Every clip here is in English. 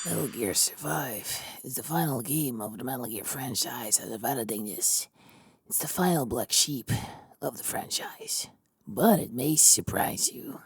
Metal Gear Survive is the final game of the Metal Gear franchise as a validating this. It's the final black sheep of the franchise. But it may surprise you.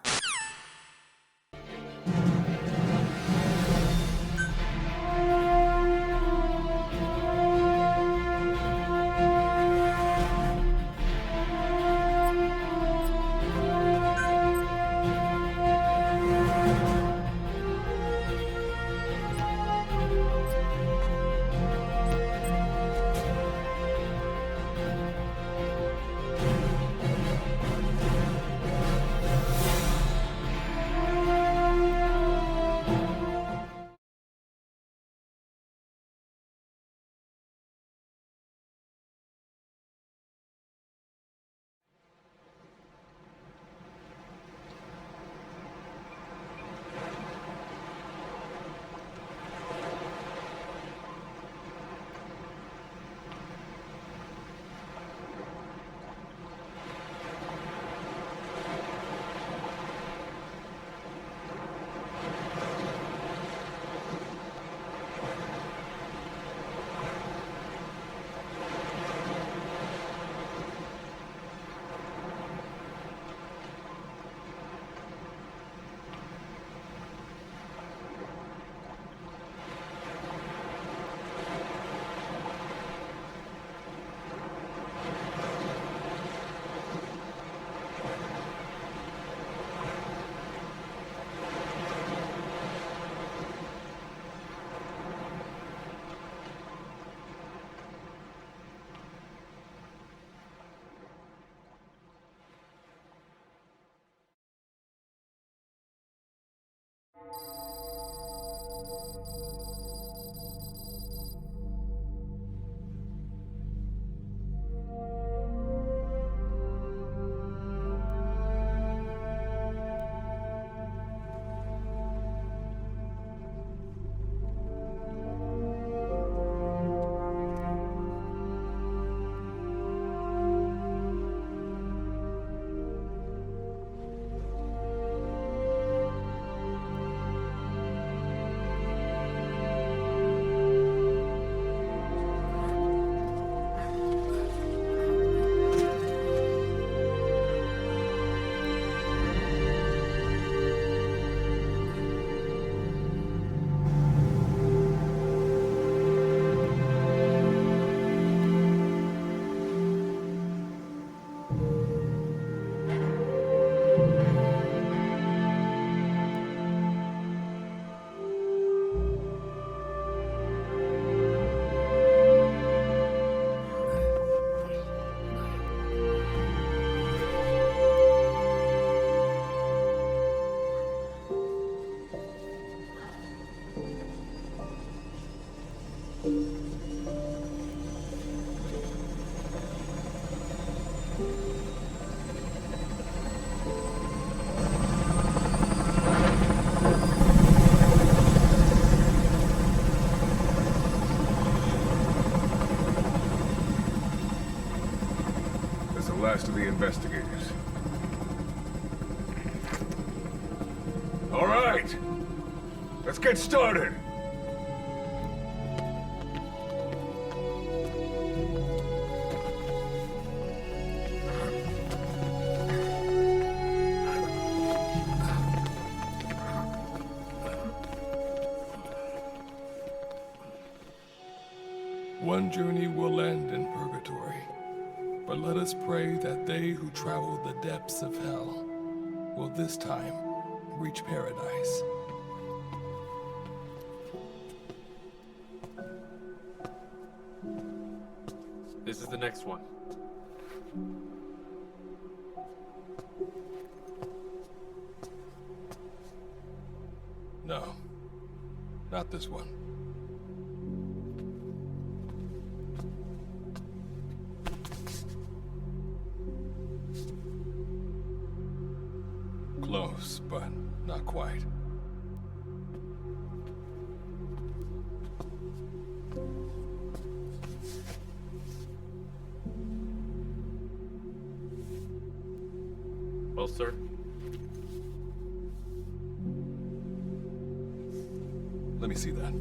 That's the last of the investigators. All right, let's get started. One journey will end in purgatory, but let us pray that they who travel the depths of hell will this time reach paradise. This is the next one. No, not this one. Close, but not quite. Well, sir, Let me see that.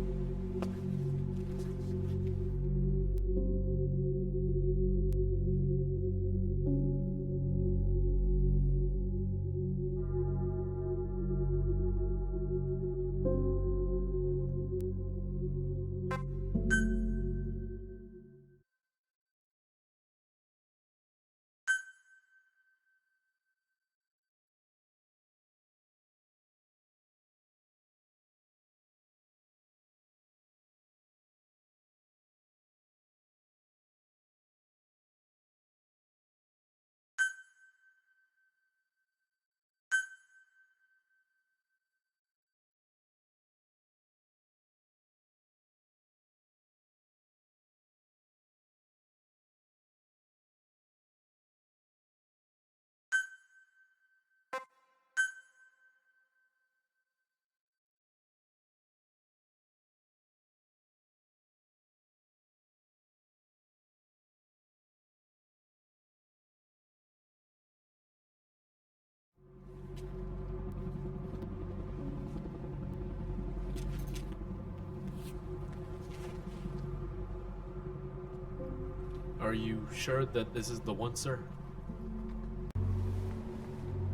Are you sure that this is the one, sir?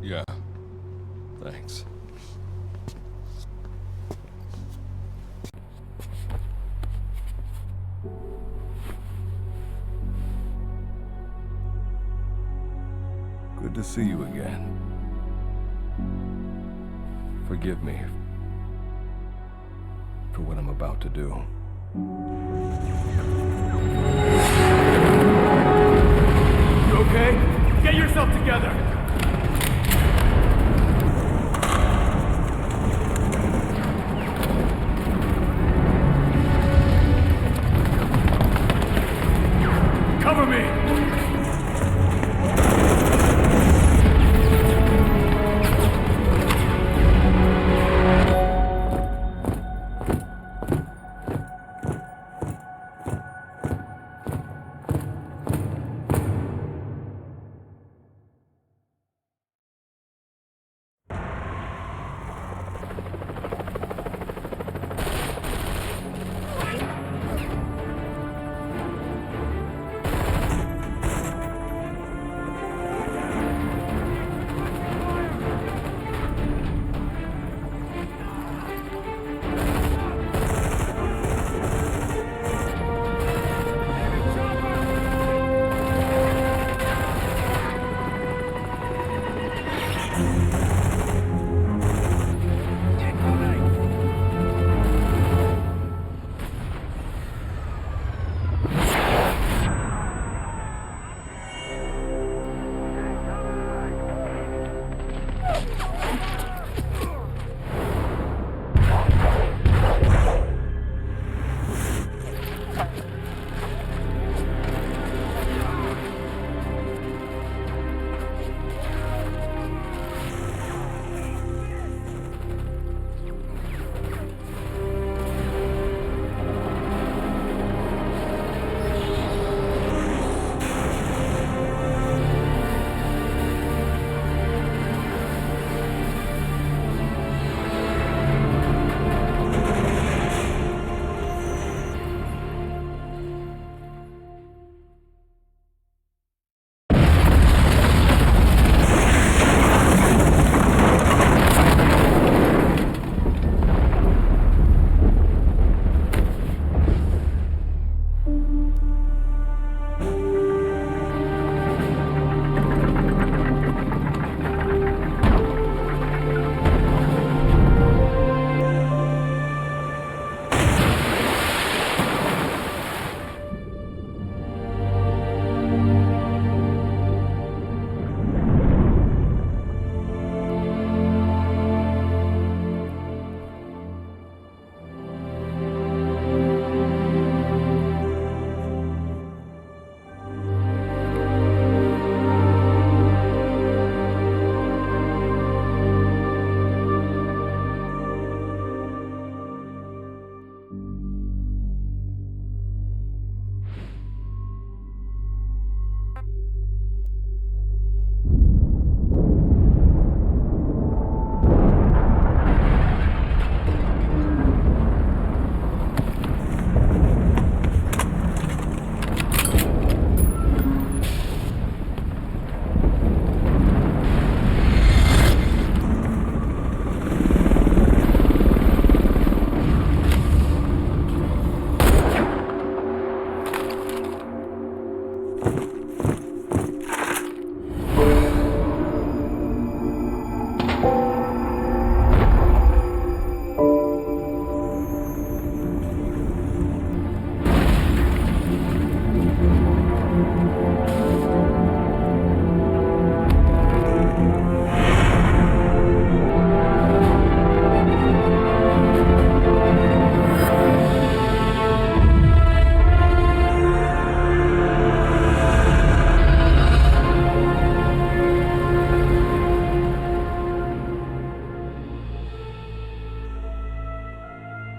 Yeah. Thanks. Good to see you again. Forgive me for what I'm about to do. You okay? Get yourself together! Cover me!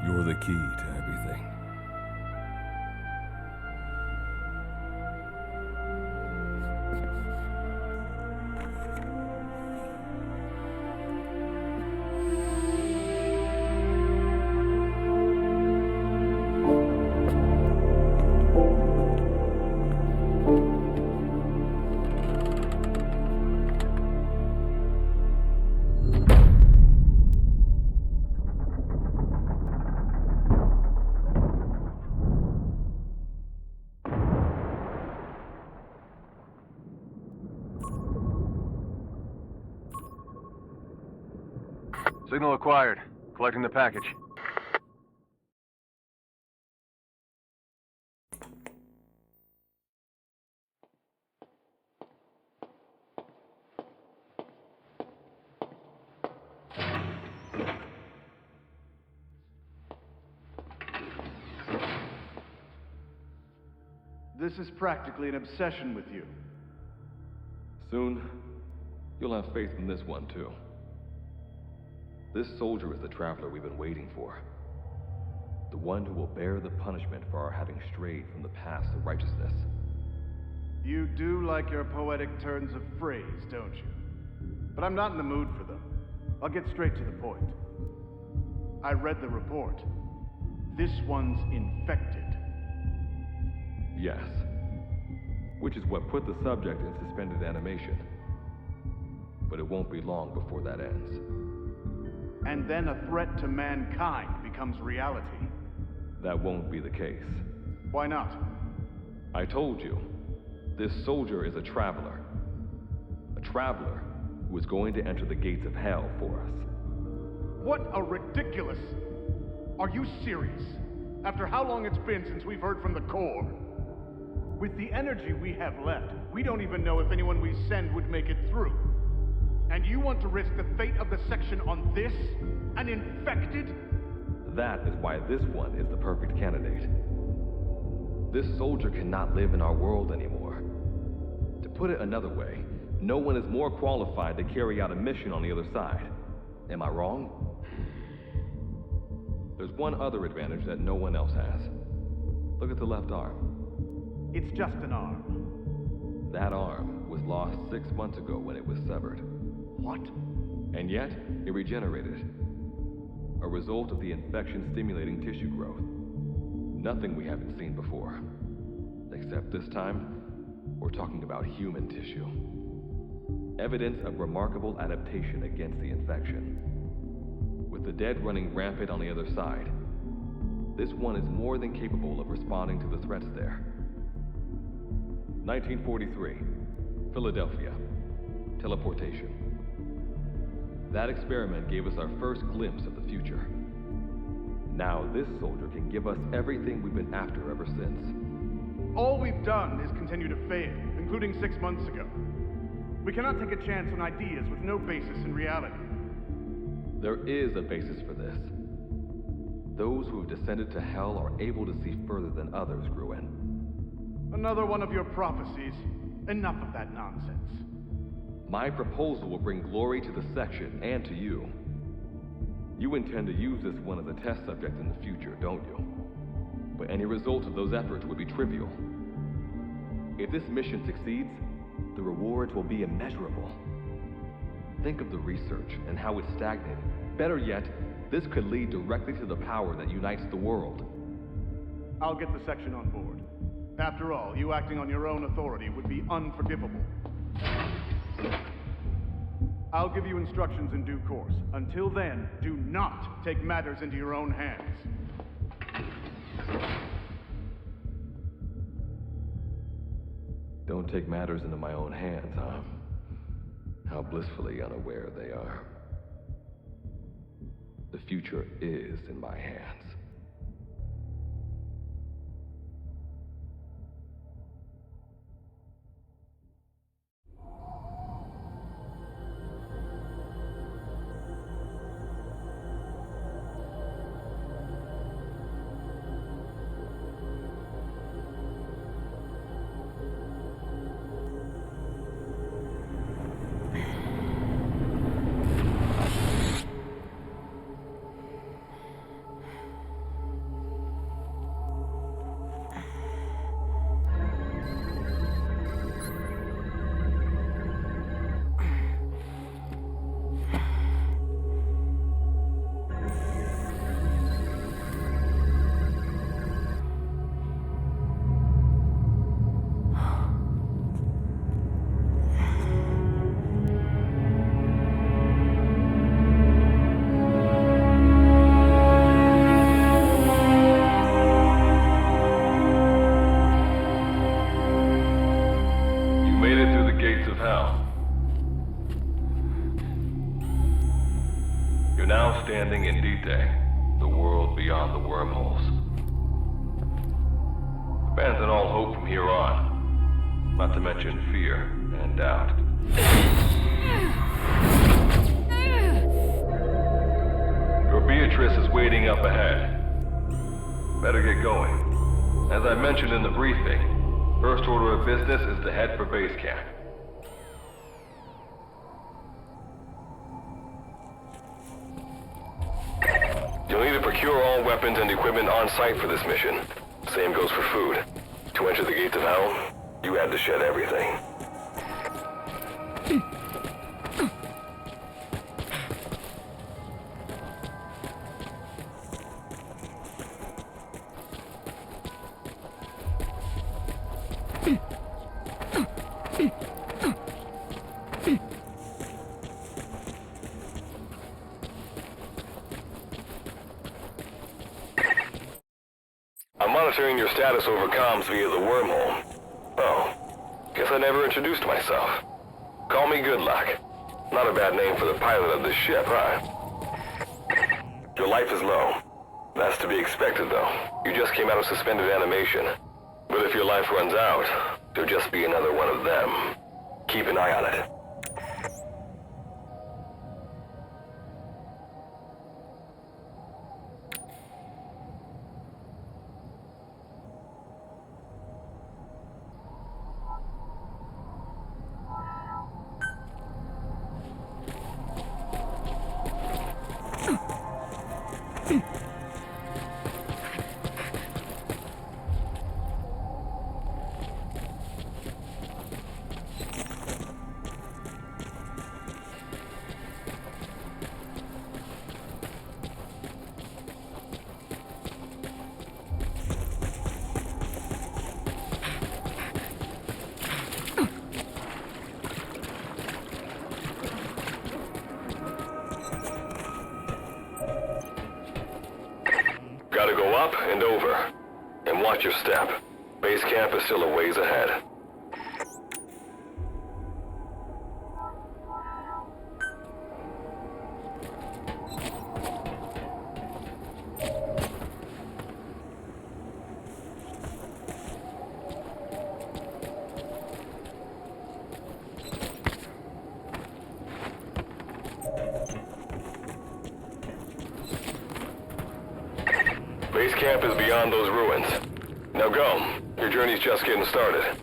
You're the key to everything. Signal acquired. Collecting the package. This is practically an obsession with you. Soon, you'll have faith in this one, too. This soldier is the traveler we've been waiting for. The one who will bear the punishment for our having strayed from the paths of righteousness. You do like your poetic turns of phrase, don't you? But I'm not in the mood for them. I'll get straight to the point. I read the report. This one's infected. Yes. Which is what put the subject in suspended animation. But it won't be long before that ends. And then a threat to mankind becomes reality. That won't be the case. Why not? I told you, this soldier is a traveler. A traveler who is going to enter the gates of hell for us. What a ridiculous... Are you serious? After how long it's been since we've heard from the Corps? With the energy we have left, we don't even know if anyone we send would make it through. And you want to risk the fate of the section on this? An infected? That is why this one is the perfect candidate. This soldier cannot live in our world anymore. To put it another way, no one is more qualified to carry out a mission on the other side. Am I wrong? There's one other advantage that no one else has. Look at the left arm. It's just an arm. That arm was lost 6 months ago when it was severed. What? And yet, it regenerated. A result of the infection-stimulating tissue growth. Nothing we haven't seen before. Except this time, we're talking about human tissue. Evidence of remarkable adaptation against the infection. With the dead running rampant on the other side, this one is more than capable of responding to the threats there. 1943, Philadelphia. Teleportation. That experiment gave us our first glimpse of the future. Now this soldier can give us everything we've been after ever since. All we've done is continue to fail, including 6 months ago. We cannot take a chance on ideas with no basis in reality. There is a basis for this. Those who have descended to hell are able to see further than others, Gruen. Another one of your prophecies. Enough of that nonsense. My proposal will bring glory to the section and to you. You intend to use this one as a test subject in the future, don't you? But any result of those efforts would be trivial. If this mission succeeds, the rewards will be immeasurable. Think of the research and how it's stagnated. Better yet, this could lead directly to the power that unites the world. I'll get the section on board. After all, you acting on your own authority would be unforgivable. I'll give you instructions in due course. Until then, do not take matters into your own hands. Don't take matters into my own hands, huh? How blissfully unaware they are. The future is in my hands. The world beyond the wormholes. Abandon all hope from here on. Not to mention fear and doubt. Your Beatrice is waiting up ahead. Better get going. As I mentioned in the briefing, first order of business is to head for base camp. You'll need to procure all weapons and equipment on site for this mission. Same goes for food. To enter the gates of hell, you had to shed everything. I'm monitoring your status over comms via the wormhole. Oh, guess I never introduced myself. Call me Good Luck. Not a bad name for the pilot of this ship, huh? Your life is low. That's to be expected, though. You just came out of suspended animation. But if your life runs out, you'll just be another one of them. Keep an eye on it. Gotta go up and over. And watch your step. Base camp is still a ways ahead. Base camp is beyond those ruins. Now go. Your journey's just getting started.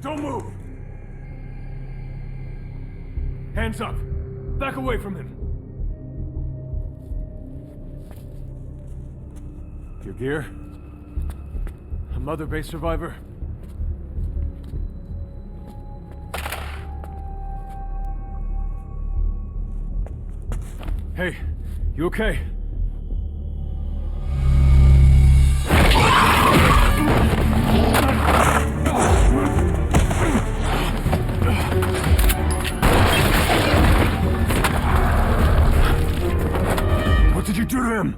Don't move! Hands up! Back away from him! Your gear? A Mother Base survivor? Hey, you okay? What did you do to him?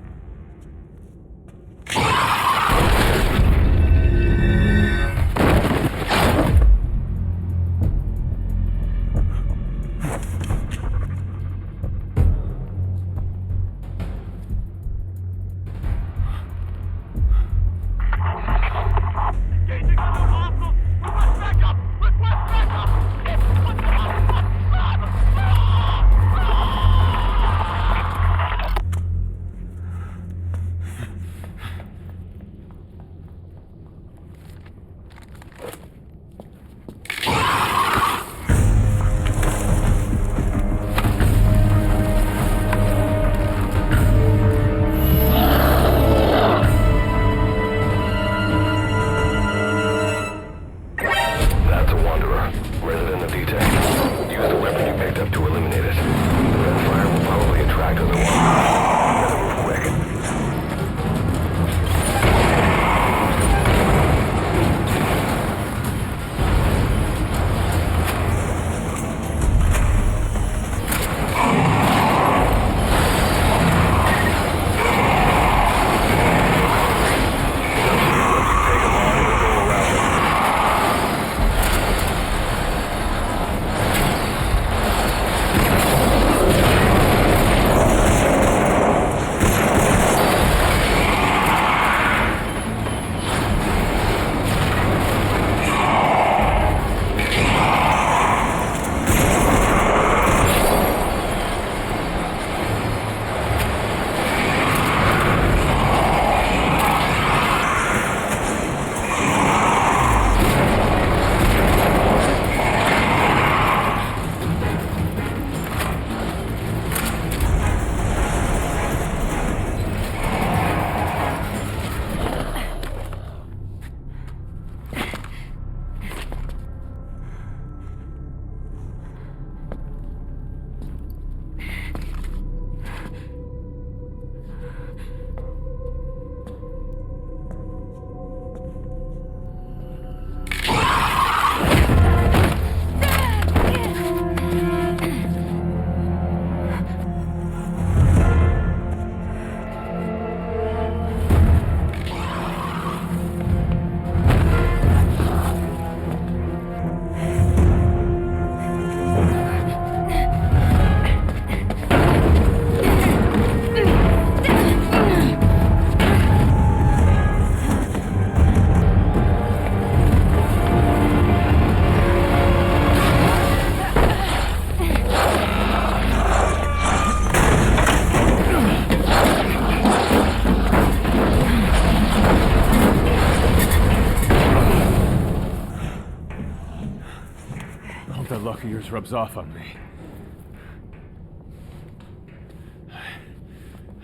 yours rubs off on me.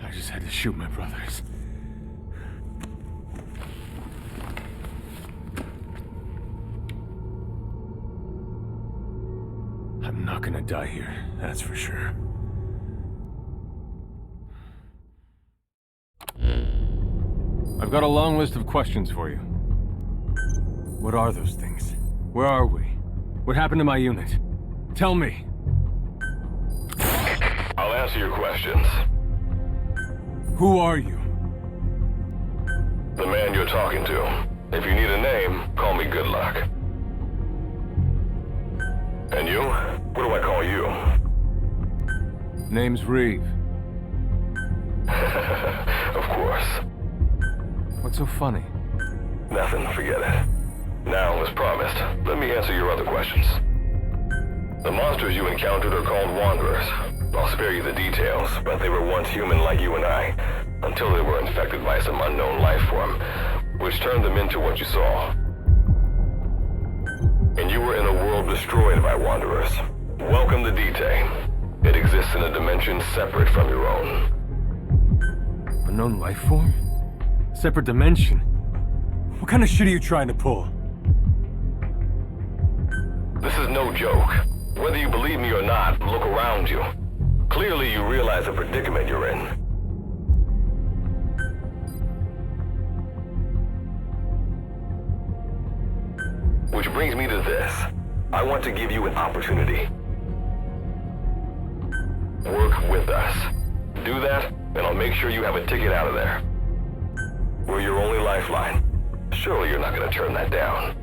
I just had to shoot my brothers. I'm not gonna die here, that's for sure. I've got a long list of questions for you. What are those things? Where are we? What happened to my unit? Tell me! I'll answer your questions. Who are you? The man you're talking to. If you need a name, call me Good Luck. And you? What do I call you? Name's Reeve. Of course. What's so funny? Nothing, forget it. Now, as promised, let me answer your other questions. The monsters you encountered are called Wanderers. I'll spare you the details, but they were once human like you and I, until they were infected by some unknown life form, which turned them into what you saw. And you were in a world destroyed by Wanderers. Welcome to D-Day. It exists in a dimension separate from your own. Unknown life form? Separate dimension? What kind of shit are you trying to pull? This is no joke. Whether you believe me or not, look around you. Clearly you realize the predicament you're in. Which brings me to this. I want to give you an opportunity. Work with us. Do that, and I'll make sure you have a ticket out of there. We're your only lifeline. Surely you're not gonna turn that down.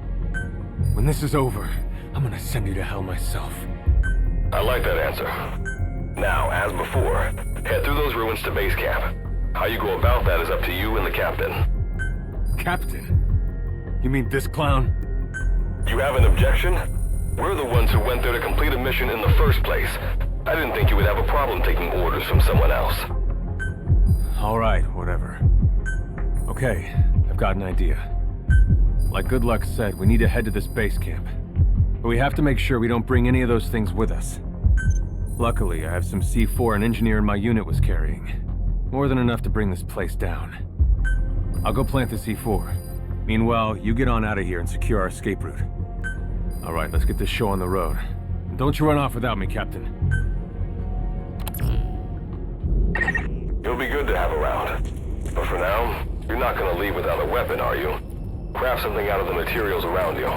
When this is over, I'm gonna send you to hell myself. I like that answer. Now, as before, head through those ruins to base camp. How you go about that is up to you and the captain. Captain? You mean this clown? You have an objection? We're the ones who went there to complete a mission in the first place. I didn't think you would have a problem taking orders from someone else. Alright, whatever. Okay, I've got an idea. Like Good Luck said, we need to head to this base camp. But we have to make sure we don't bring any of those things with us. Luckily, I have some C4 an engineer in my unit was carrying. More than enough to bring this place down. I'll go plant the C4. Meanwhile, you get on out of here and secure our escape route. Alright, let's get this show on the road. And don't you run off without me, Captain. You'll be good to have around. But for now, you're not gonna leave without a weapon, are you? Craft something out of the materials around you.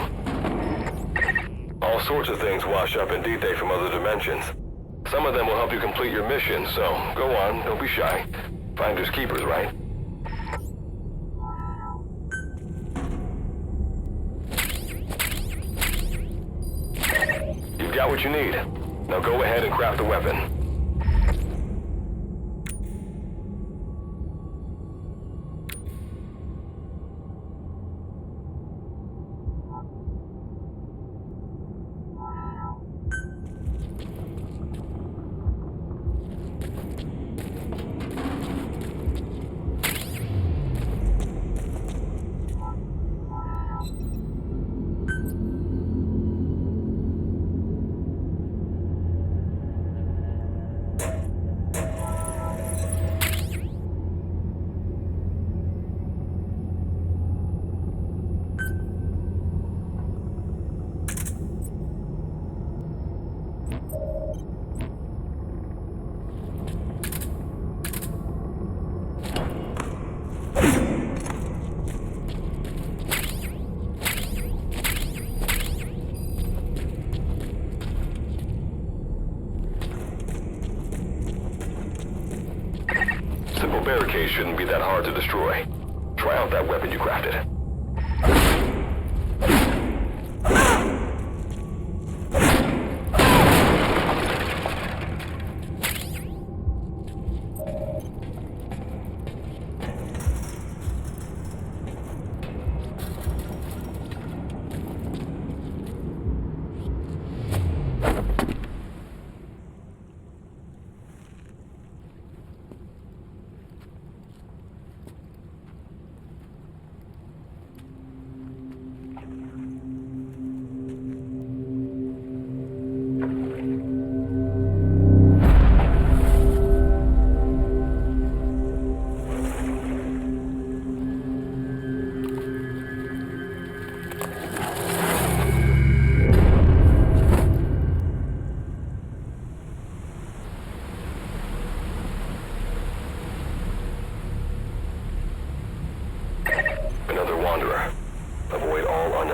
All sorts of things wash up in D-Day from other dimensions. Some of them will help you complete your mission, so go on, don't be shy. Finders keepers, right? You've got what you need. Now go ahead and craft a weapon. Simple barricade shouldn't be that hard to destroy. Try out that weapon you crafted.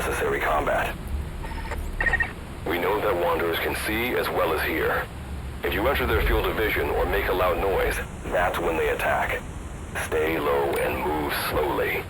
unnecessary combat. We know that Wanderers can see as well as hear. If you enter their field of vision or make a loud noise, that's when they attack. Stay low and move slowly.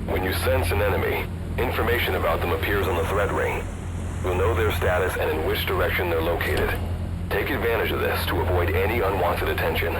When you sense an enemy, information about them appears on the threat ring. You'll know their status and in which direction they're located. Take advantage of this to avoid any unwanted attention.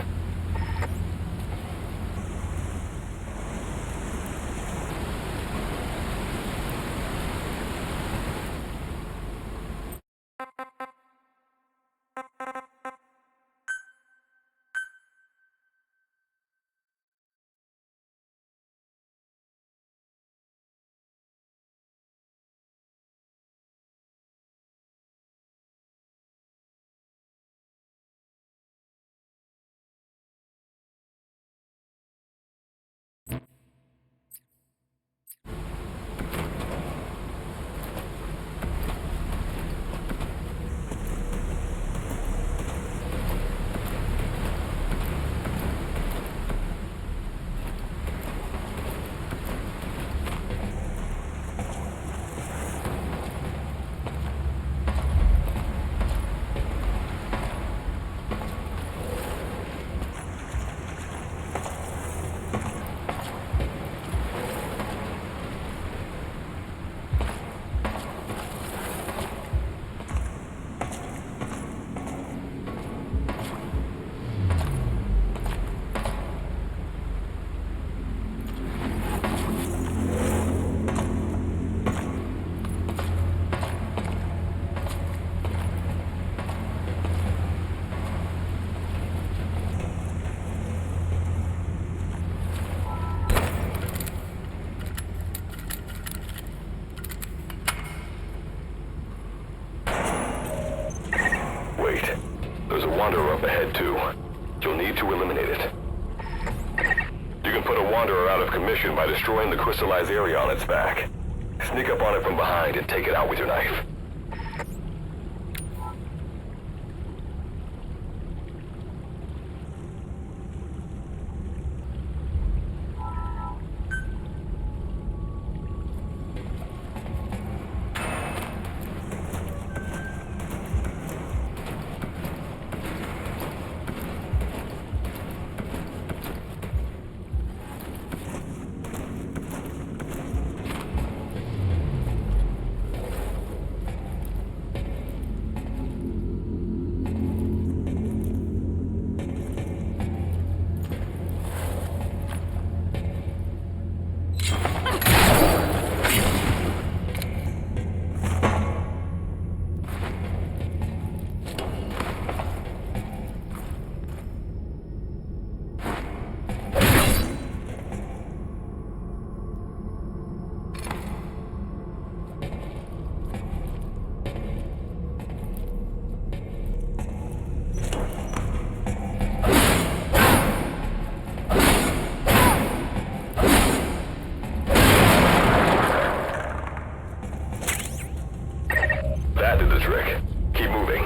There's a Wanderer up ahead, too. You'll need to eliminate it. You can put a Wanderer out of commission by destroying the crystallized area on its back. Sneak up on it from behind and take it out with your knife. That did the trick. Keep moving.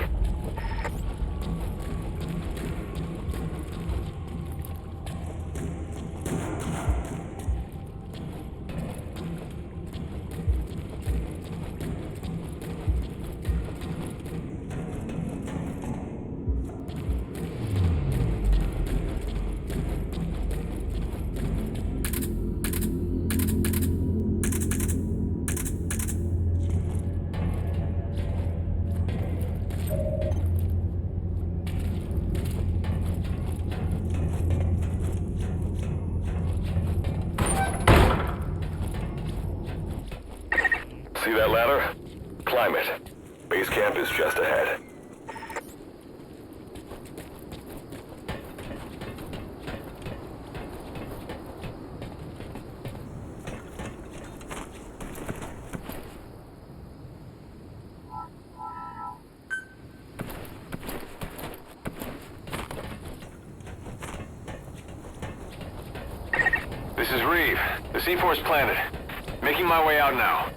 See that ladder? Climb it. Base camp is just ahead. This is Reeve. The C4's planted. Making my way out now.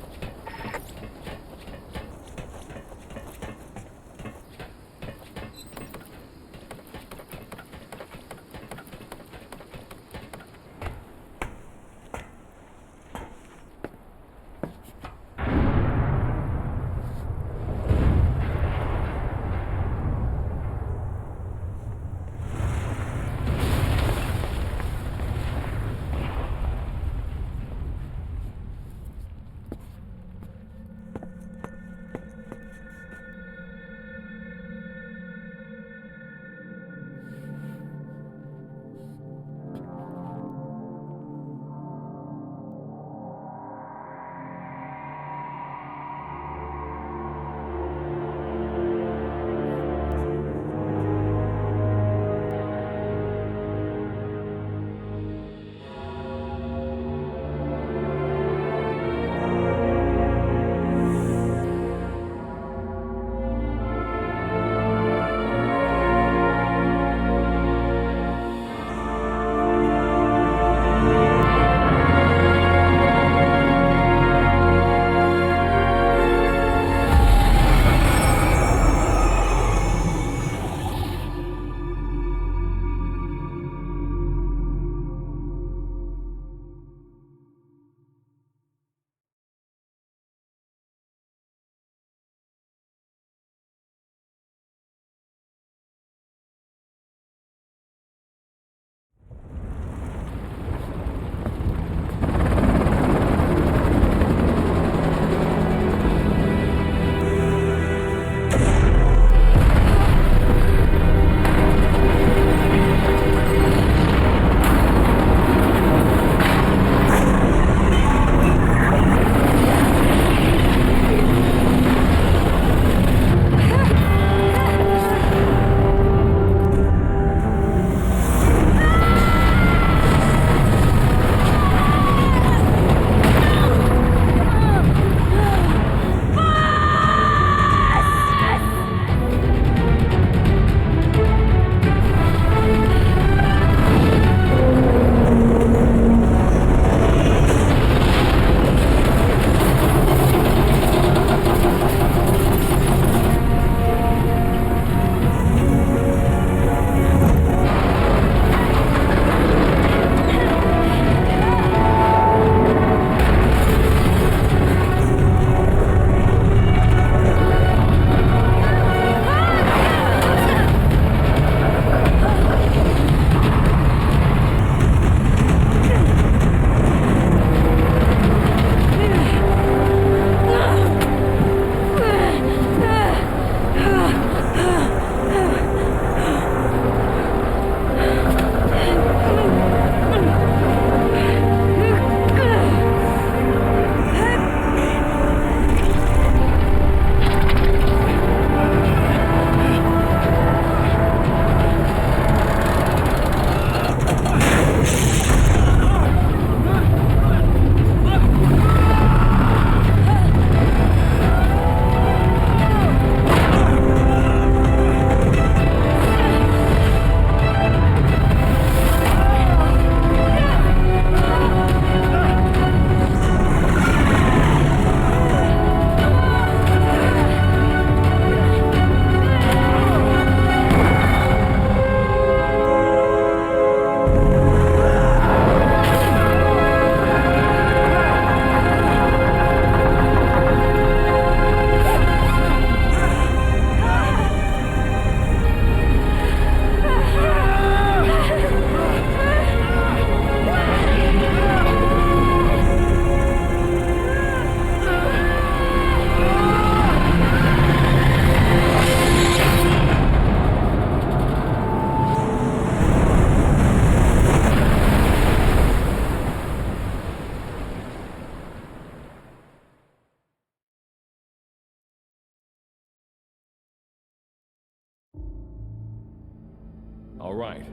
All right.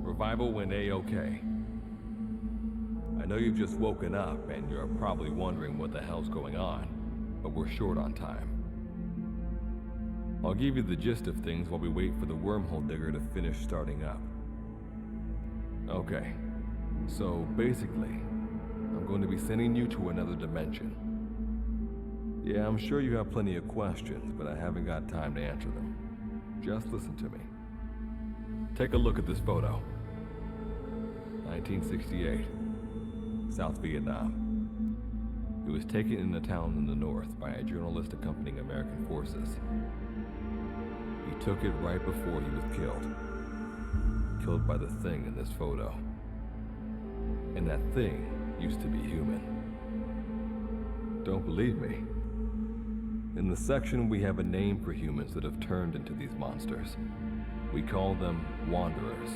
Revival went A-okay. I know you've just woken up and you're probably wondering what the hell's going on, but we're short on time. I'll give you the gist of things while we wait for the wormhole digger to finish starting up. Okay. So basically, I'm going to be sending you to another dimension. Yeah, I'm sure you have plenty of questions, but I haven't got time to answer them. Just listen to me. Take a look at this photo. 1968, South Vietnam. It was taken in a town in the north by a journalist accompanying American forces. He took it right before he was killed. Killed by the thing in this photo. And that thing used to be human. Don't believe me? In the section, we have a name for humans that have turned into these monsters. We call them Wanderers.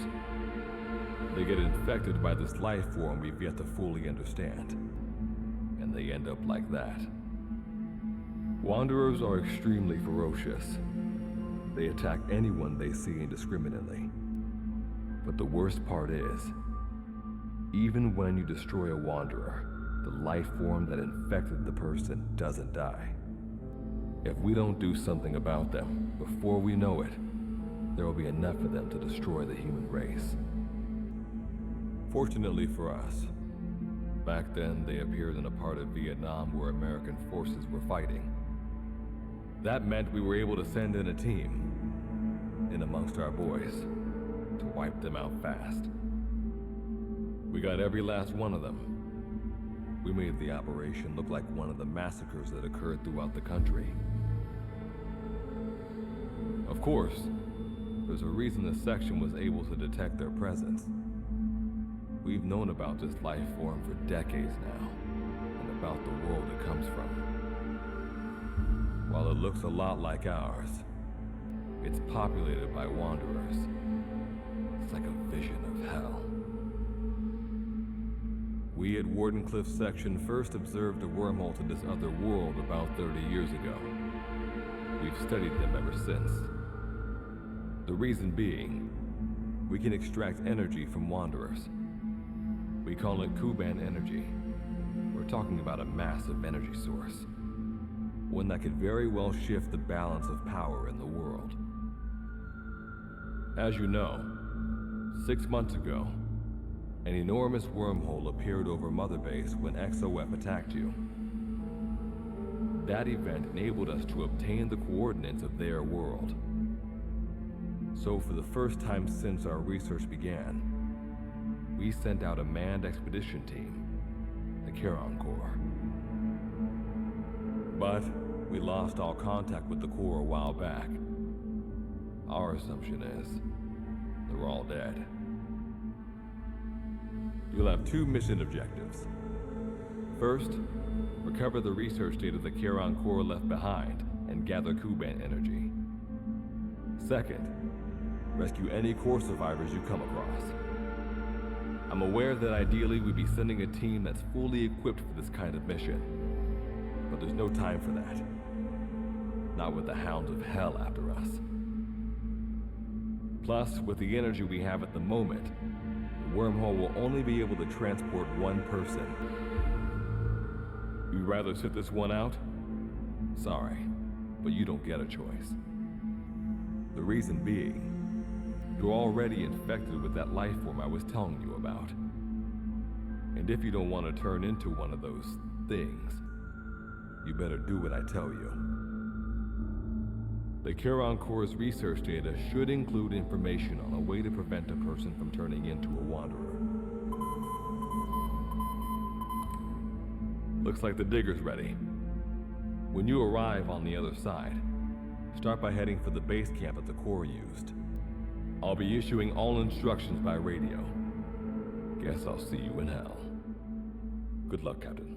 They get infected by this life form we've yet to fully understand. And they end up like that. Wanderers are extremely ferocious. They attack anyone they see indiscriminately. But the worst part is, even when you destroy a Wanderer, the life form that infected the person doesn't die. If we don't do something about them, before we know it, there will be enough of them to destroy the human race. Fortunately for us, back then they appeared in a part of Vietnam where American forces were fighting. That meant we were able to send in a team, in amongst our boys, to wipe them out fast. We got every last one of them. We made the operation look like one of the massacres that occurred throughout the country. Of course, there's a reason this section was able to detect their presence. We've known about this life form for decades now, and about the world it comes from. While it looks a lot like ours, it's populated by Wanderers. It's like a vision of hell. We at Wardenclyffe section first observed a wormhole to this other world about 30 years ago. We've studied them ever since. The reason being, we can extract energy from Wanderers. We call it Kuban energy. We're talking about a massive energy source. One that could very well shift the balance of power in the world. As you know, 6 months ago, an enormous wormhole appeared over Mother Base when XOF attacked you. That event enabled us to obtain the coordinates of their world. So for the first time since our research began, we sent out a manned expedition team, the Charon Corps. But we lost all contact with the Corps a while back. Our assumption is they're all dead. You'll have 2 mission objectives. First, recover the research data the Charon Corps left behind and gather Kuban energy. Second, rescue any Corps survivors you come across. I'm aware that ideally we'd be sending a team that's fully equipped for this kind of mission, but there's no time for that. Not with the hounds of hell after us. Plus, with the energy we have at the moment, the wormhole will only be able to transport one person. You'd rather sit this one out? Sorry, but you don't get a choice. The reason being, you're already infected with that life form I was telling you about. And if you don't want to turn into one of those things, you better do what I tell you. The Charon Corps' research data should include information on a way to prevent a person from turning into a Wanderer. Looks like the digger's ready. When you arrive on the other side, start by heading for the base camp that the Corps used. I'll be issuing all instructions by radio. Guess I'll see you in hell. Good luck, Captain.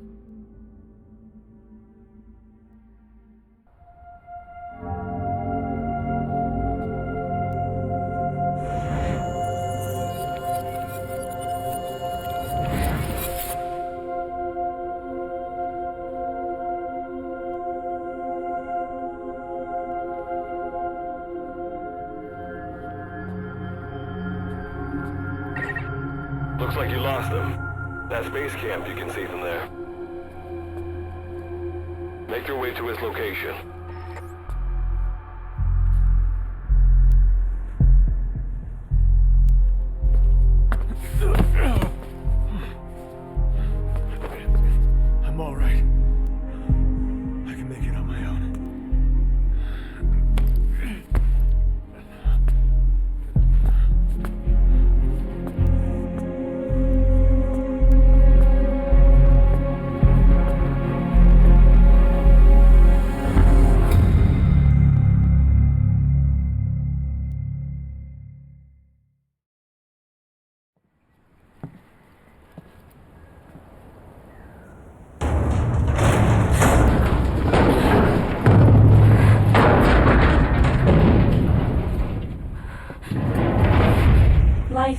Looks like you lost them. That's base camp, you can see from there. Make your way to his location.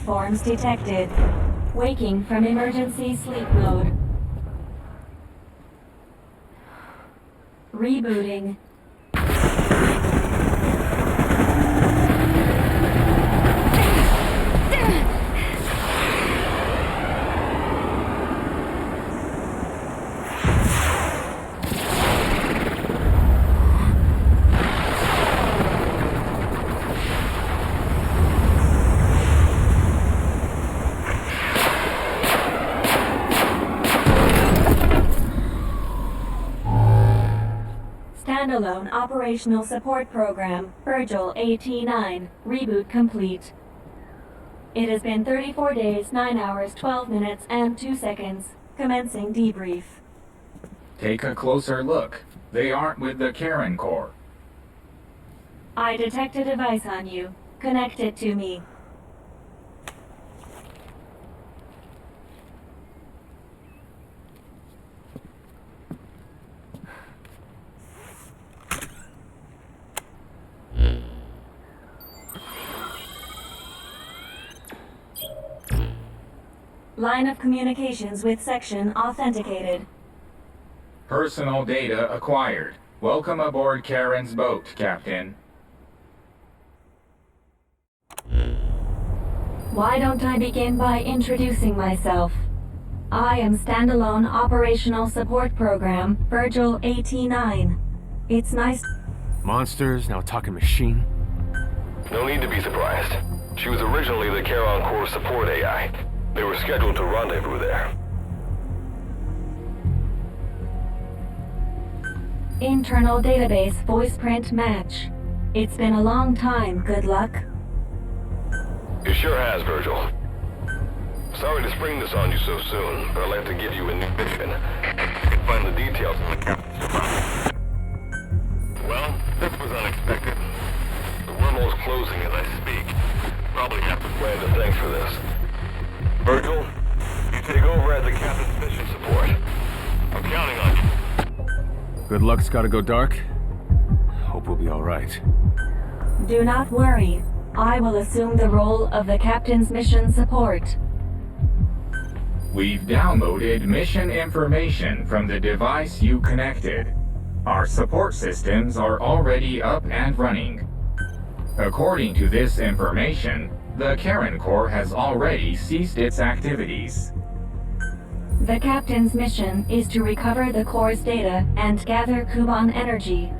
forms detected. Waking from emergency sleep mode. Rebooting. Standalone Operational Support Program, Virgil AT-9, reboot complete. It has been 34 days, 9 hours, 12 minutes, and 2 seconds. Commencing debrief. Take a closer look. They aren't with the Karen Corps. I detect a device on you. Connect it to me. Line of communications with section authenticated. Personal data acquired. Welcome aboard Karen's boat, Captain. Why don't I begin by introducing myself? I am Standalone Operational Support Program, Virgil AT-9. It's nice... Monsters, now talking machine. No need to be surprised. She was originally the Charon Corps support AI. They were scheduled to rendezvous there. Internal database voice print match. It's been a long time, good luck. It sure has, Virgil. Sorry to spring this on you so soon, but I'd like to give you a new mission. You can find the details in the captain's file. Well, this was unexpected. The wormhole's closing as I speak. Probably have to plan to thanks for this. Virgil, you take over as the captain's mission support. I'm counting on you. Good luck's gotta go dark. Hope we'll be alright. Do not worry. I will assume the role of the captain's mission support. We've downloaded mission information from the device you connected. Our support systems are already up and running. According to this information, the Karen Corps has already ceased its activities. The captain's mission is to recover the Corps' data and gather Kuban energy.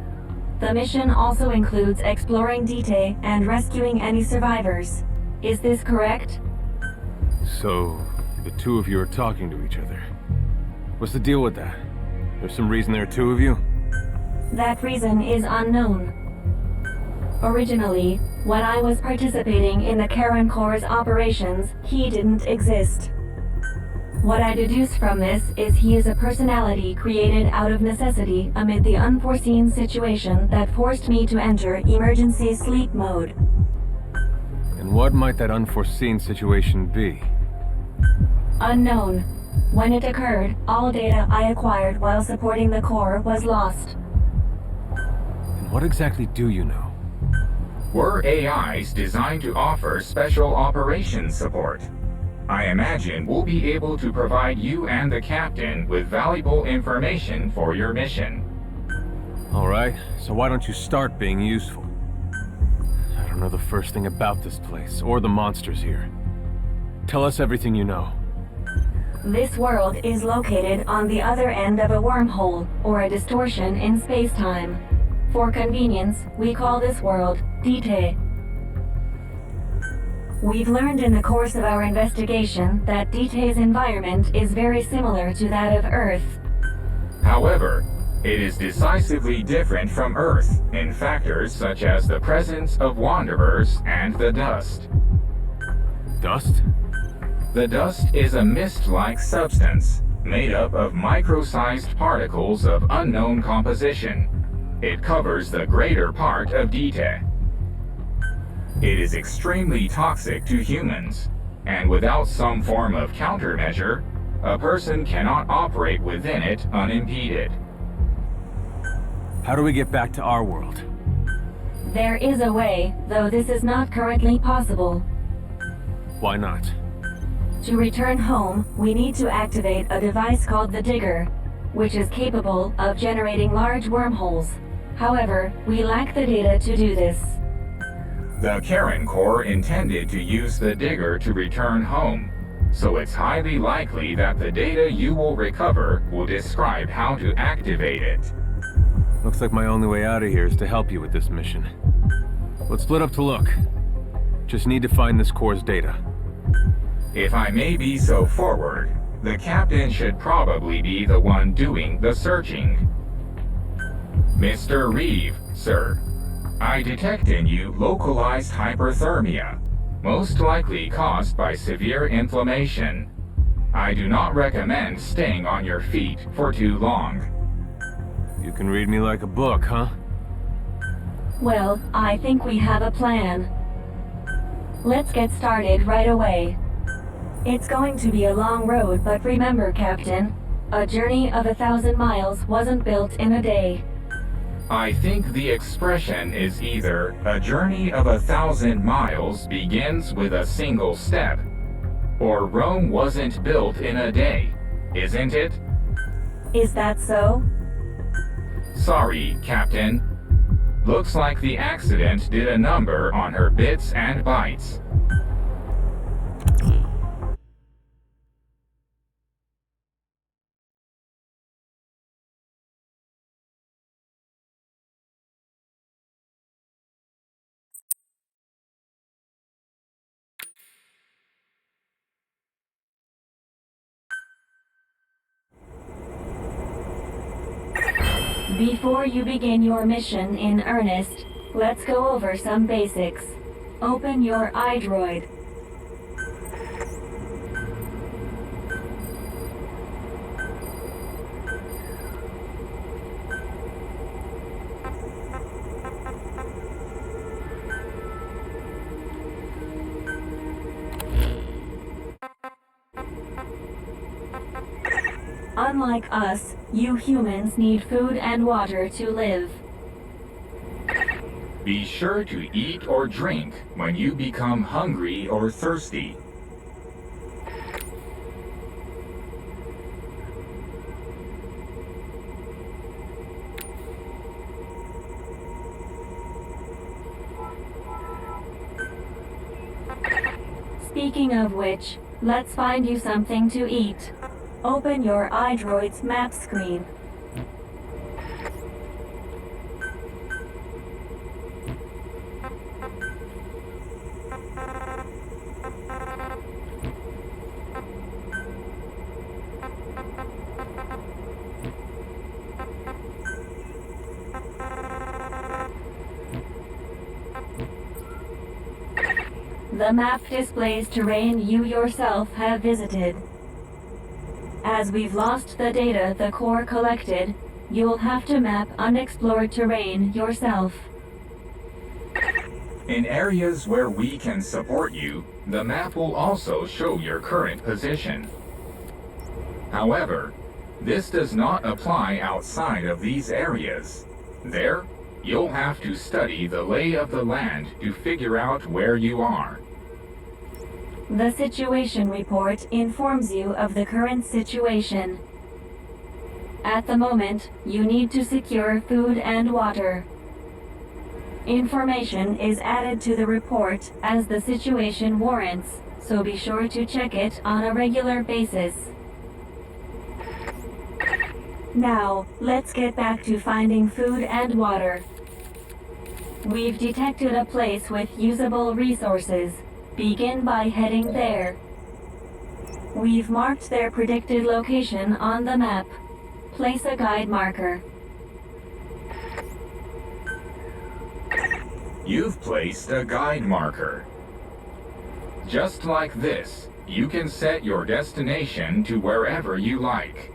The mission also includes exploring Dite and rescuing any survivors. Is this correct? So, the two of you are talking to each other. What's the deal with that? There's some reason there are two of you? That reason is unknown. Originally, when I was participating in the Karen Corps' operations, he didn't exist. What I deduce from this is he is a personality created out of necessity amid the unforeseen situation that forced me to enter emergency sleep mode. And what might that unforeseen situation be? Unknown. When it occurred, all data I acquired while supporting the Corps was lost. And what exactly do you know? We're AIs designed to offer special operations support. I imagine we'll be able to provide you and the captain with valuable information for your mission. Alright, so why don't you start being useful? I don't know the first thing about this place, or the monsters here. Tell us everything you know. This world is located on the other end of a wormhole, or a distortion in space-time. For convenience, we call this world Dite. We've learned in the course of our investigation that Dite's environment is very similar to that of Earth. However, it is decisively different from Earth in factors such as the presence of wanderers and the dust. Dust? The dust is a mist-like substance made up of micro-sized particles of unknown composition. It covers the greater part of Dite. It is extremely toxic to humans, and without some form of countermeasure, a person cannot operate within it unimpeded. How do we get back to our world? There is a way, though this is not currently possible. Why not? To return home, we need to activate a device called the Digger, which is capable of generating large wormholes. However, we lack the data to do this. The Karen Corps intended to use the Digger to return home, so it's highly likely that the data you will recover will describe how to activate it. Looks like my only way out of here is to help you with this mission. Let's split up to look. Just need to find this Corps' data. If I may be so forward, the captain should probably be the one doing the searching. Mr. Reeve, sir, I detect in you localized hyperthermia, most likely caused by severe inflammation. I do not recommend staying on your feet for too long. You can read me like a book, huh? Well, I think we have a plan. Let's get started right away. It's going to be a long road, but remember, Captain, a journey of 1,000 miles wasn't built in a day. I think the expression is either a journey of 1,000 miles begins with a single step, or Rome wasn't built in a day, isn't it? Is that so? Sorry, Captain. Looks like the accident did a number on her bits and bytes. Before you begin your mission in earnest, let's go over some basics. Open your iDroid. Unlike us, you humans need food and water to live. Be sure to eat or drink when you become hungry or thirsty. Speaking of which, let's find you something to eat. Open your iDroid's map screen. The map displays terrain you yourself have visited. As we've lost the data the Corps collected, you'll have to map unexplored terrain yourself. In areas where we can support you, the map will also show your current position. However, this does not apply outside of these areas. There, you'll have to study the lay of the land to figure out where you are. The situation report informs you of the current situation. At the moment, you need to secure food and water. Information is added to the report as the situation warrants, so be sure to check it on a regular basis. Now, let's get back to finding food and water. We've detected a place with usable resources. Begin by heading there. We've marked their predicted location on the map. Place a guide marker. You've placed a guide marker. Just like this, you can set your destination to wherever you like.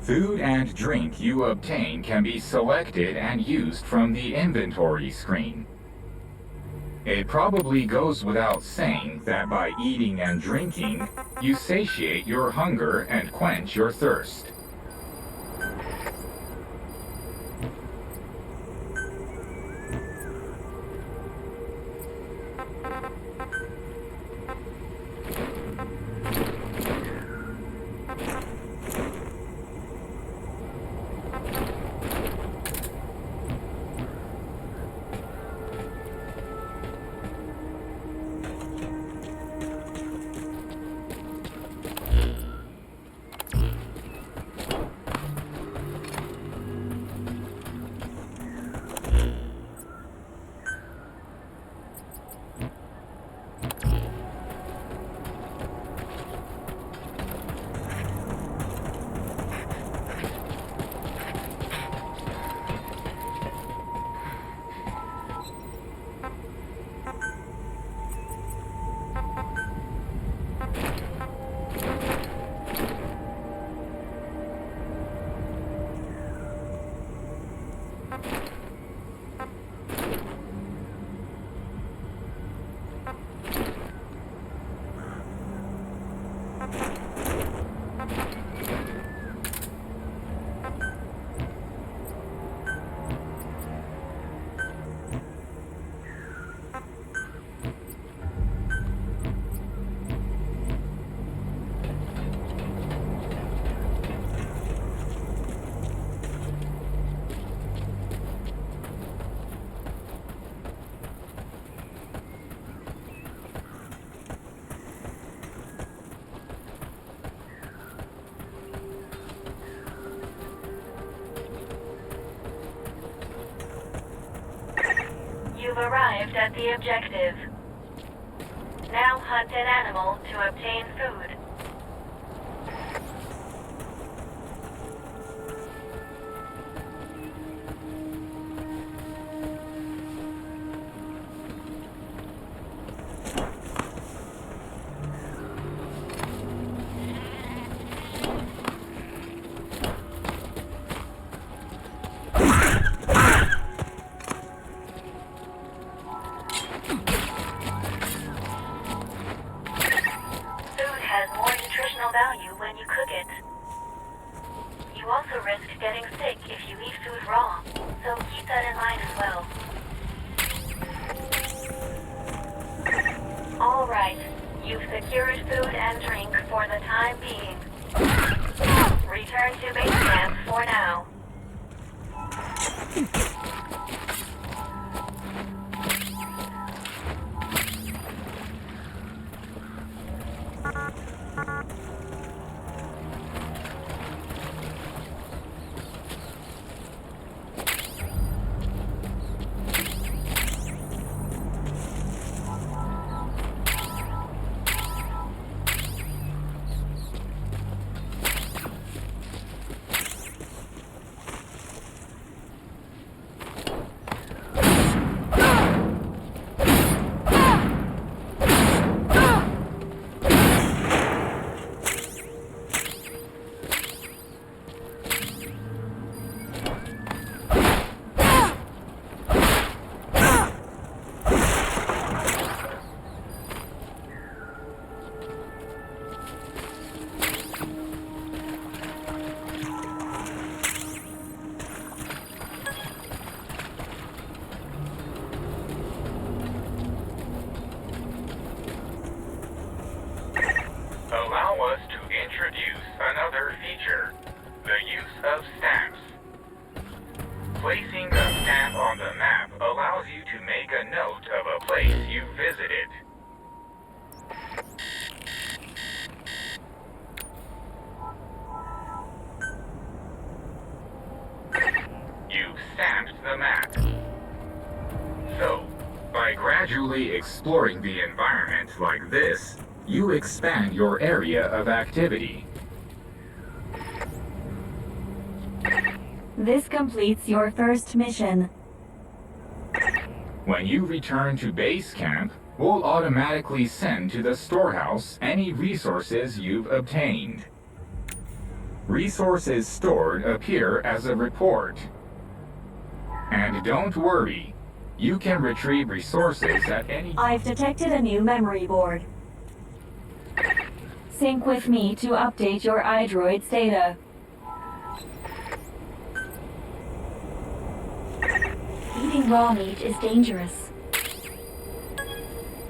Food and drink you obtain can be selected and used from the inventory screen. It probably goes without saying that by eating and drinking, you satiate your hunger and quench your thirst. You've arrived at the objective. Now hunt an animal to obtain food. Value when you cook it. You also risk getting sick if you eat food raw, so keep that in mind as well. Alright, you've secured food and drink for the time being. Return to base camp for now. Allow us to introduce another feature, the use of stamps. Placing a stamp on the map allows you to make a note of a place you visited. You've stamped the map. So, by gradually exploring the environment like this, you expand your area of activity. This completes your first mission. When you return to base camp, we'll automatically send to the storehouse any resources you've obtained. Resources stored appear as a report. And don't worry, you can retrieve resources at any... I've detected a new memory board. Sync with me to update your iDroid's data. Eating raw meat is dangerous.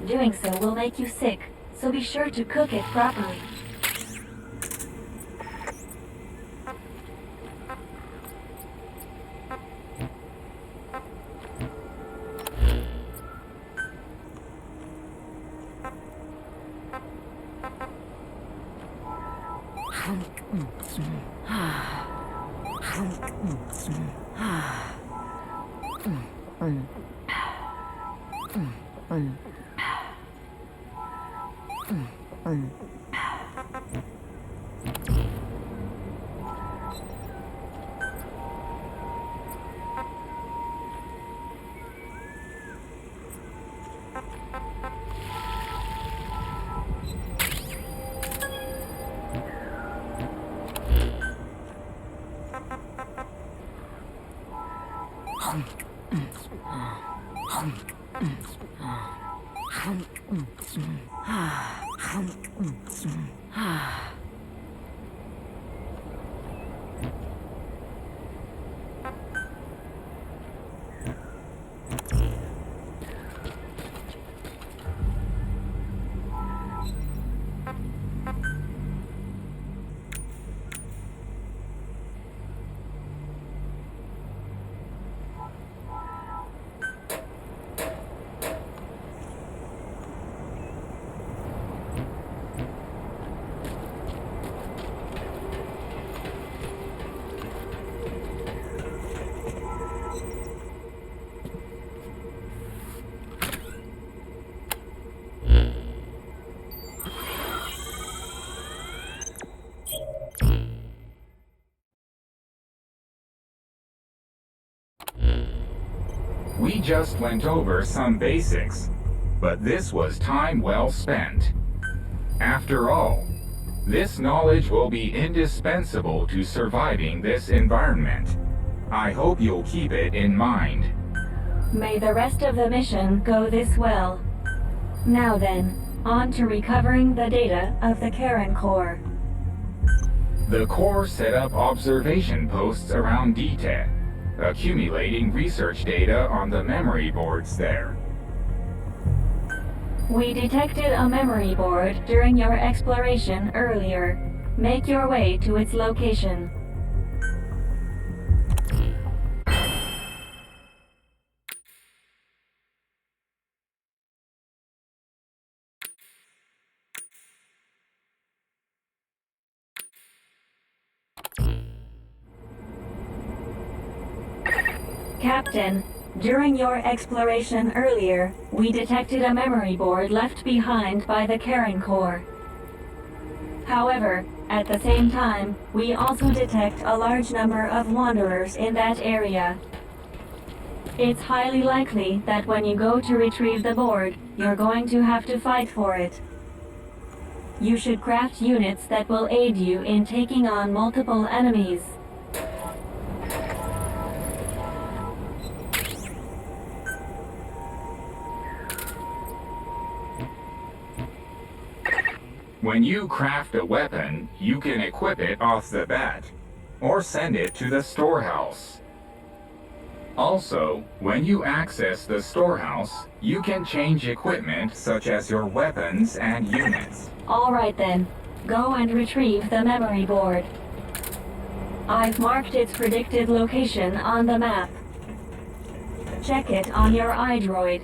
Doing so will make you sick, so be sure to cook it properly. We just went over some basics, but this was time well spent. After all, this knowledge will be indispensable to surviving this environment. I hope you'll keep it in mind. May the rest of the mission go this well. Now then, on to recovering the data of the Karen Core. The Core set up observation posts around DTEC, accumulating research data on the memory boards there. We detected a memory board during your exploration earlier. Make your way to its location. Captain, during your exploration earlier, we detected a memory board left behind by the Karen Core. However, at the same time, we also detect a large number of wanderers in that area. It's highly likely that when you go to retrieve the board, you're going to have to fight for it. You should craft units that will aid you in taking on multiple enemies. When you craft a weapon, you can equip it off the bat, or send it to the storehouse. Also, when you access the storehouse, you can change equipment such as your weapons and units. All right then, go and retrieve the memory board. I've marked its predicted location on the map. Check it on your iDroid.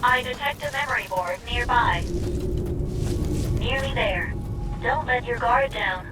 I detect a memory board nearby. Nearly there. Don't let your guard down.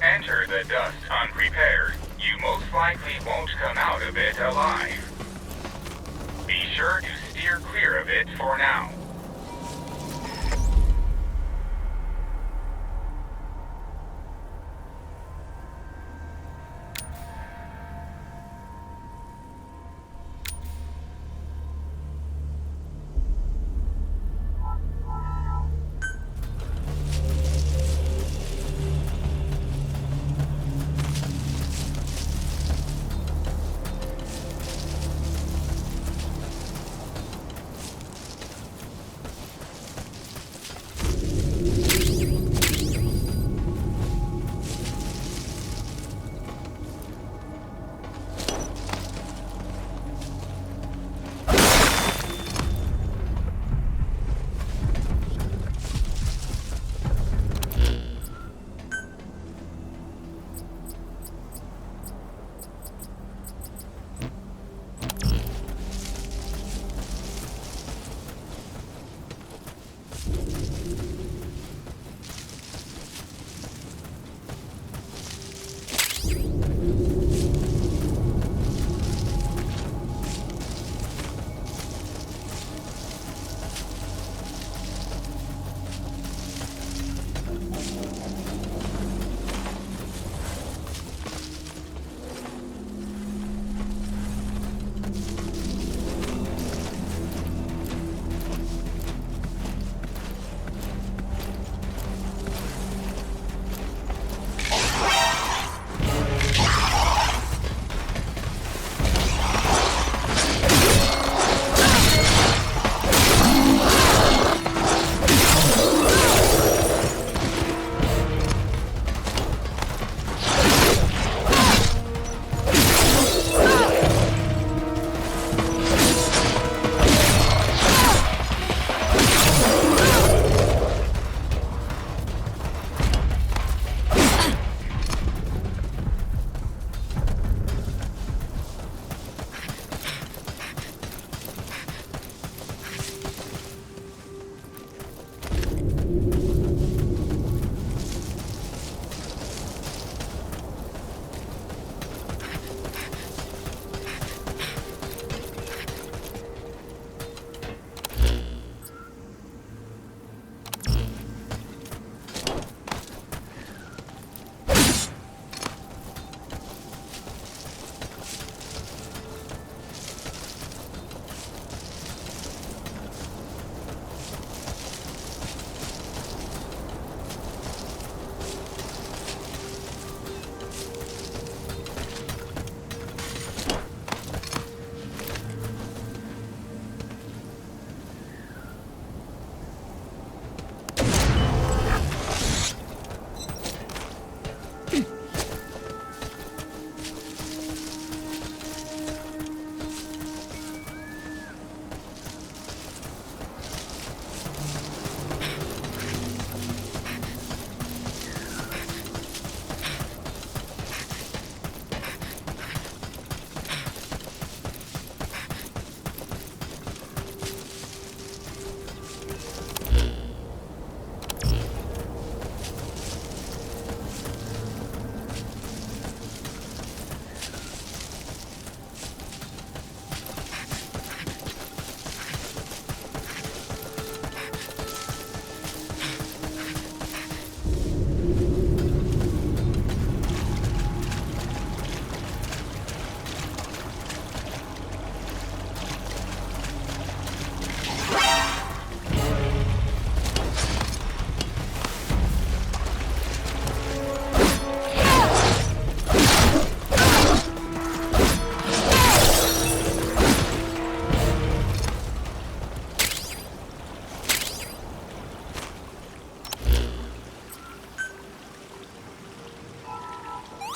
Enter the dust unprepared, you most likely won't come out of it alive. Be sure to steer clear of it for now.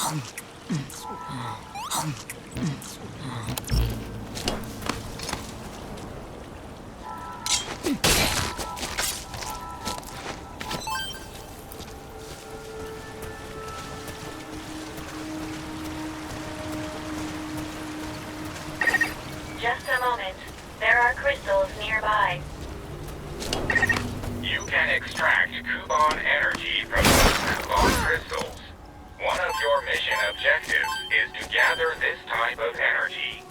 Just a moment. There are crystals nearby. You can extract Kuban energy from those Kuban crystals. One of your mission objectives is to gather this type of energy.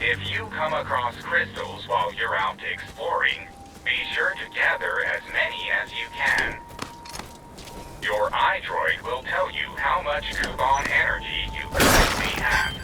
If you come across crystals while you're out exploring, be sure to gather as many as you can. Your iDroid will tell you how much Kuban energy you currently have.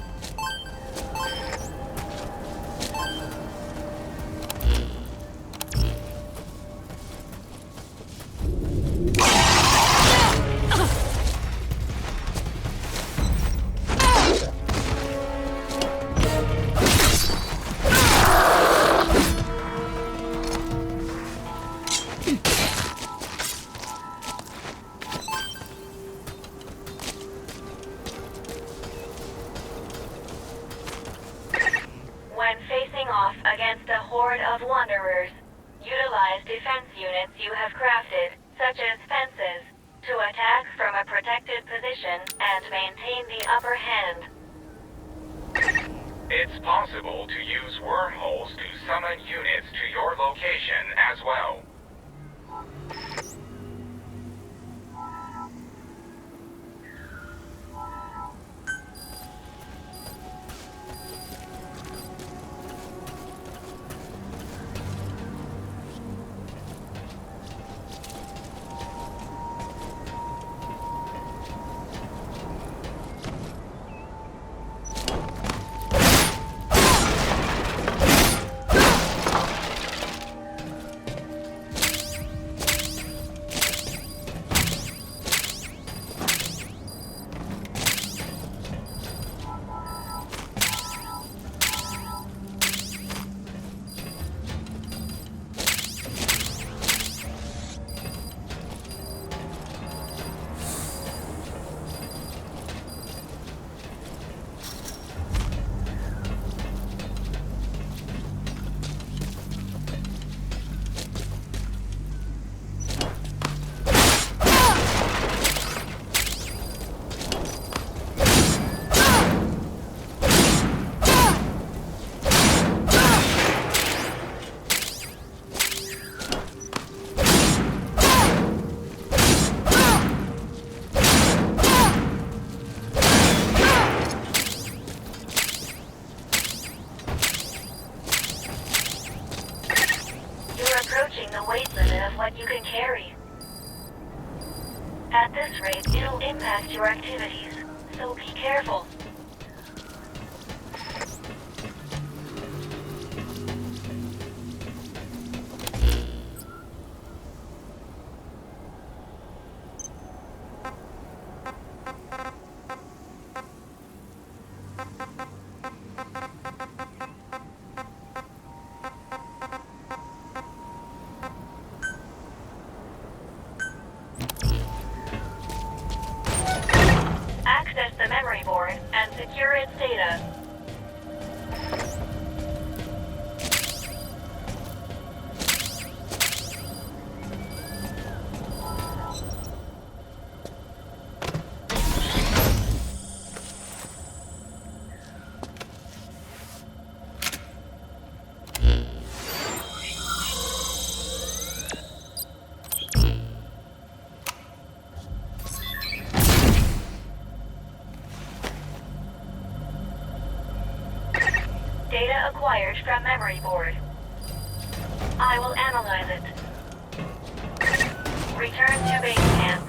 When facing off against a horde of wanderers, utilize defense units you have crafted, such as fences, to attack from a protected position and maintain the upper hand. It's possible to use wormholes to summon units to your location as well. The weight limit of what you can carry. At this rate, it'll impact your activities, so be careful. Access the memory board and secure its data. Data acquired from memory board. I will analyze it. Return to base camp.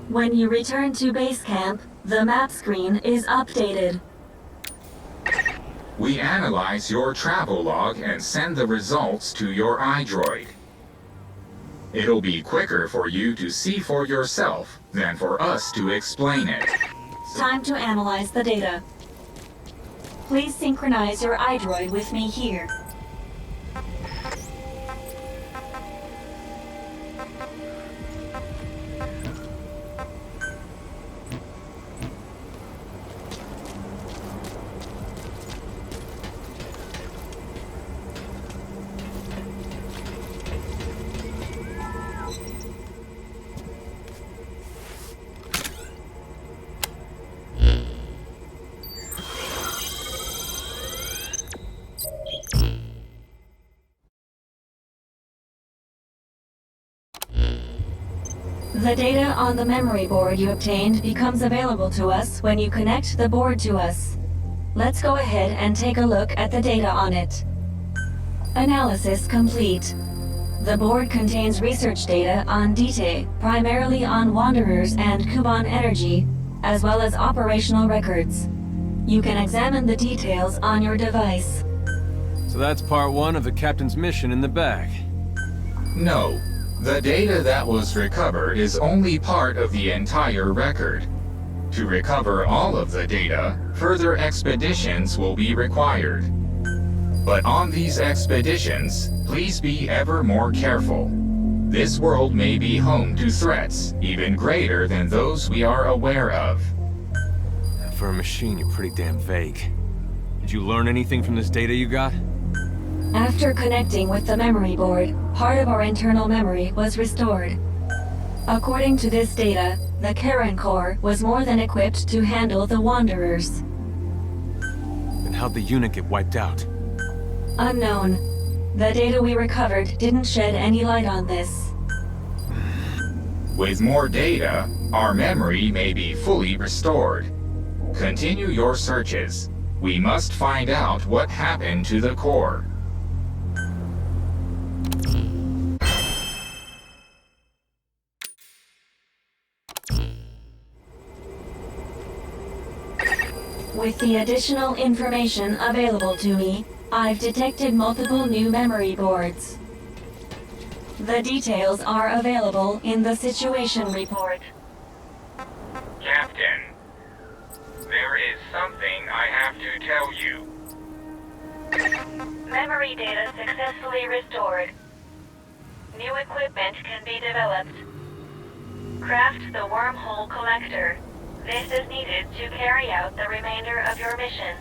When you return to base camp, the map screen is updated. We analyze your travel log and send the results to your iDroid. It'll be quicker for you to see for yourself than for us to explain it. Time to analyze the data. Please synchronize your iDroid with me here. The data on the memory board you obtained becomes available to us when you connect the board to us. Let's go ahead and take a look at the data on it. Analysis complete. The board contains research data on Dite, primarily on Wanderers and Kuban energy, as well as operational records. You can examine the details on your device. So that's part 1 of the captain's mission in the bag. No. The data that was recovered is only part of the entire record. To recover all of the data, further expeditions will be required. But on these expeditions, please be ever more careful. This world may be home to threats even greater than those we are aware of. For a machine, you're pretty damn vague. Did you learn anything from this data you got? After connecting with the memory board, part of our internal memory was restored. According to this data, the Karen core was more than equipped to handle the Wanderers. Then how'd the unit get wiped out? Unknown. The data we recovered didn't shed any light on this. With more data, our memory may be fully restored. Continue your searches. We must find out what happened to the core. With the additional information available to me, I've detected multiple new memory boards. The details are available in the situation report. Captain, there is something I have to tell you. Memory data successfully restored. New equipment can be developed. Craft the wormhole collector. This is needed to carry out the remainder of your mission.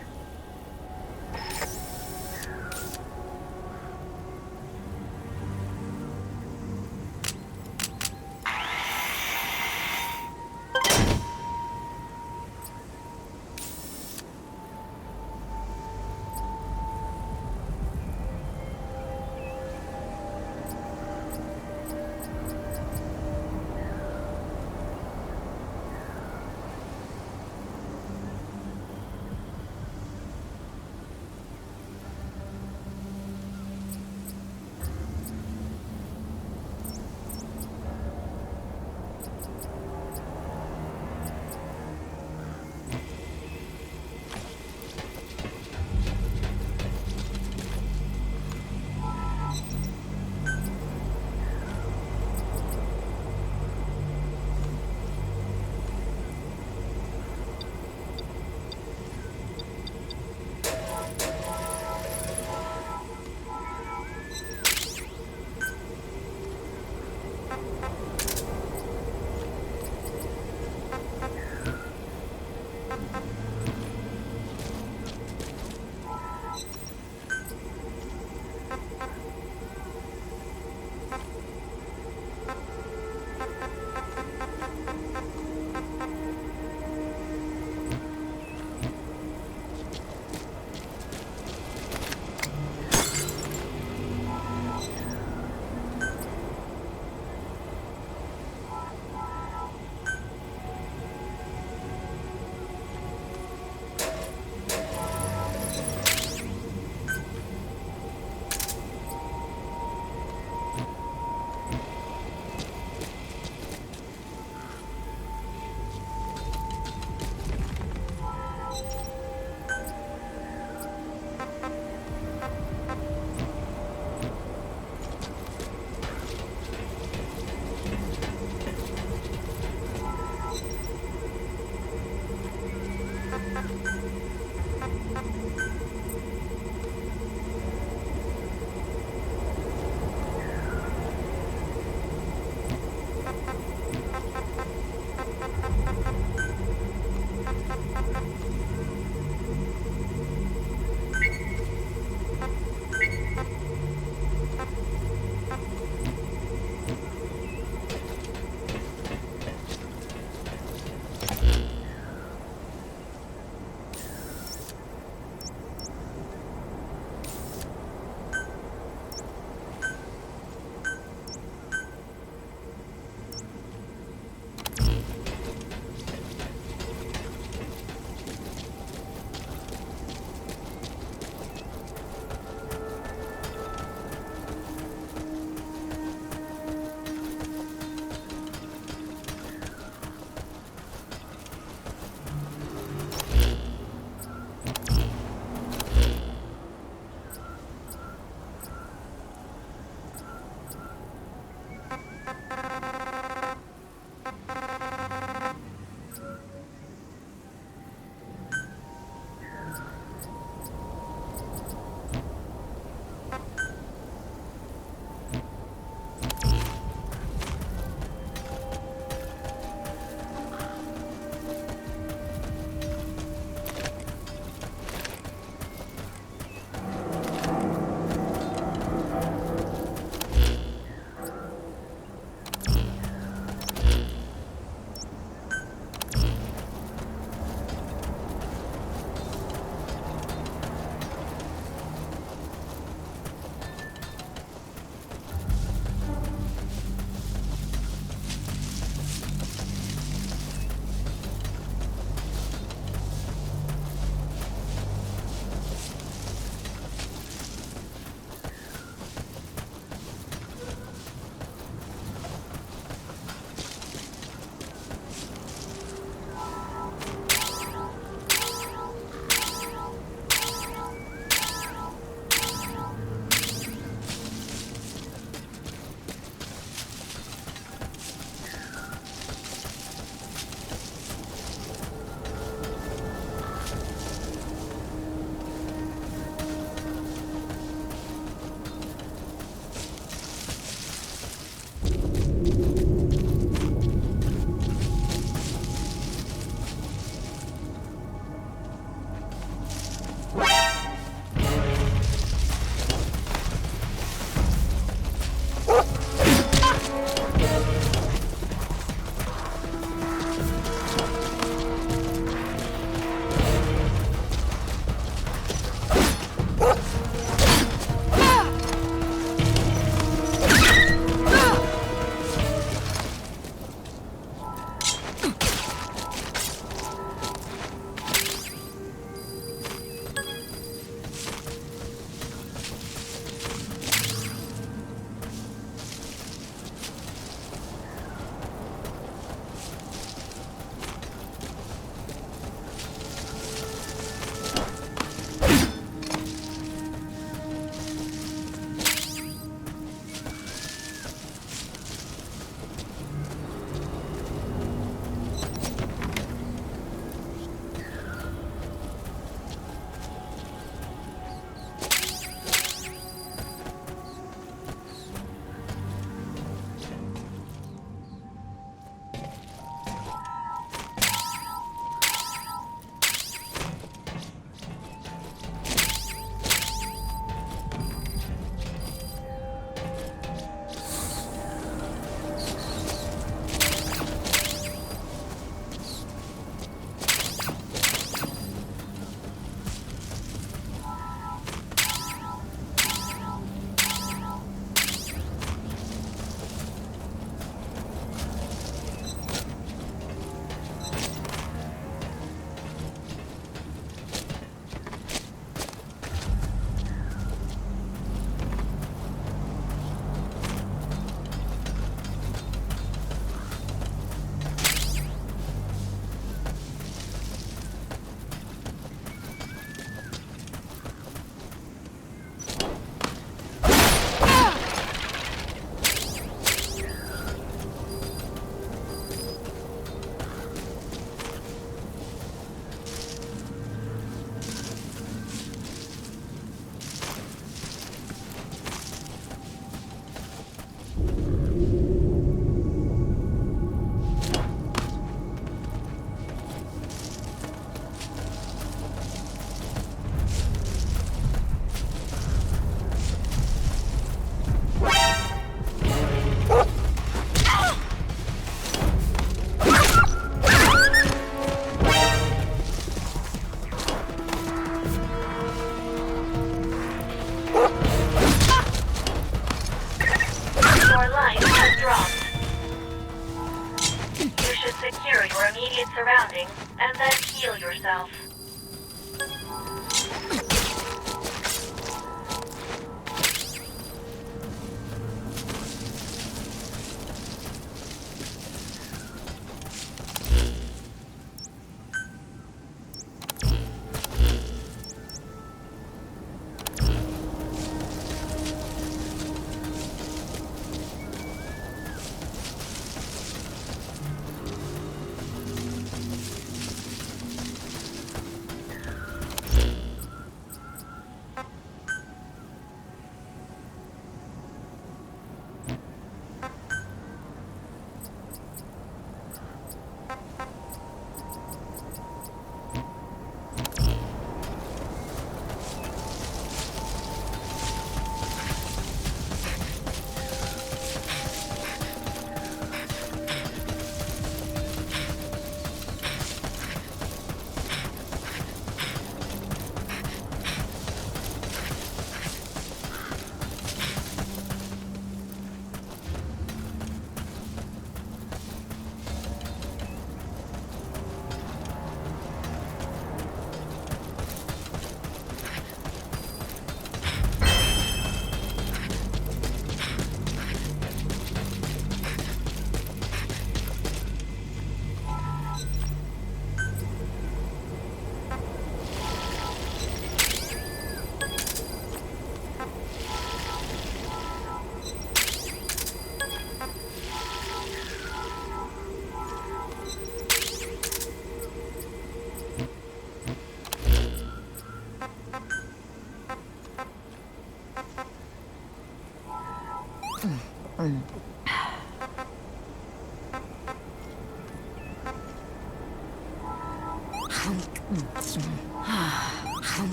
surroundings, and then heal yourself.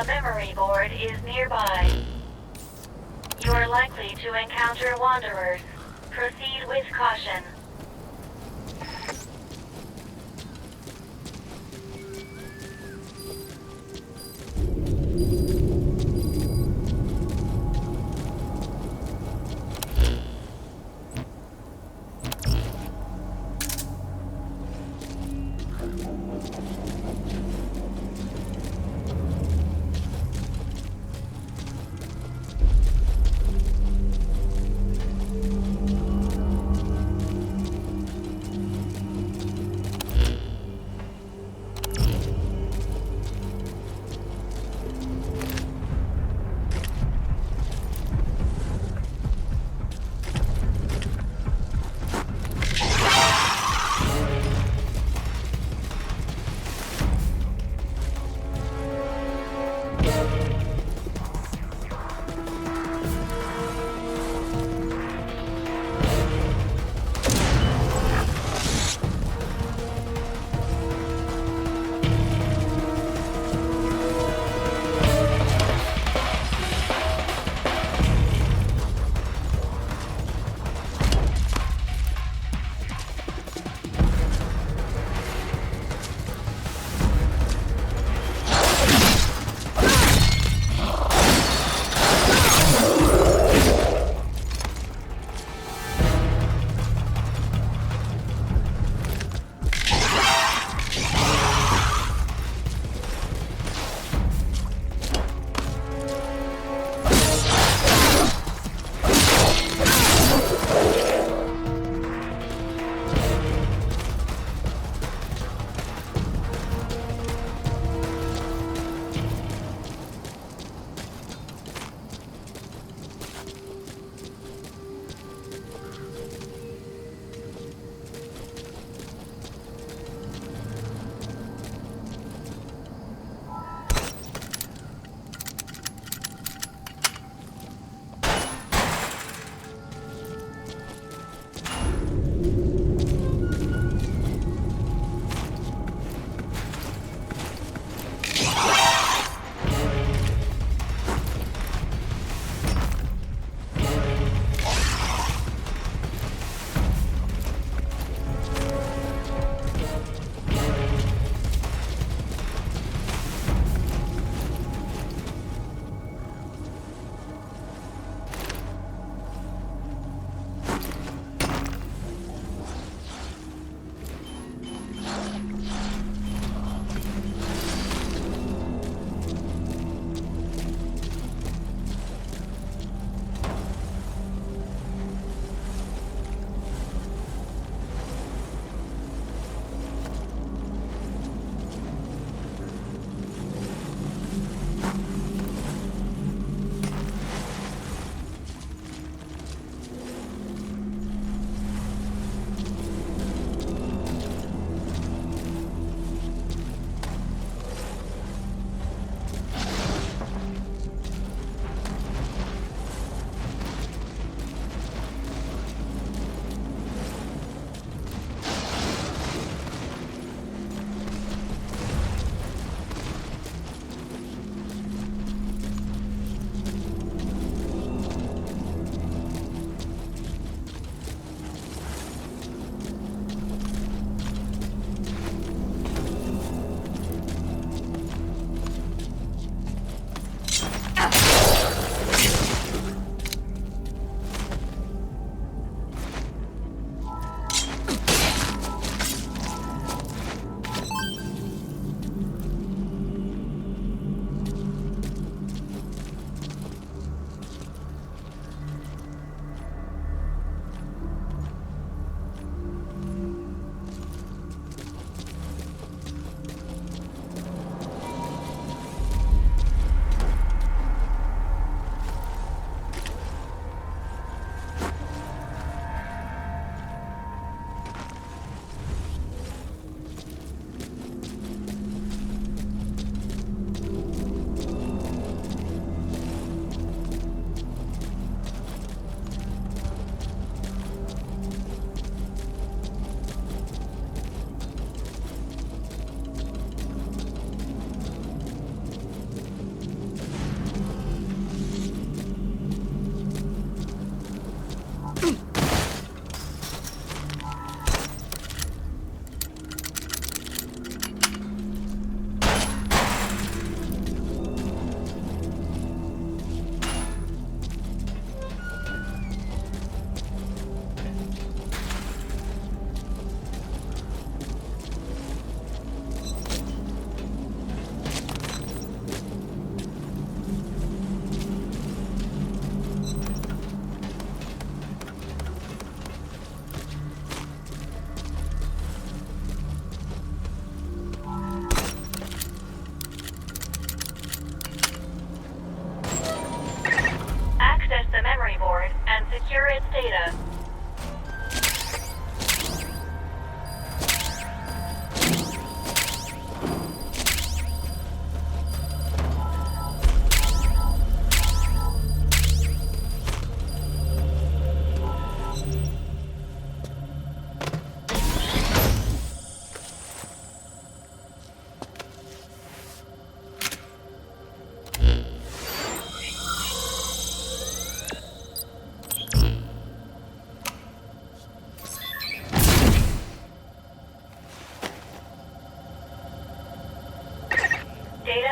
A memory board is nearby. You are likely to encounter wanderers. Proceed with caution.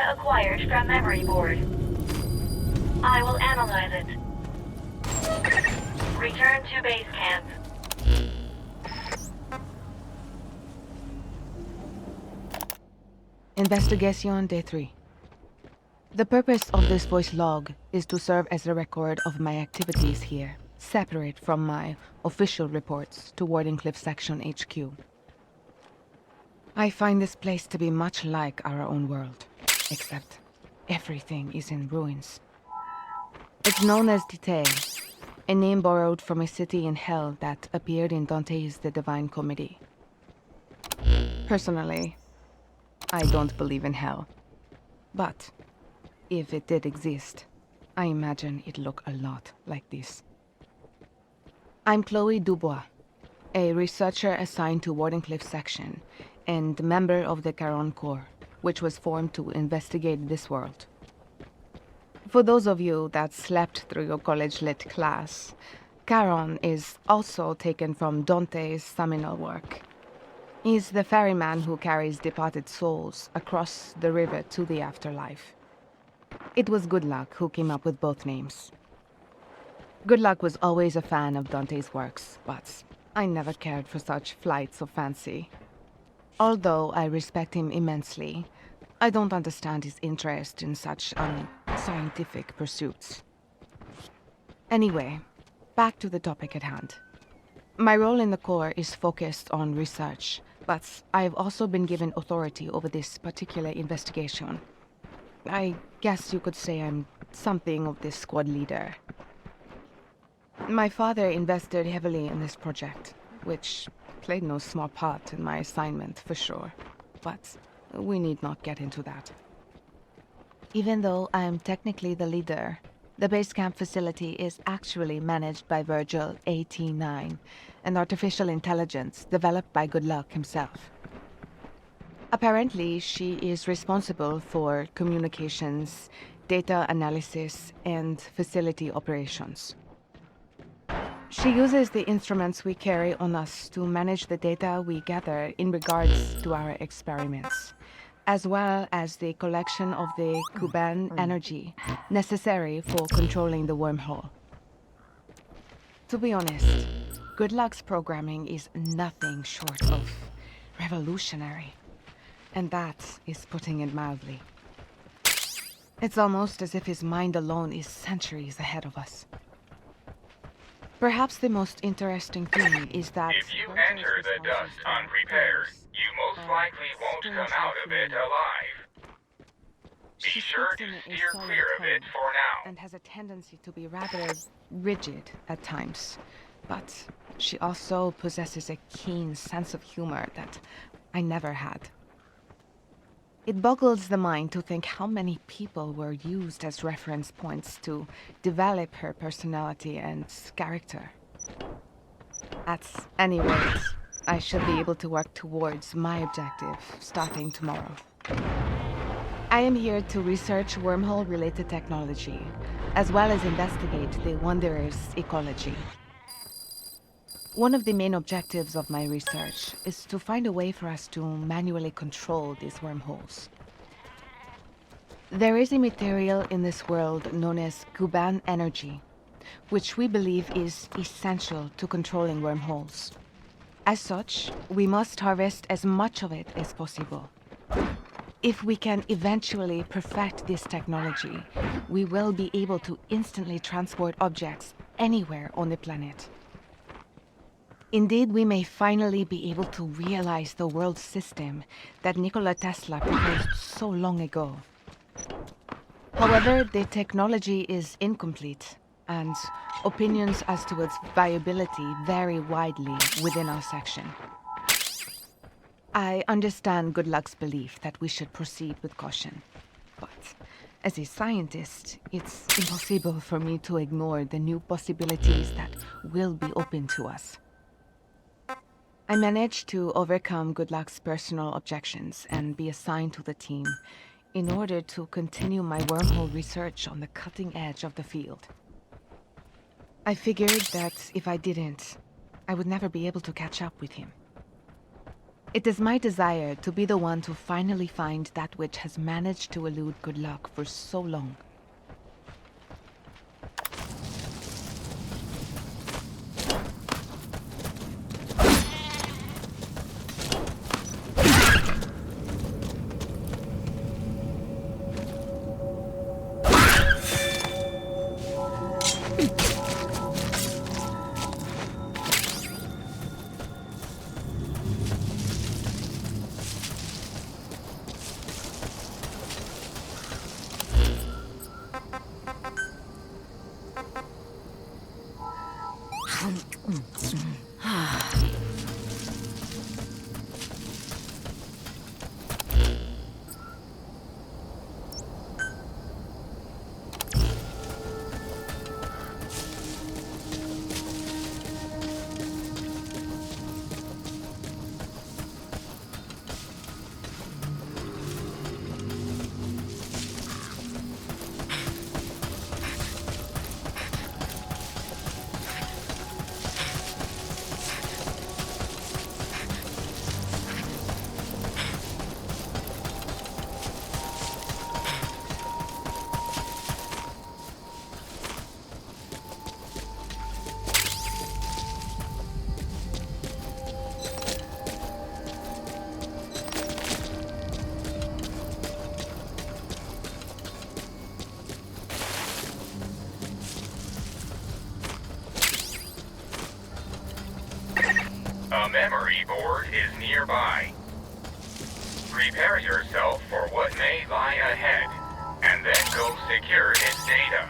data acquired from memory board. I will analyze it. Return to base camp. Investigation Day 3. The purpose of this voice log is to serve as a record of my activities here, separate from my official reports to Wardenclyffe Section HQ. I find this place to be much like our own world, except everything is in ruins. It's known as Dite, a name borrowed from a city in hell that appeared in Dante's The Divine Comedy. Personally, I don't believe in hell. But if it did exist, I imagine it'd look a lot like this. I'm Chloe Dubois, a researcher assigned to Wardenclyffe Section and member of the Caron Corps, which was formed to investigate this world. For those of you that slept through your college lit class, Caron is also taken from Dante's seminal work. He's the ferryman who carries departed souls across the river to the afterlife. It was Good Luck who came up with both names. Good Luck was always a fan of Dante's works, but I never cared for such flights of fancy. Although I respect him immensely, I don't understand his interest in such unscientific pursuits. Anyway, back to the topic at hand. My role in the Corps is focused on research, but I've also been given authority over this particular investigation. I guess you could say I'm something of this squad leader. My father invested heavily in this project, which played no small part in my assignment for sure, but we need not get into that. Even though I'm technically the leader, the base camp facility is actually managed by Virgil AT9, an artificial intelligence developed by Good Luck himself. Apparently, she is responsible for communications, data analysis, and facility operations. She uses the instruments we carry on us to manage the data we gather in regards to our experiments, as well as the collection of the Cuban energy necessary for controlling the wormhole. To be honest, Good Luck's programming is nothing short of revolutionary, and that is putting it mildly. It's almost as if his mind alone is centuries ahead of us. Perhaps the most interesting thing is that If you enter the dust unprepared, you most likely won't come out of it alive. Be sure to steer clear of it for now. And has a tendency to be rather rigid at times. But she also possesses a keen sense of humor that I never had. It boggles the mind to think how many people were used as reference points to develop her personality and character. At any rate, I should be able to work towards my objective starting tomorrow. I am here to research wormhole-related technology, as well as investigate the Wanderer's ecology. One of the main objectives of my research is to find a way for us to manually control these wormholes. There is a material in this world known as Cuban energy, which we believe is essential to controlling wormholes. As such, we must harvest as much of it as possible. If we can eventually perfect this technology, we will be able to instantly transport objects anywhere on the planet. Indeed, we may finally be able to realize the world system that Nikola Tesla proposed so long ago. However, the technology is incomplete, and opinions as to its viability vary widely within our section. I understand Good Luck's belief that we should proceed with caution, but as a scientist, it's impossible for me to ignore the new possibilities that will be open to us. I managed to overcome Good Luck's personal objections and be assigned to the team in order to continue my wormhole research on the cutting edge of the field. I figured that if I didn't, I would never be able to catch up with him. It is my desire to be the one to finally find that which has managed to elude good luck for so long. A memory board is nearby. Prepare yourself for what may lie ahead, and then go secure its data.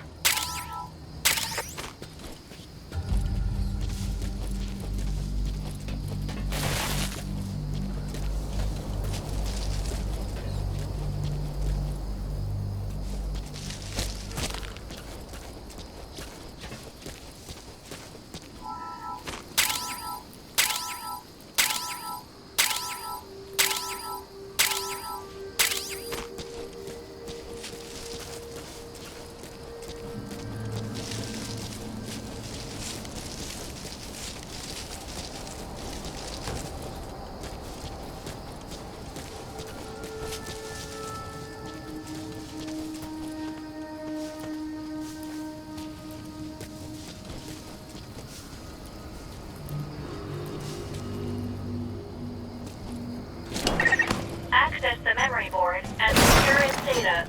Access the memory board and secure its data.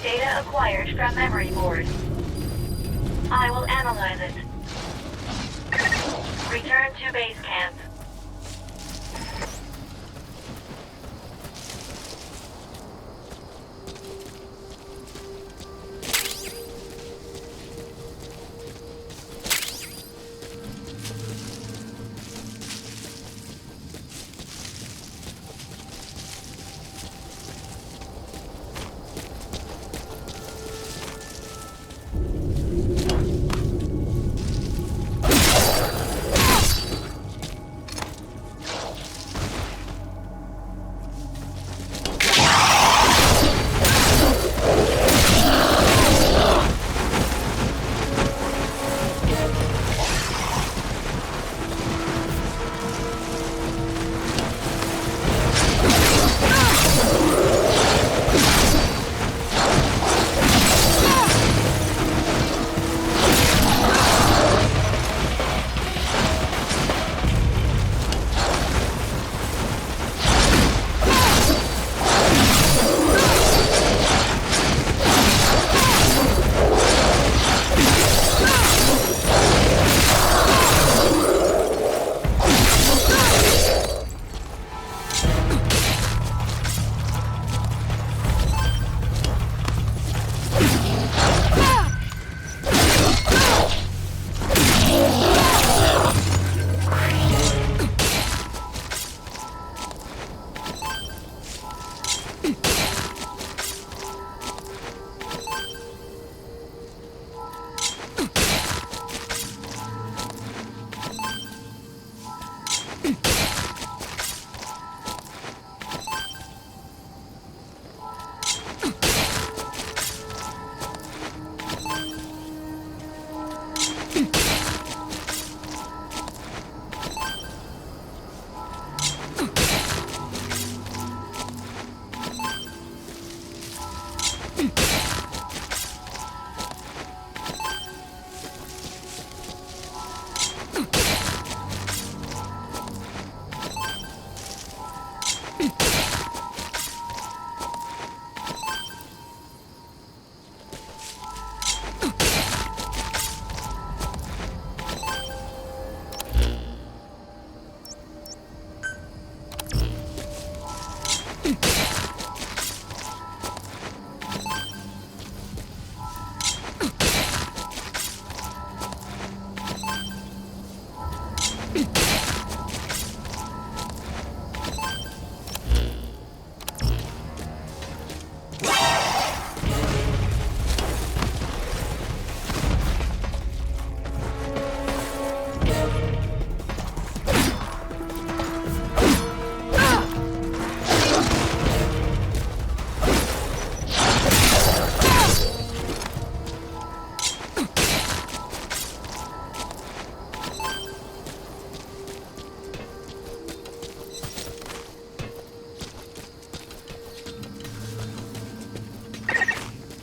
Data acquired from memory board. I will analyze it. Return to base camp.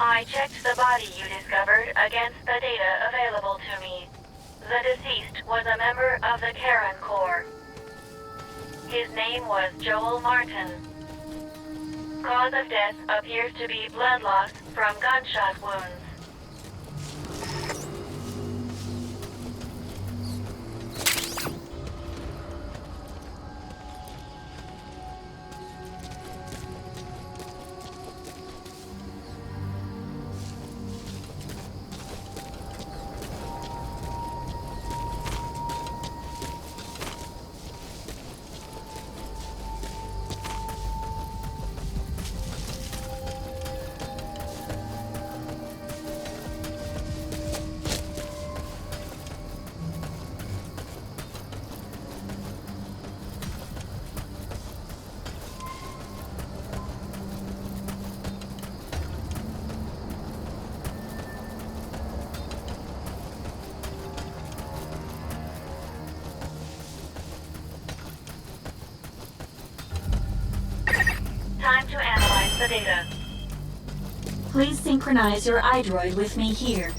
I checked the body you discovered against the data available to me. The deceased was a member of the Karen Corps. His name was Joel Martin. Cause of death appears to be blood loss from gunshot wounds. Time to analyze the data. Please synchronize your iDroid with me here.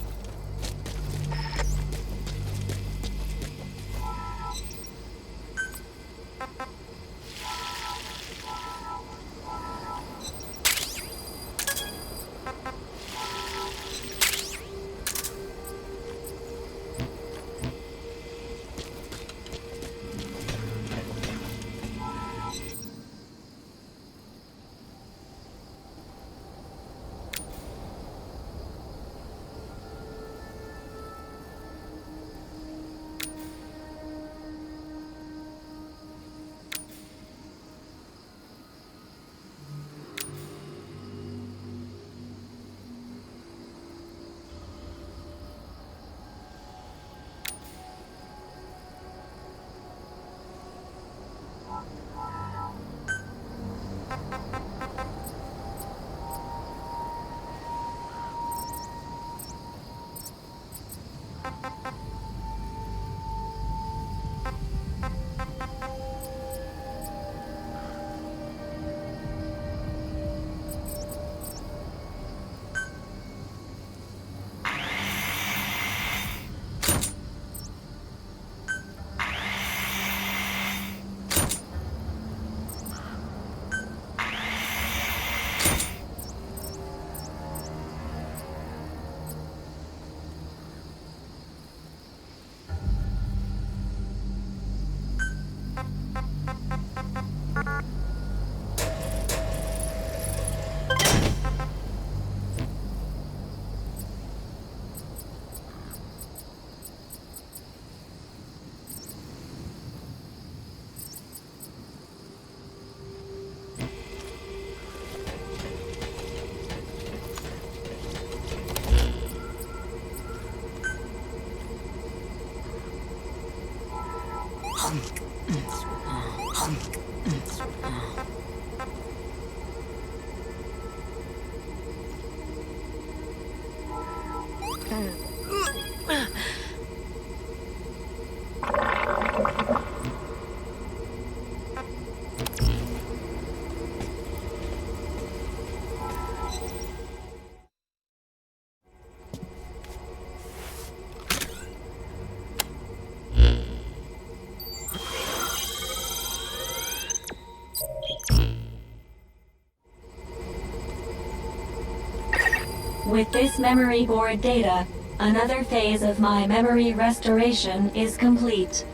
With this memory board data, another phase of my memory restoration is complete.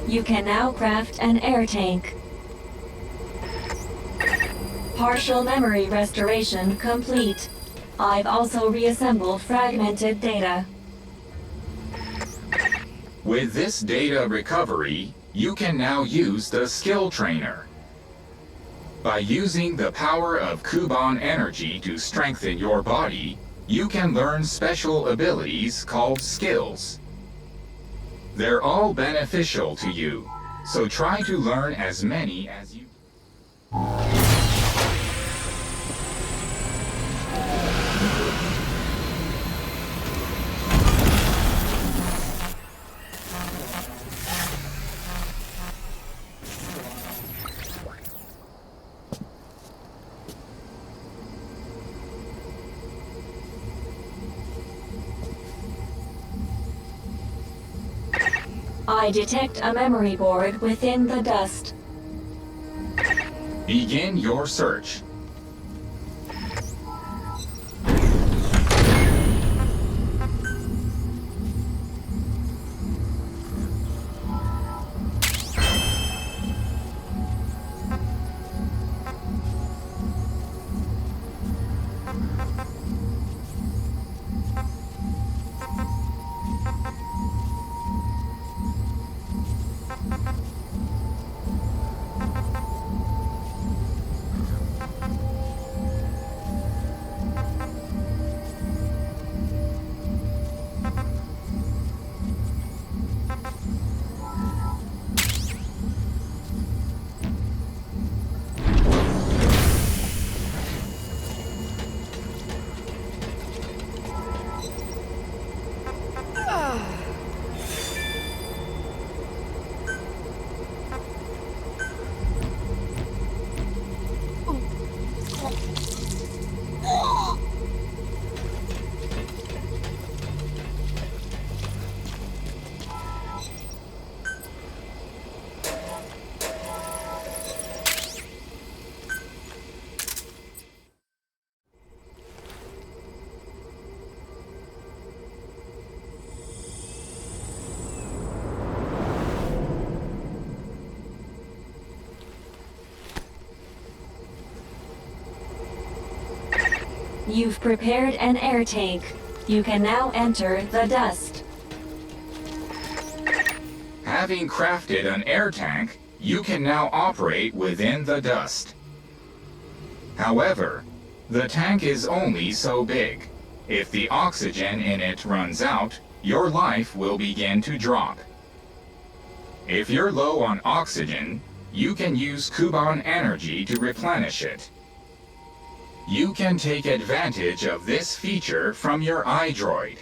You can now craft an air tank. Partial memory restoration complete. I've also reassembled fragmented data. With this data recovery, you can now use the skill trainer. By using the power of Kuban energy to strengthen your body, you can learn special abilities called skills. They're all beneficial to you, so try to learn as many as you I detect a memory board within the dust. begin your search. You've prepared an air tank. You can now enter the dust. Having crafted an air tank, you can now operate within the dust. However, the tank is only so big. If the oxygen in it runs out, your life will begin to drop. If you're low on oxygen, you can use Kuban energy to replenish it. You can take advantage of this feature from your iDroid.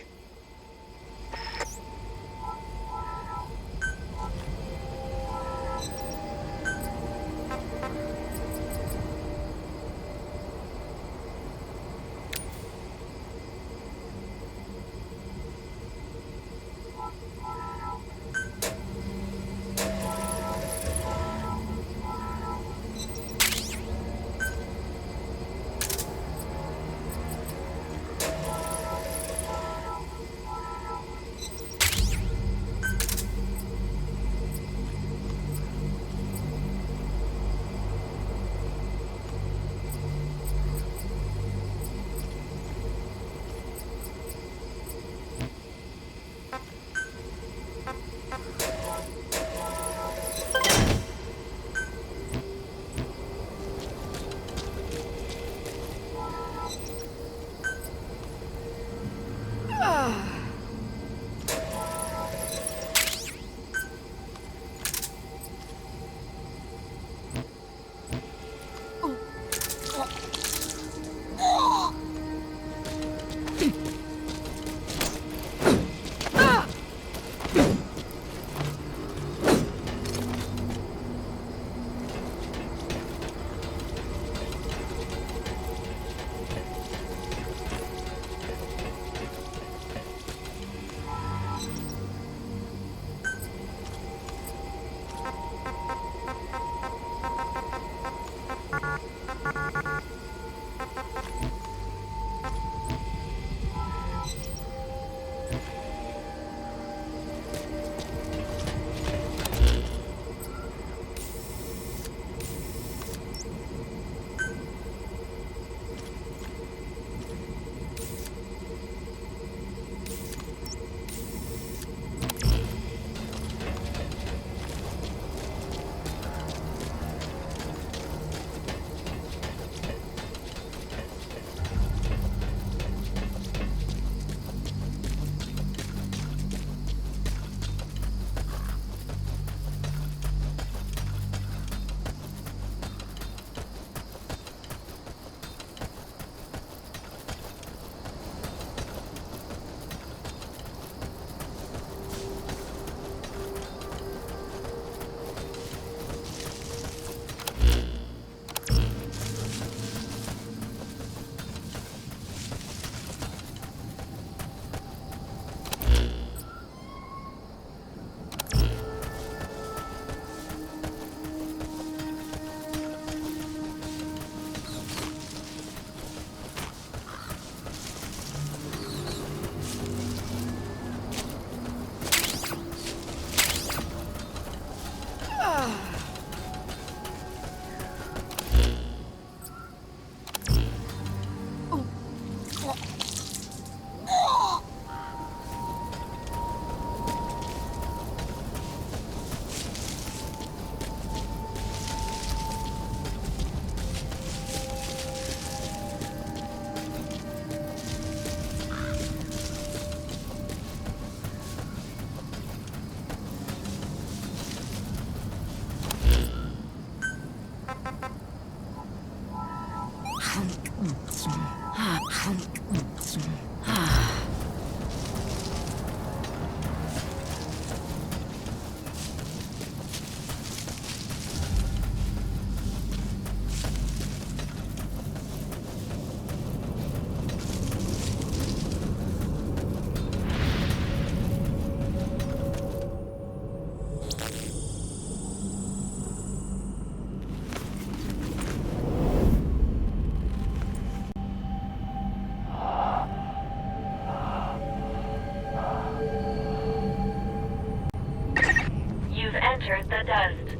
entered the dust.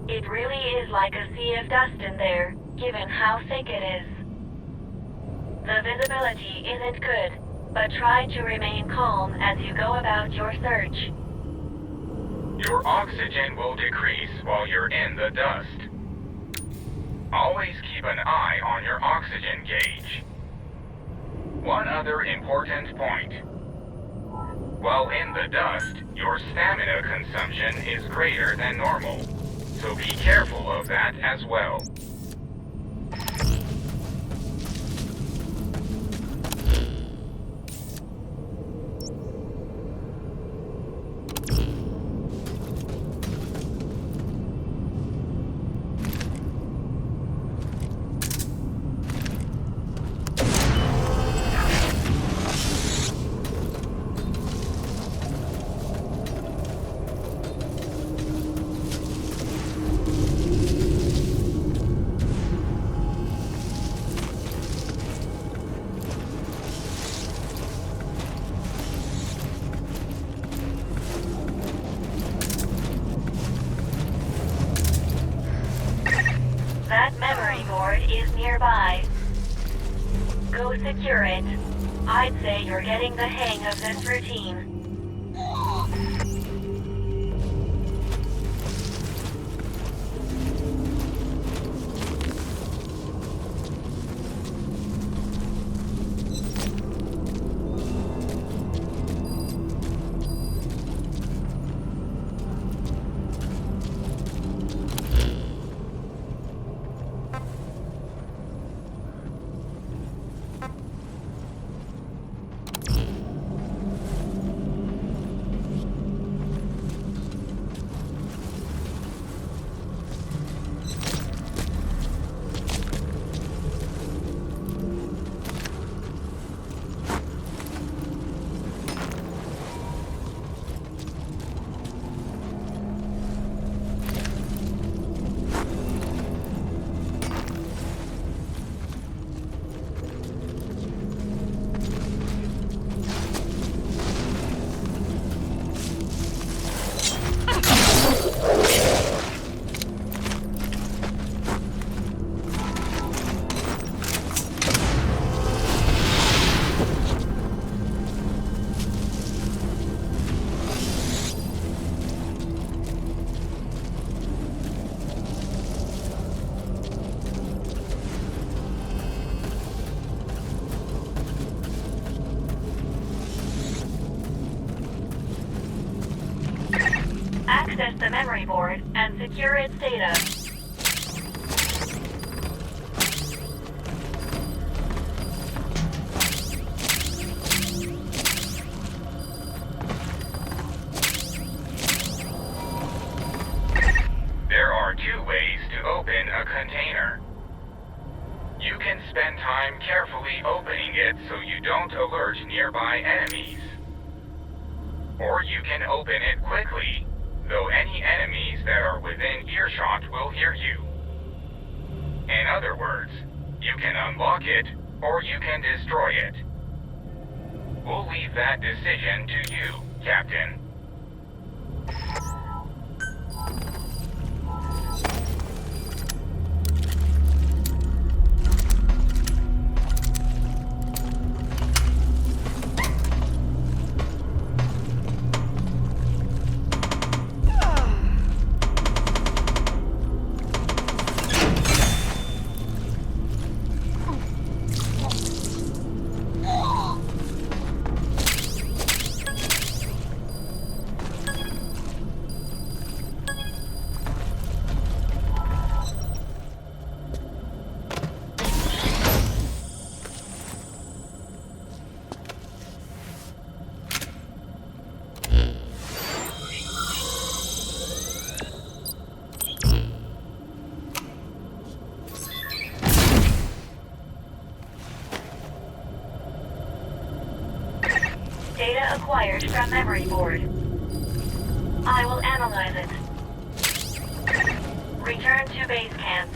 It really is like a sea of dust in there, given how thick it is. The visibility isn't good, but try to remain calm as you go about your search. Your oxygen will decrease while you're in the dust. Always keep an eye on your oxygen gauge. One other important point. While in the dust, your stamina consumption is greater than normal, so be careful of that as well. That memory board is nearby. Go secure it. I'd say you're getting the hang of this routine. Access the memory board and secure its data. There are two ways to open a container. You can spend time carefully opening it so you don't alert nearby enemies. Or you can open it quickly, though any enemies that are within earshot will hear you. In other words, you can unlock it, or you can destroy it. We'll leave that decision to you, Captain. Data acquired from memory board. I will analyze it. Return to base camp.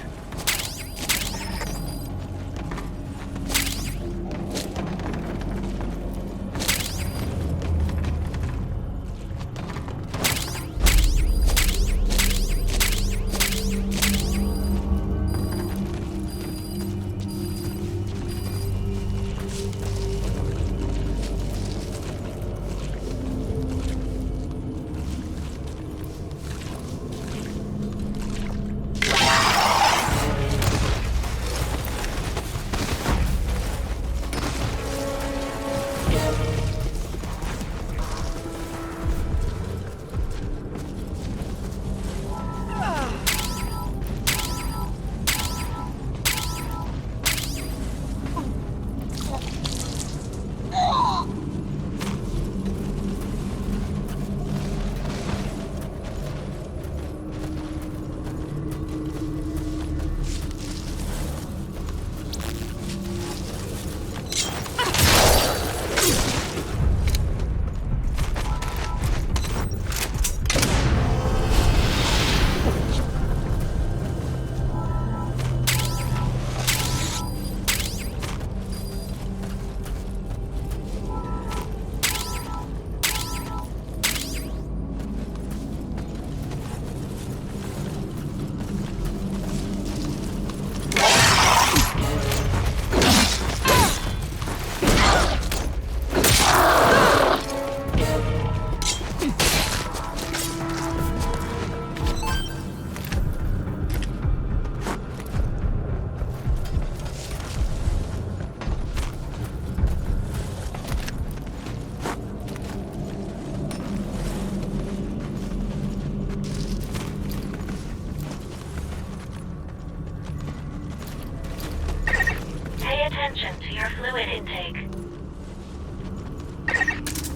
fluid intake.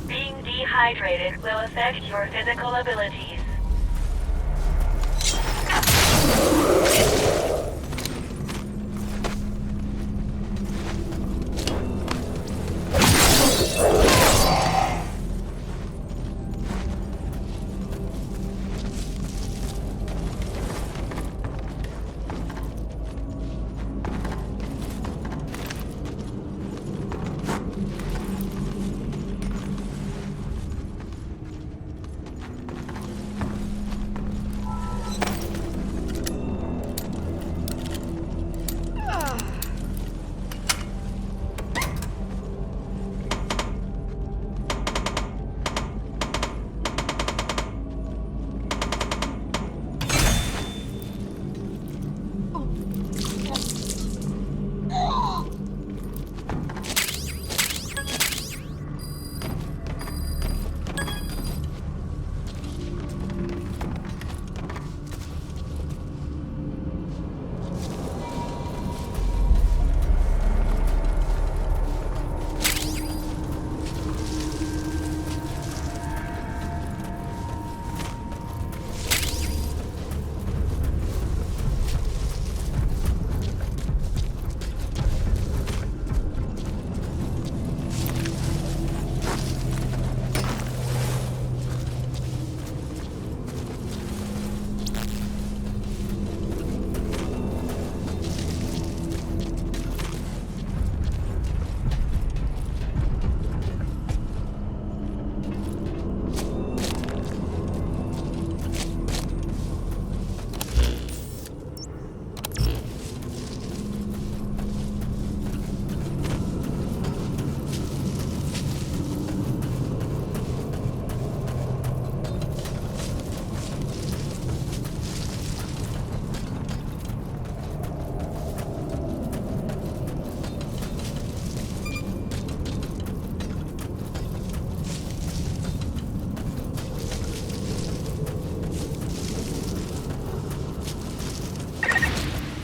Being dehydrated will affect your physical abilities.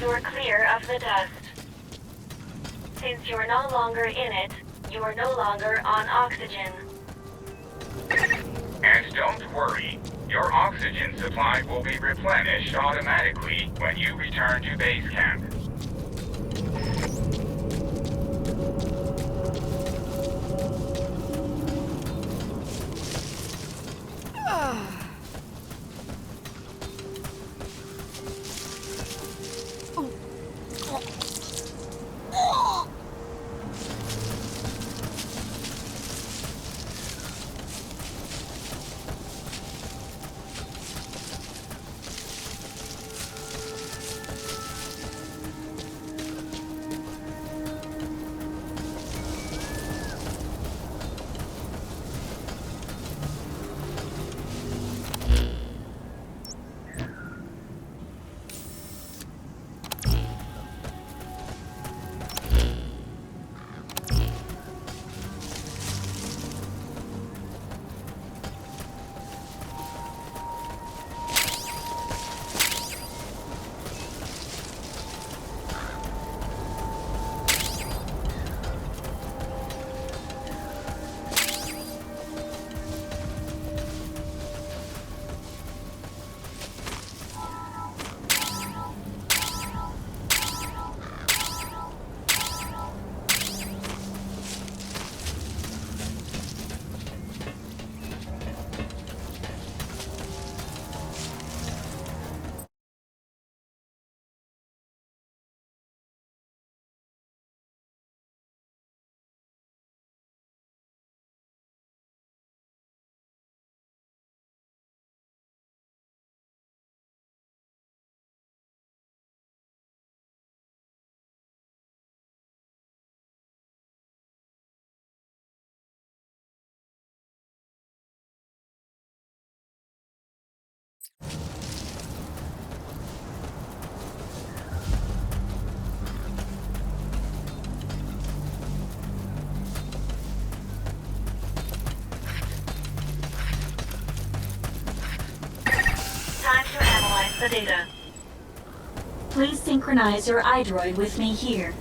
You're clear of the dust. Since you're no longer in it, you're no longer on oxygen. And don't worry, your oxygen supply will be replenished automatically when you return to base camp. The data. Please synchronize your iDroid with me here.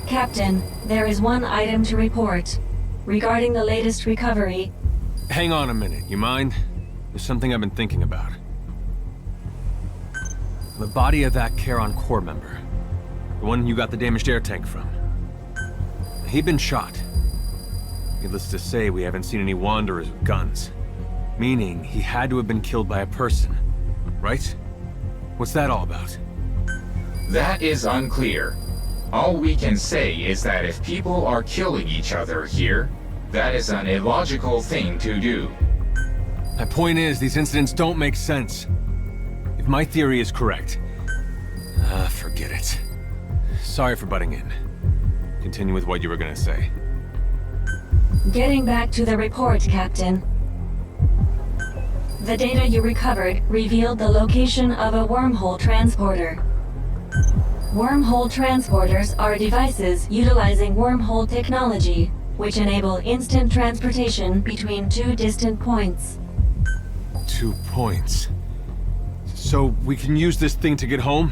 Captain, there is one item to report. Regarding the latest recovery... Hang on a minute, you mind? There's something I've been thinking about. The body of that Charon Corps member. The one you got the damaged air tank from. He'd been shot. Needless to say, we haven't seen any wanderers with guns. Meaning, he had to have been killed by a person. Right? What's that all about? That is unclear. All we can say is that if people are killing each other here, that is an illogical thing to do. My point is, these incidents don't make sense. If my theory is correct... forget it. Sorry for butting in. Continue with what you were gonna say. Getting back to the report, Captain. The data you recovered revealed the location of a wormhole transporter. Wormhole transporters are devices utilizing wormhole technology, which enable instant transportation between two distant points. 2 points. So we can use this thing to get home?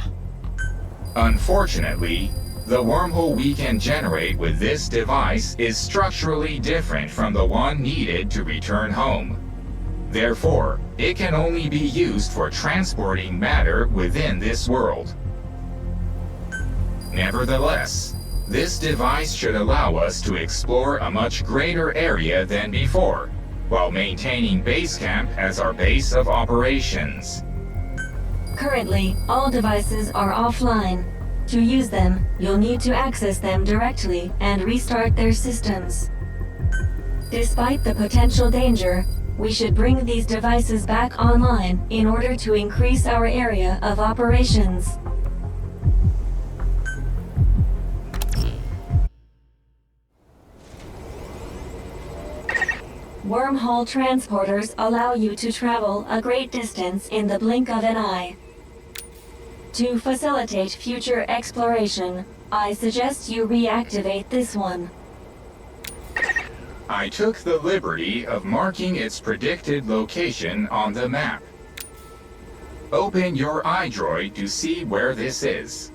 Unfortunately, the wormhole we can generate with this device is structurally different from the one needed to return home. Therefore, it can only be used for transporting matter within this world. Nevertheless, this device should allow us to explore a much greater area than before, while maintaining base camp as our base of operations. Currently, all devices are offline. To use them, you'll need to access them directly and restart their systems. Despite the potential danger, we should bring these devices back online in order to increase our area of operations. Wormhole transporters allow you to travel a great distance in the blink of an eye. To facilitate future exploration, I suggest you reactivate this one. I took the liberty of marking its predicted location on the map. Open your iDroid to see where this is.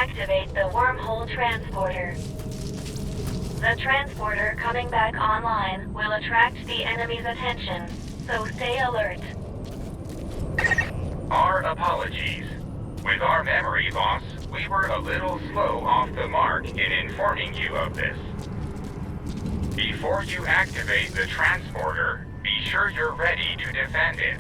deactivate the wormhole transporter. The transporter coming back online will attract the enemy's attention, so stay alert. Our apologies. With our memory loss, we were a little slow off the mark in informing you of this. Before you activate the transporter, be sure you're ready to defend it.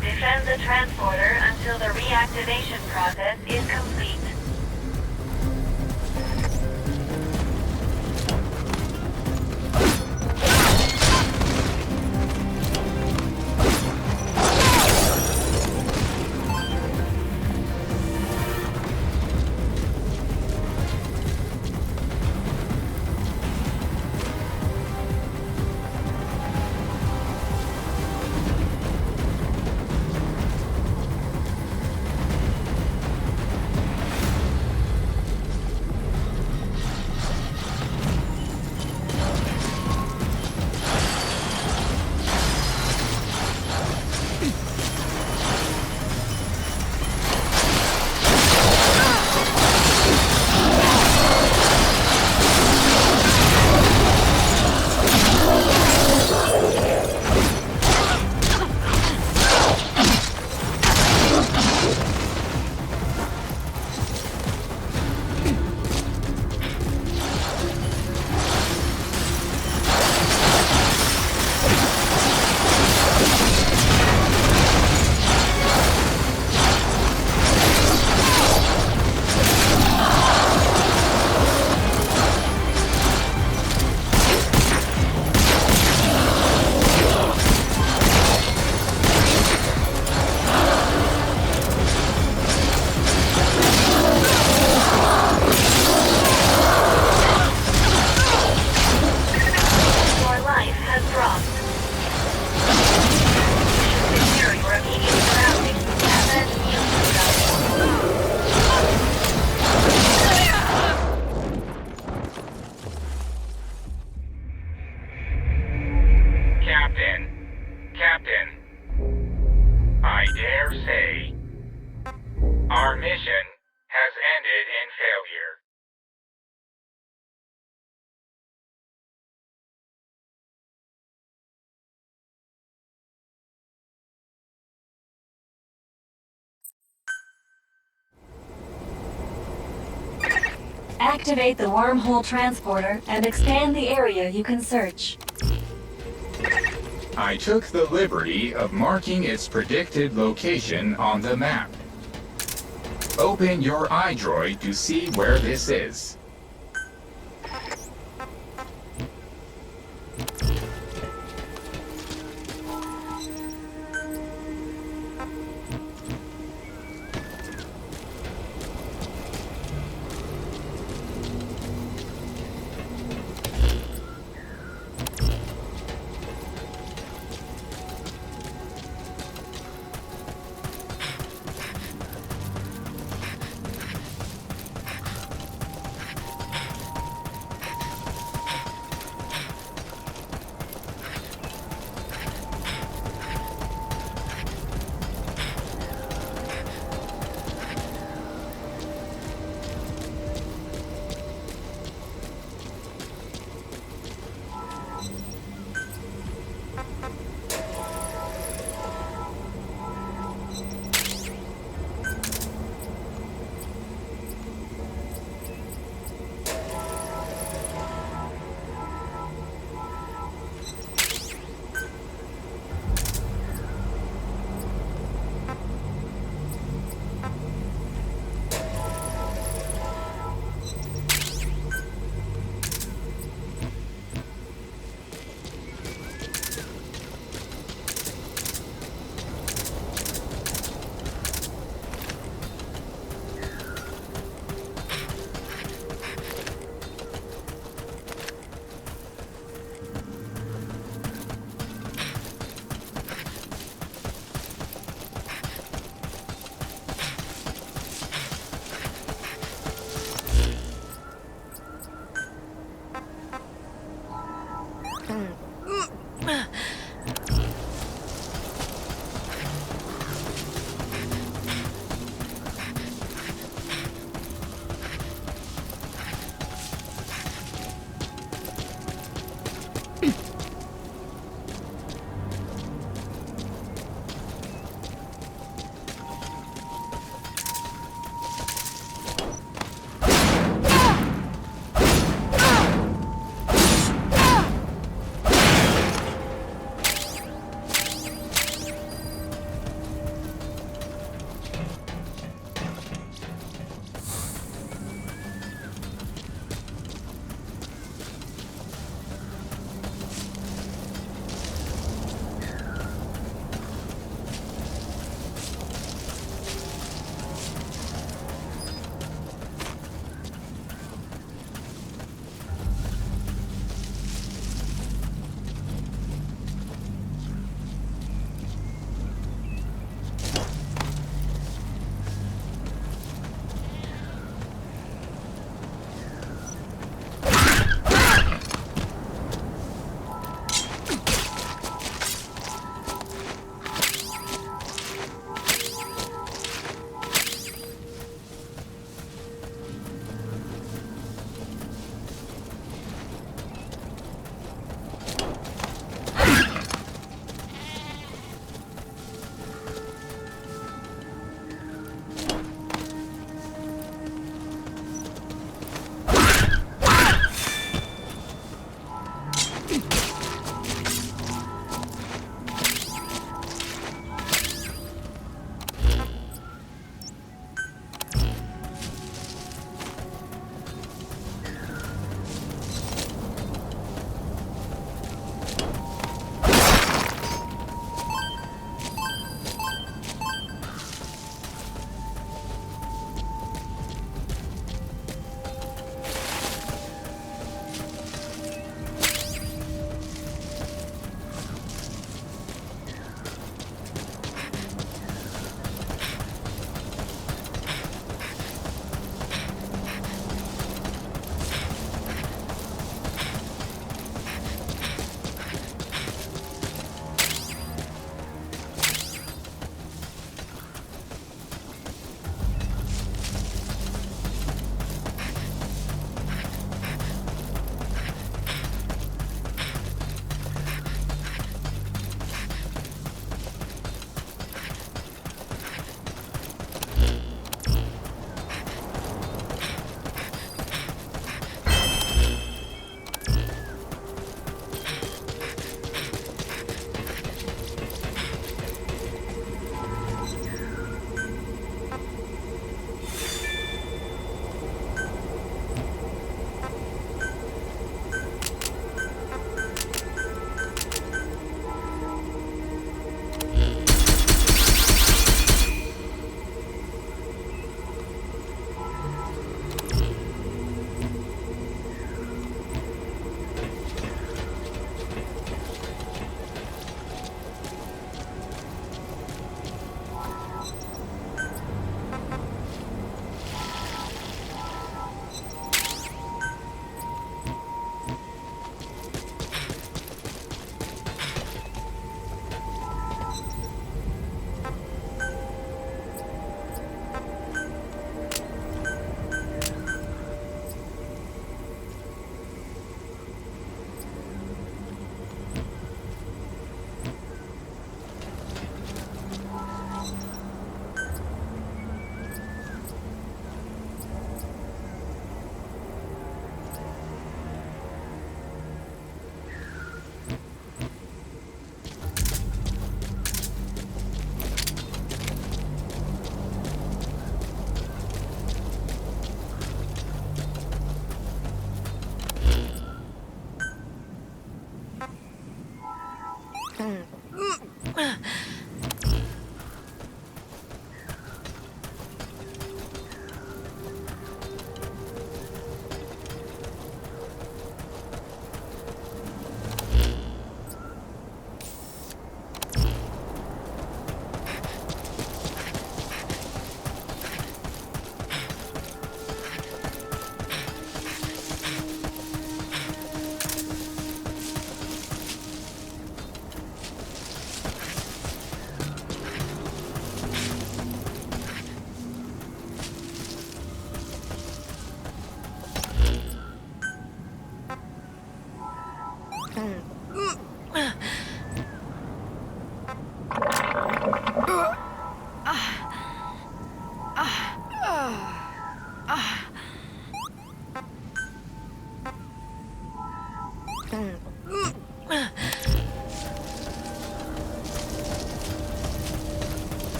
Defend the transporter until the reactivation process is complete. Our mission has ended in failure. Activate the wormhole transporter and expand the area you can search. I took the liberty of marking its predicted location on the map. Open your iDroid to see where this is.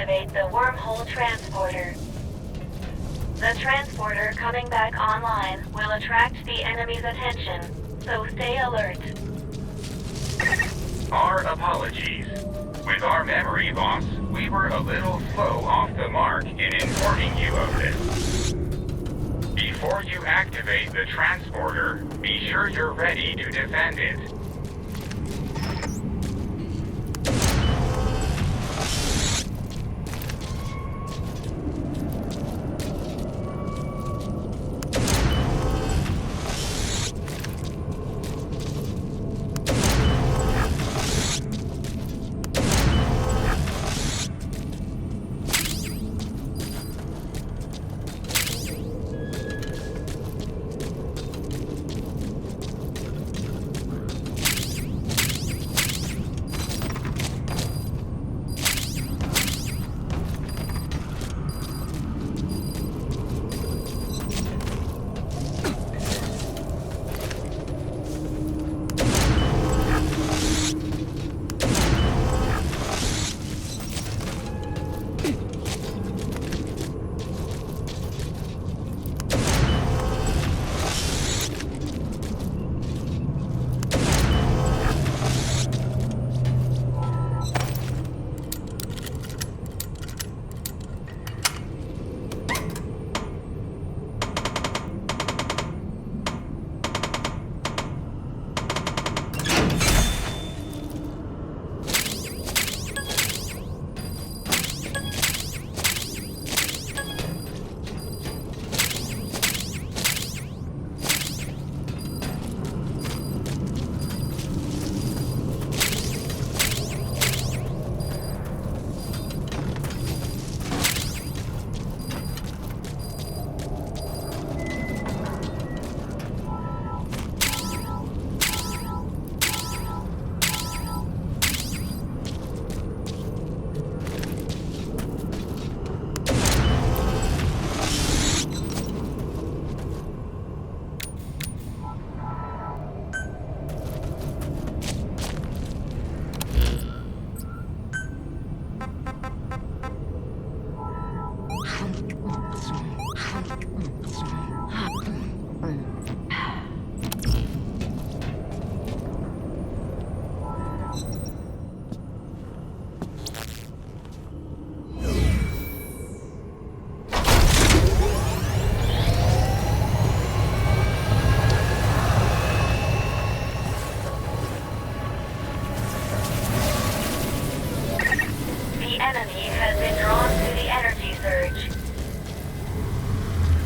reactivate the wormhole transporter. The transporter coming back online will attract the enemy's attention, so stay alert. Our apologies. With our memory loss, we were a little slow off the mark in informing you of this. Before you activate the transporter, be sure you're ready to defend it.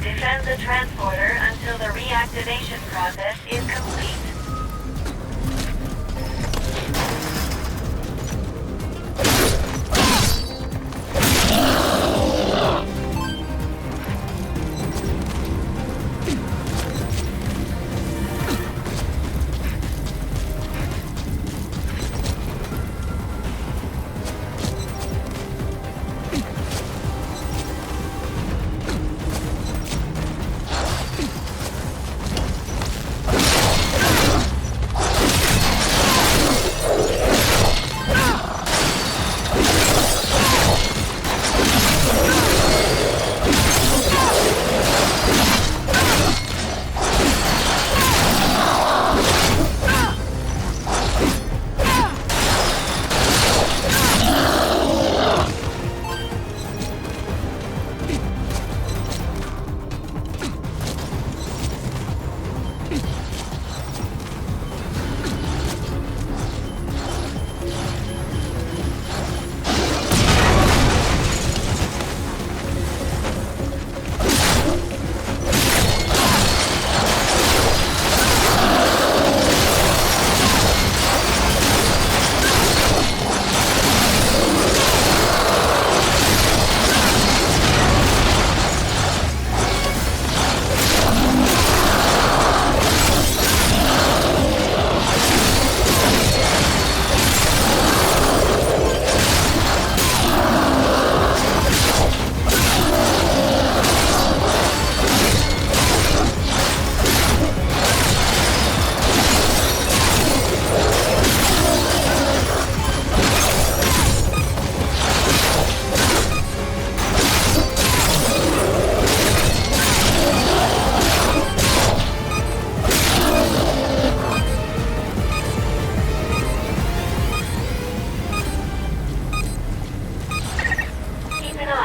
Defend the transporter until the reactivation process is complete.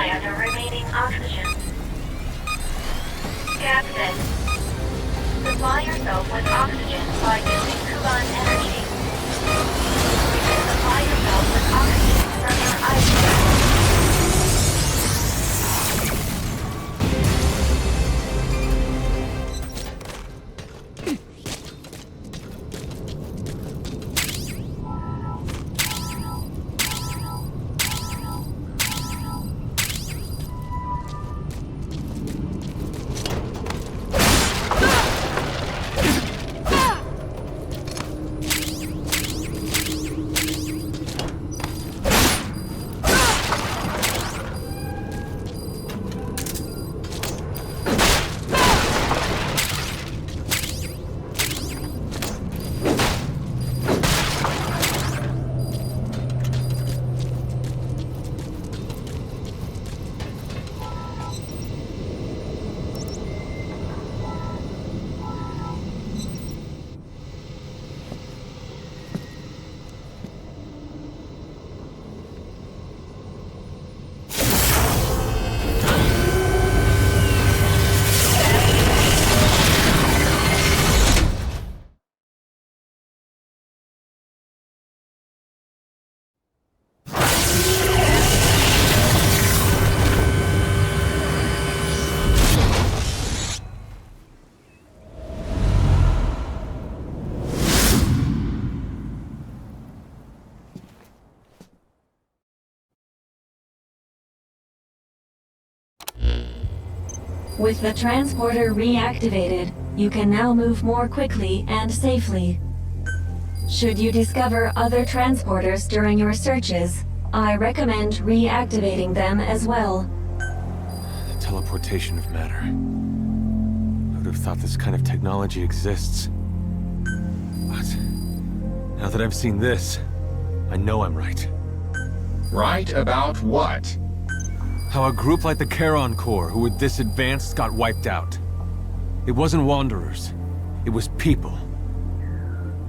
supply of the remaining oxygen. Captain, supply yourself with oxygen by using Kuban energy. You can supply yourself with oxygen from your ice. With the transporter reactivated, you can now move more quickly and safely. Should you discover other transporters during your searches, I recommend reactivating them as well. Teleportation of matter. I would have thought this kind of technology exists. But now that I've seen this, I know I'm right. Right about what? How a group like the Charon Corps, who were this advanced, got wiped out. It wasn't wanderers. It was people.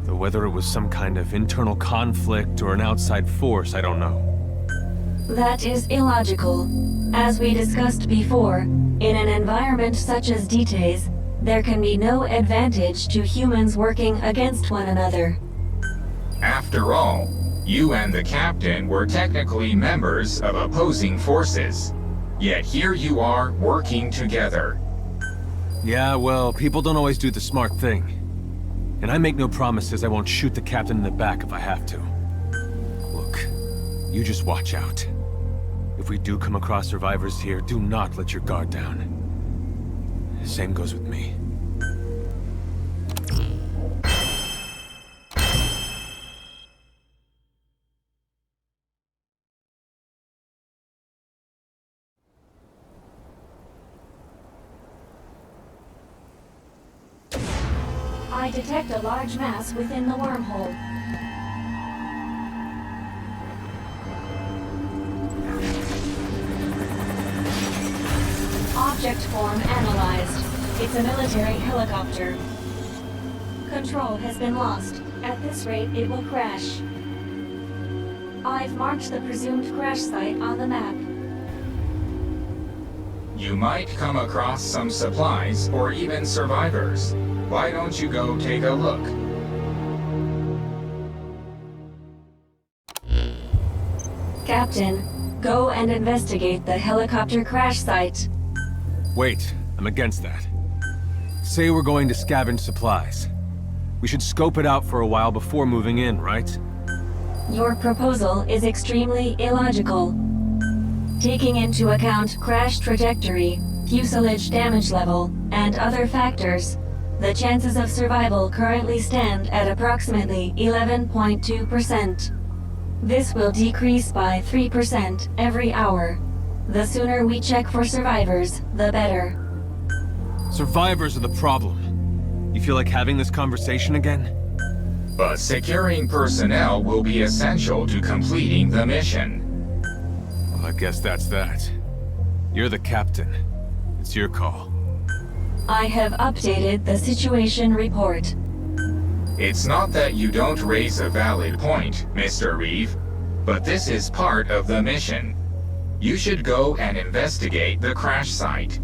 Though whether it was some kind of internal conflict or an outside force, I don't know. That is illogical. As we discussed before, in an environment such as Ditae's, there can be no advantage to humans working against one another. After all, you and the captain were technically members of opposing forces. Yet here you are working together. Yeah, well, people don't always do the smart thing. And I make no promises I won't shoot the captain in the back if I have to. Look, you just watch out. If we do come across survivors here, do not let your guard down. Same goes with me. I detect a large mass within the wormhole. Object form analyzed. It's a military helicopter. Control has been lost. At this rate, it will crash. I've marked the presumed crash site on the map. You might come across some supplies or even survivors. Why don't you go take a look? Captain, go and investigate the helicopter crash site. Wait, I'm against that. Say we're going to scavenge supplies. We should scope it out for a while before moving in, right? Your proposal is extremely illogical. Taking into account crash trajectory, fuselage damage level, and other factors, the chances of survival currently stand at approximately 11.2%. This will decrease by 3% every hour. The sooner we check for survivors, the better. Survivors are the problem. You feel like having this conversation again? But securing personnel will be essential to completing the mission. Well, I guess that's that. You're the captain. It's your call. I have updated the situation report. It's not that you don't raise a valid point, Mr. Reeve, but this is part of the mission. You should go and investigate the crash site.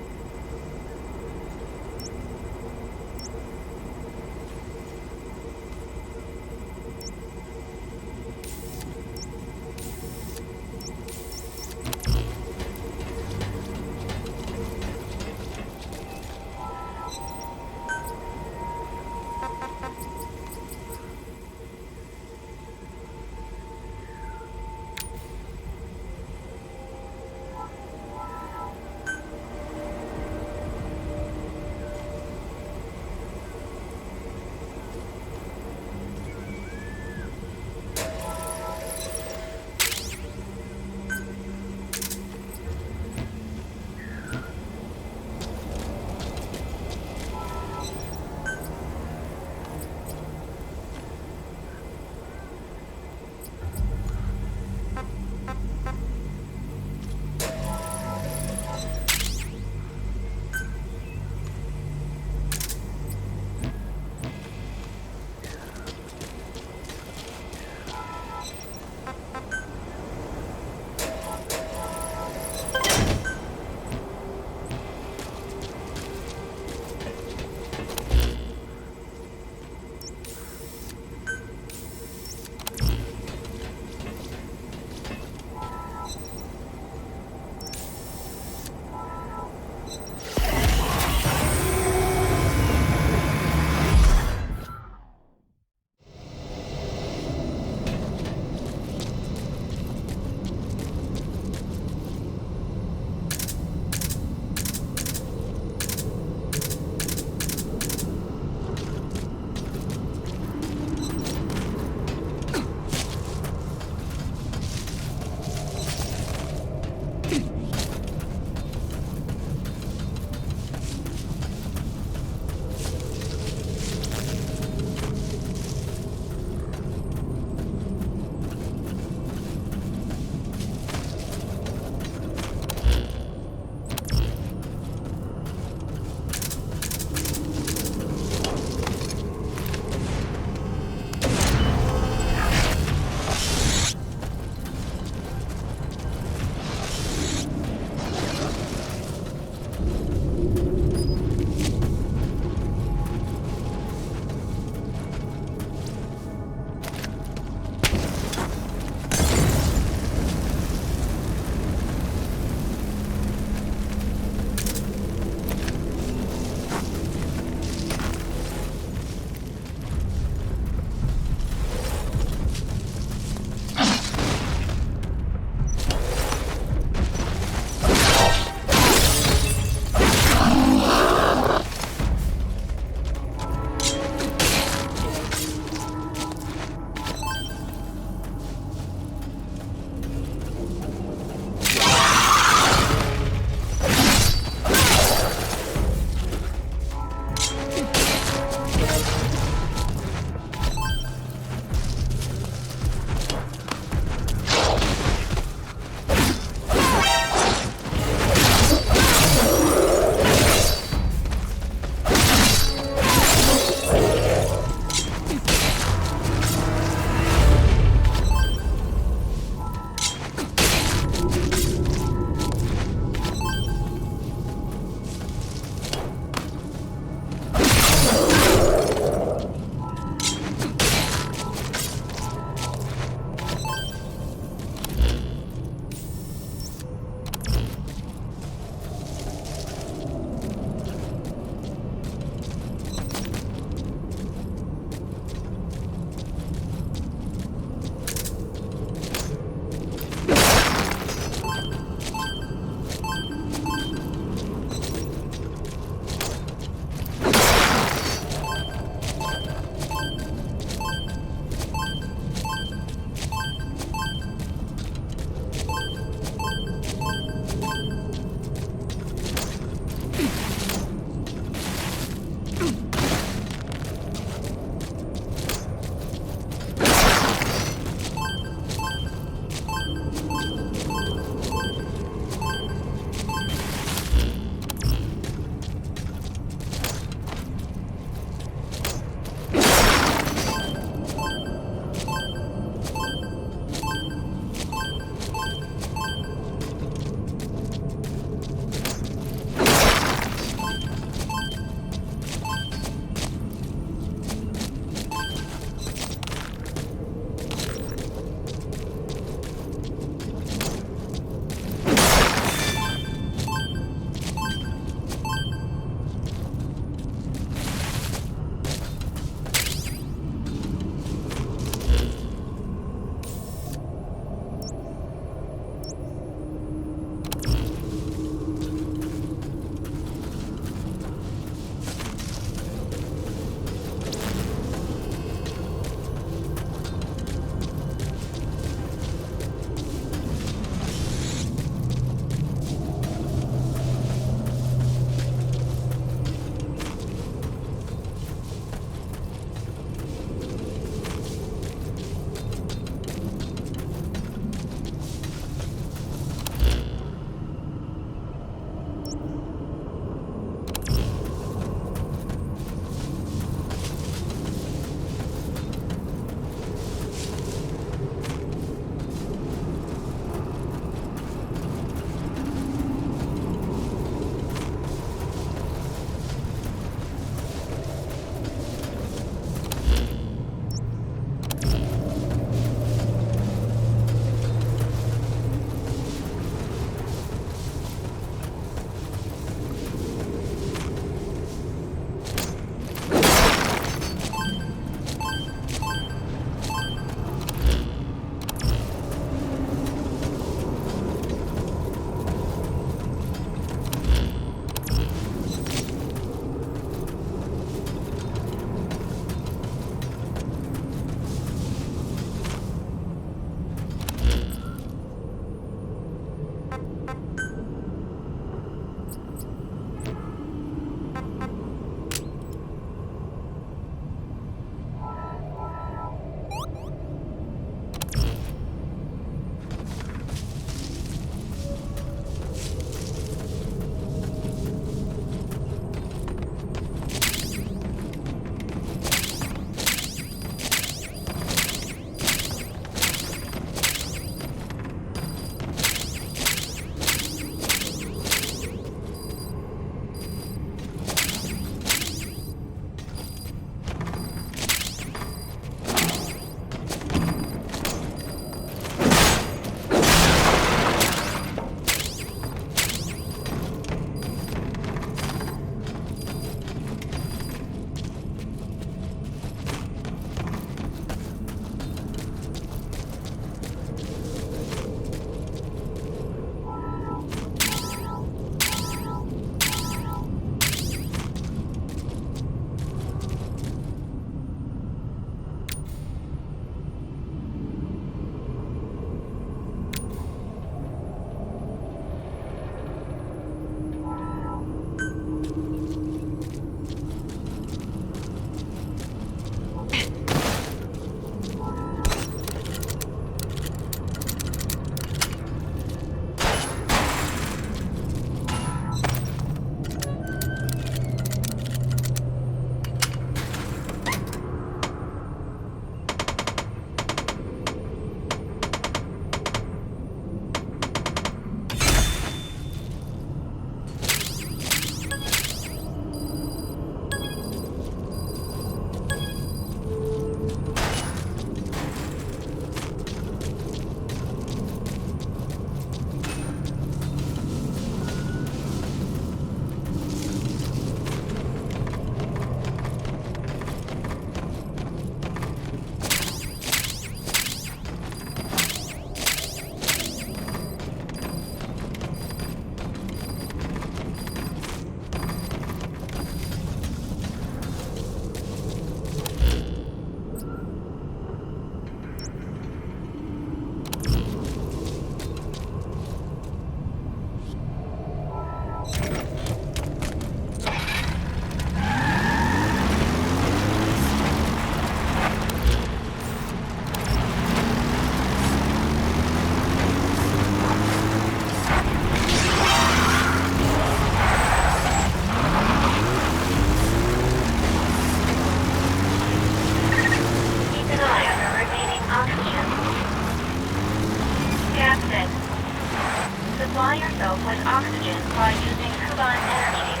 robot energy.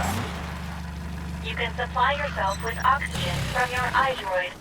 You can supply yourself with oxygen from your iDroid.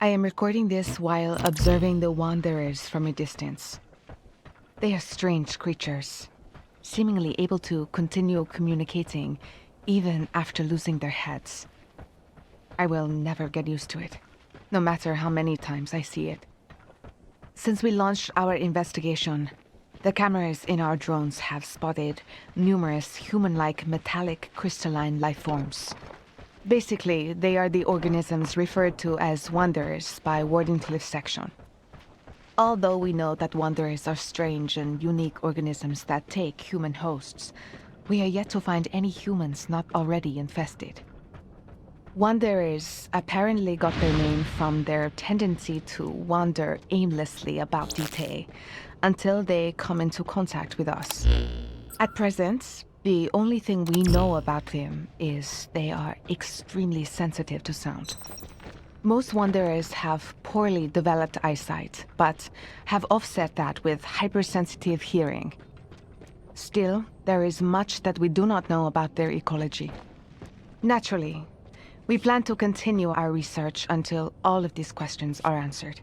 I am recording this while observing the Wanderers from a distance. They are strange creatures, seemingly able to continue communicating even after losing their heads. I will never get used to it, no matter how many times I see it. Since we launched our investigation, the cameras in our drones have spotted numerous human-like metallic crystalline life forms. Basically, they are the organisms referred to as Wanderers by Wardenclyffe section. Although we know that Wanderers are strange and unique organisms that take human hosts, we are yet to find any humans not already infested. Wanderers apparently got their name from their tendency to wander aimlessly about DT until they come into contact with us. At present, the only thing we know about them is they are extremely sensitive to sound. Most Wanderers have poorly developed eyesight, but have offset that with hypersensitive hearing. Still, there is much that we do not know about their ecology. Naturally, we plan to continue our research until all of these questions are answered.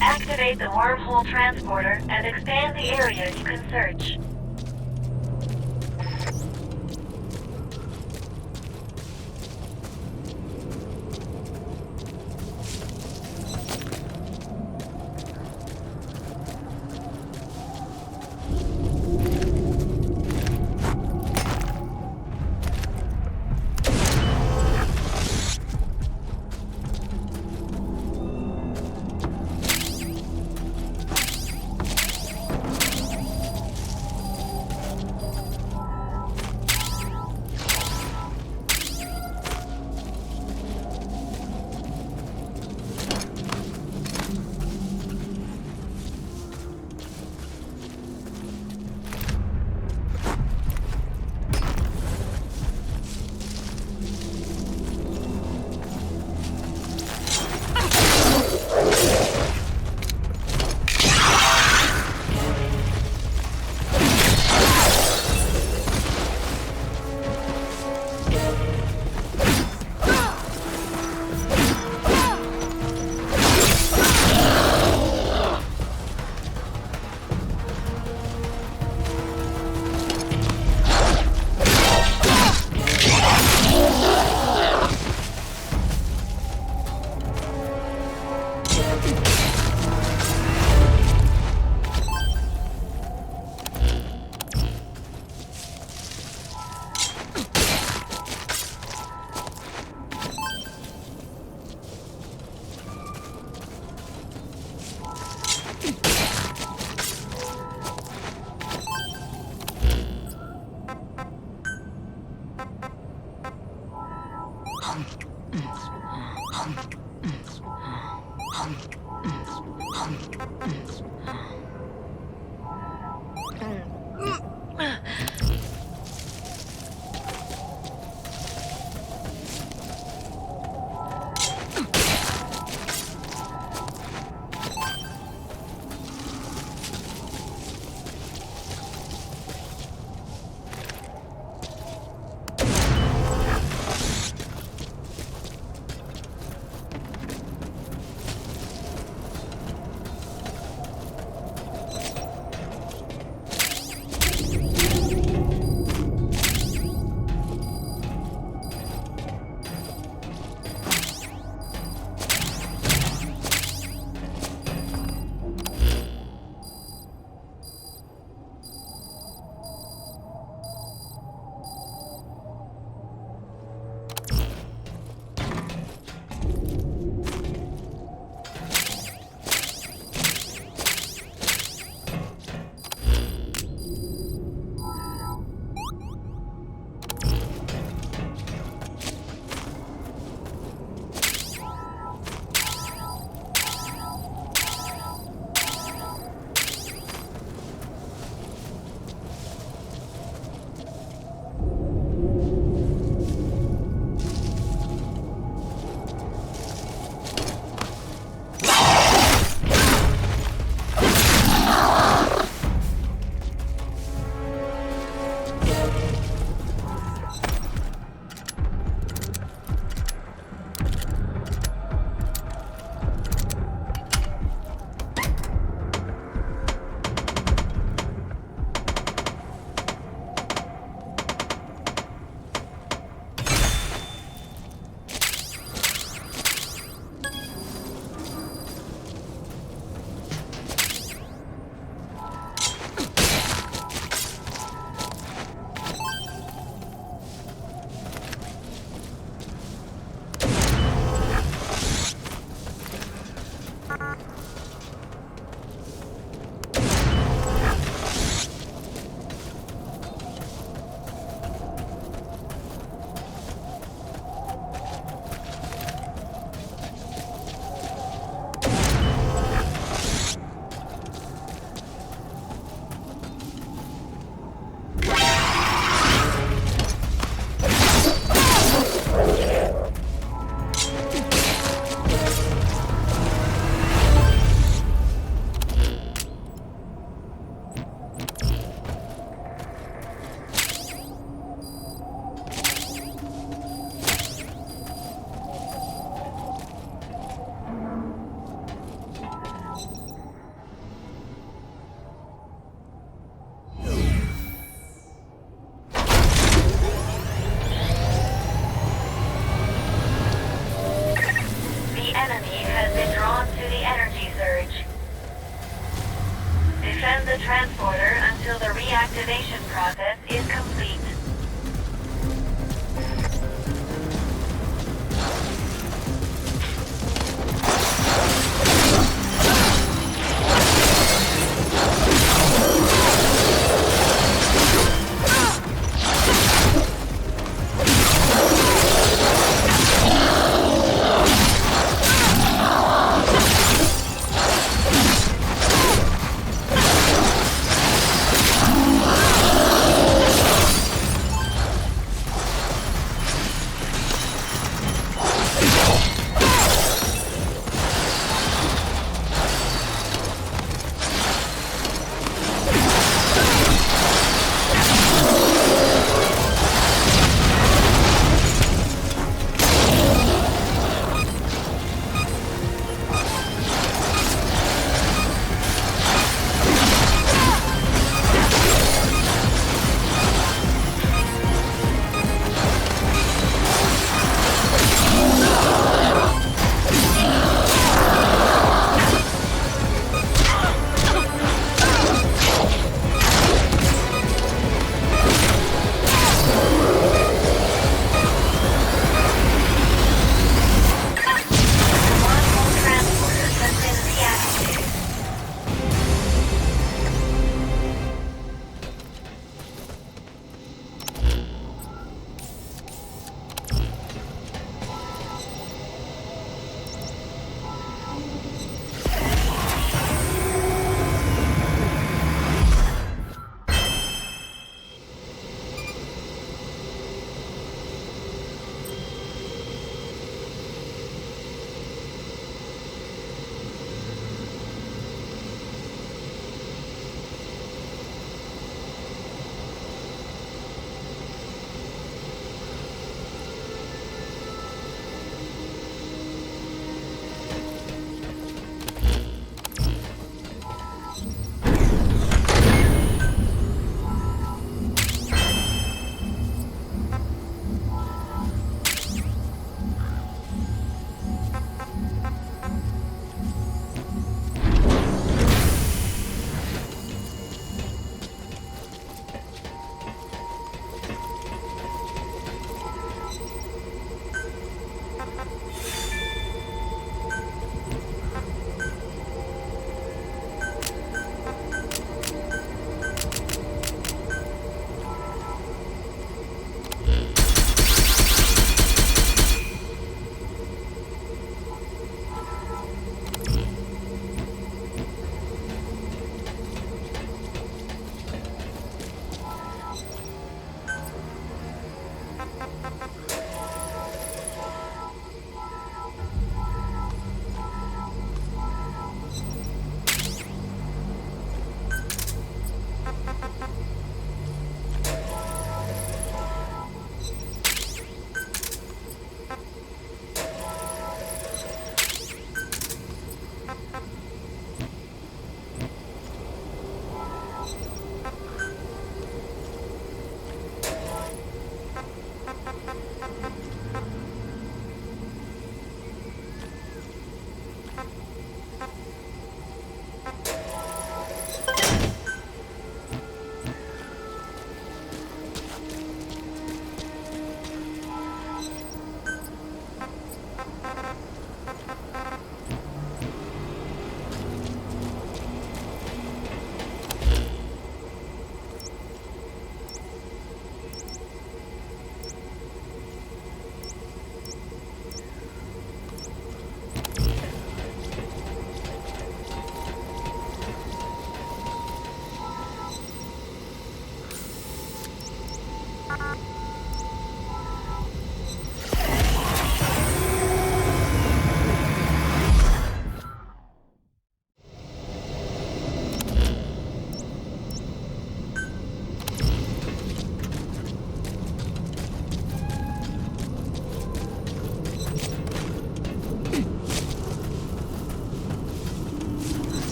Activate the wormhole transporter and expand the area you can search. Defend the transporter until the reactivation process is complete.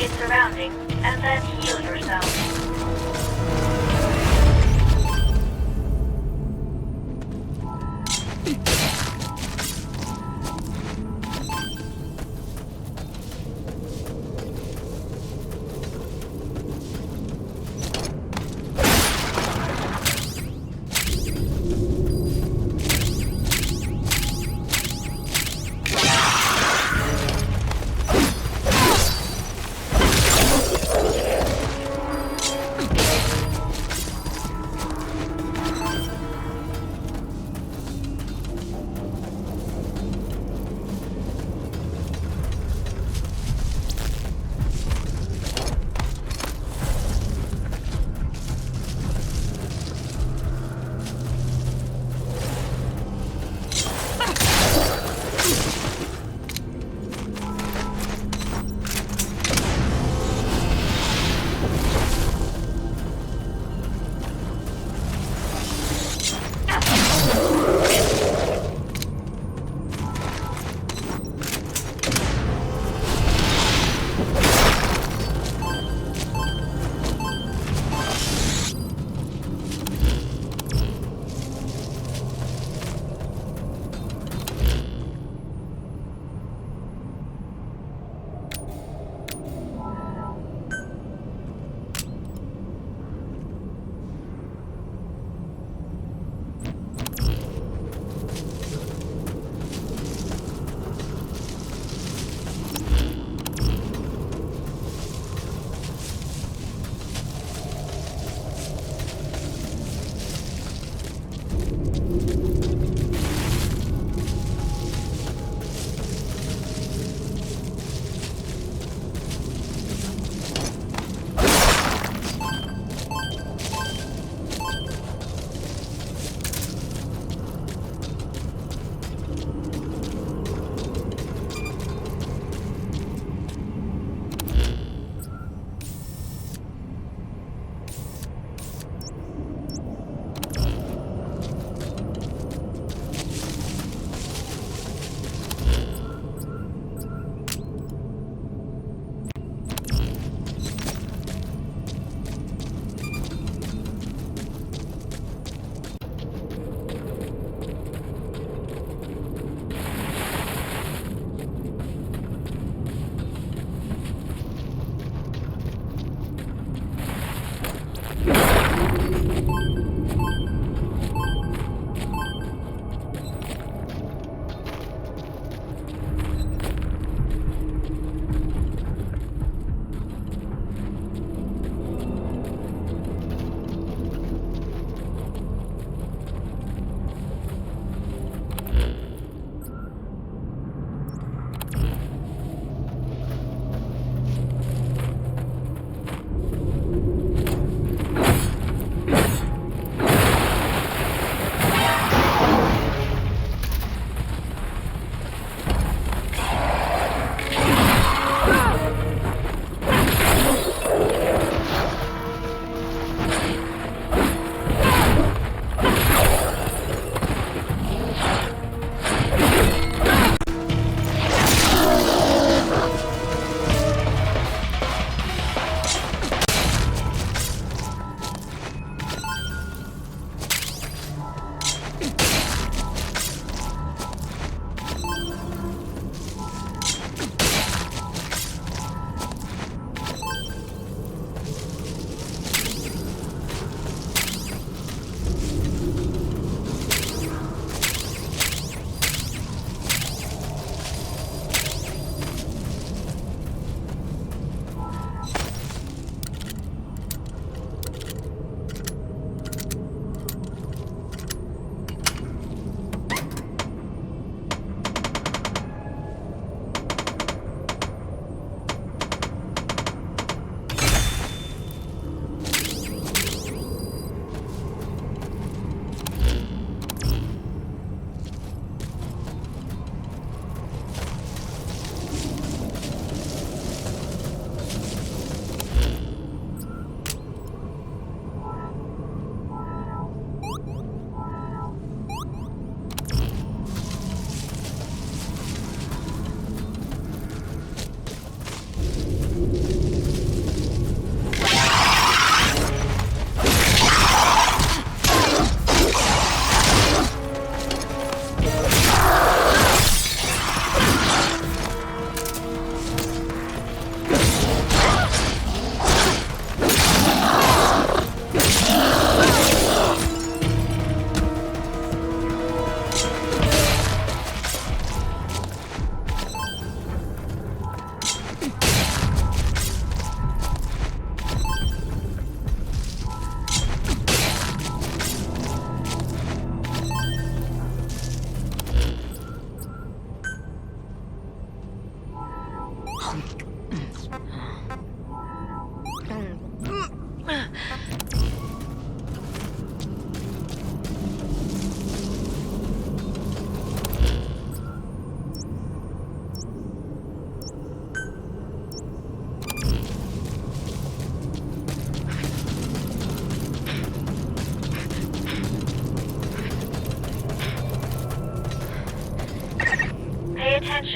investigate surroundings, and then heal yourself.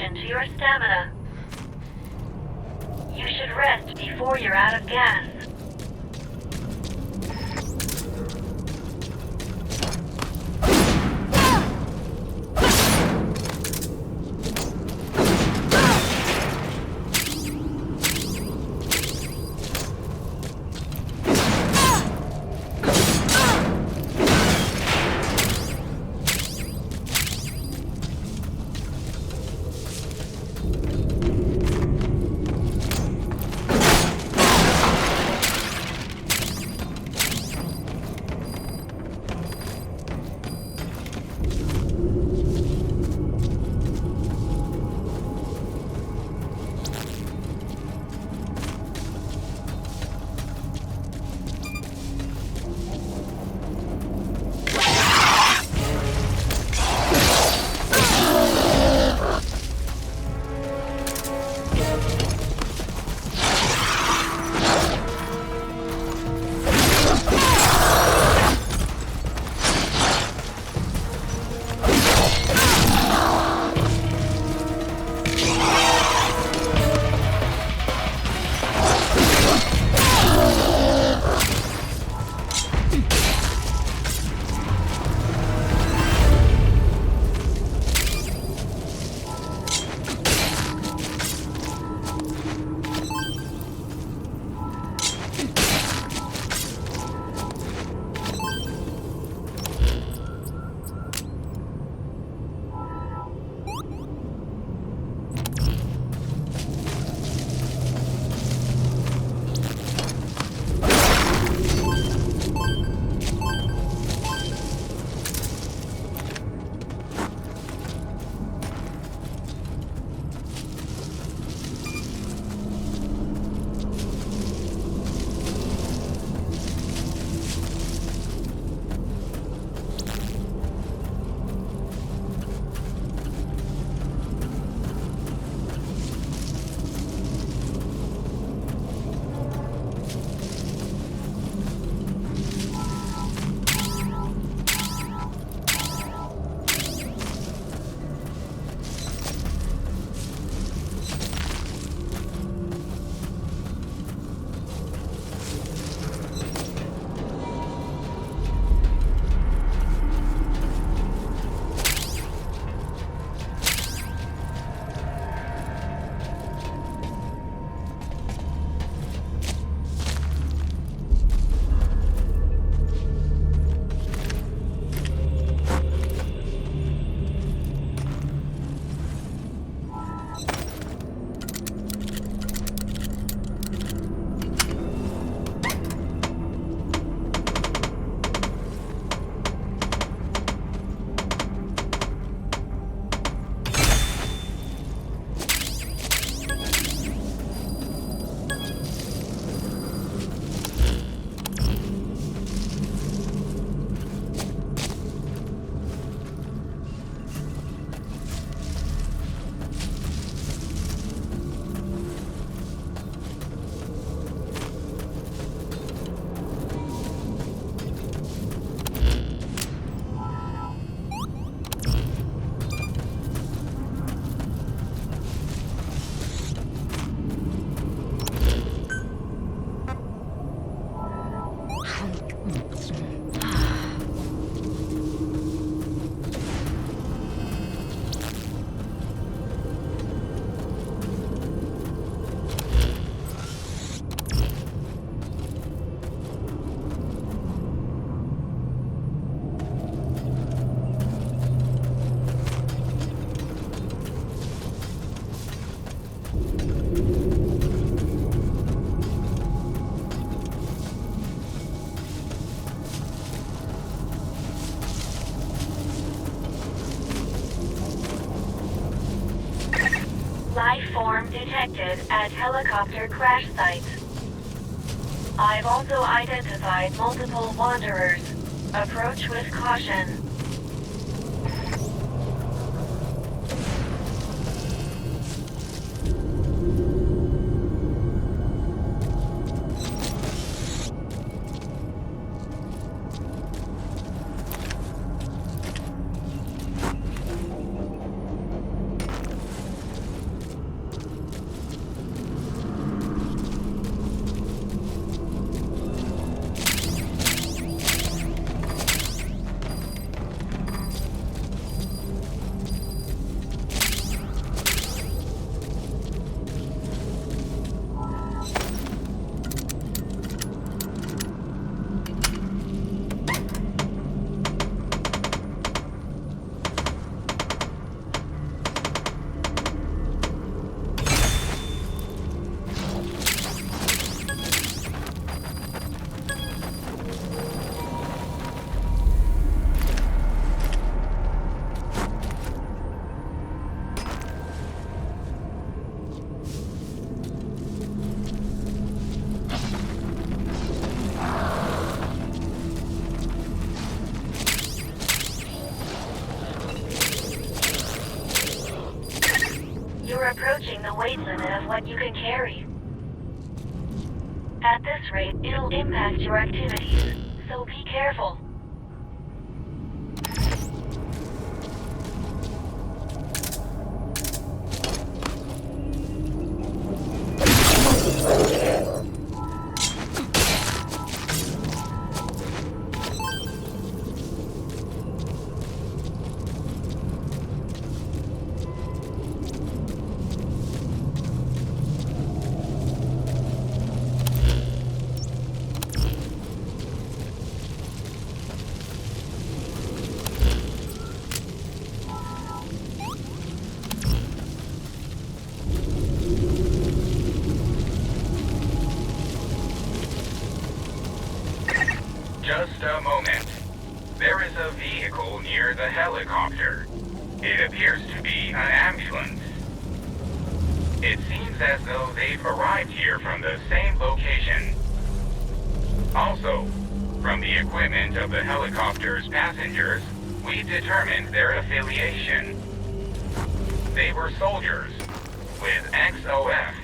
attention to your stamina. You should rest before you're out of gas. Life form detected at helicopter crash site. I've also identified multiple wanderers. Approach with caution. weight limit of what you can carry. At this rate, it'll impact your activities, so be careful. Just a moment. There is a vehicle near the helicopter. It appears to be an ambulance. It seems as though they've arrived here from the same location. Also, from the equipment of the helicopter's passengers, we determined their affiliation. They were soldiers with XOF.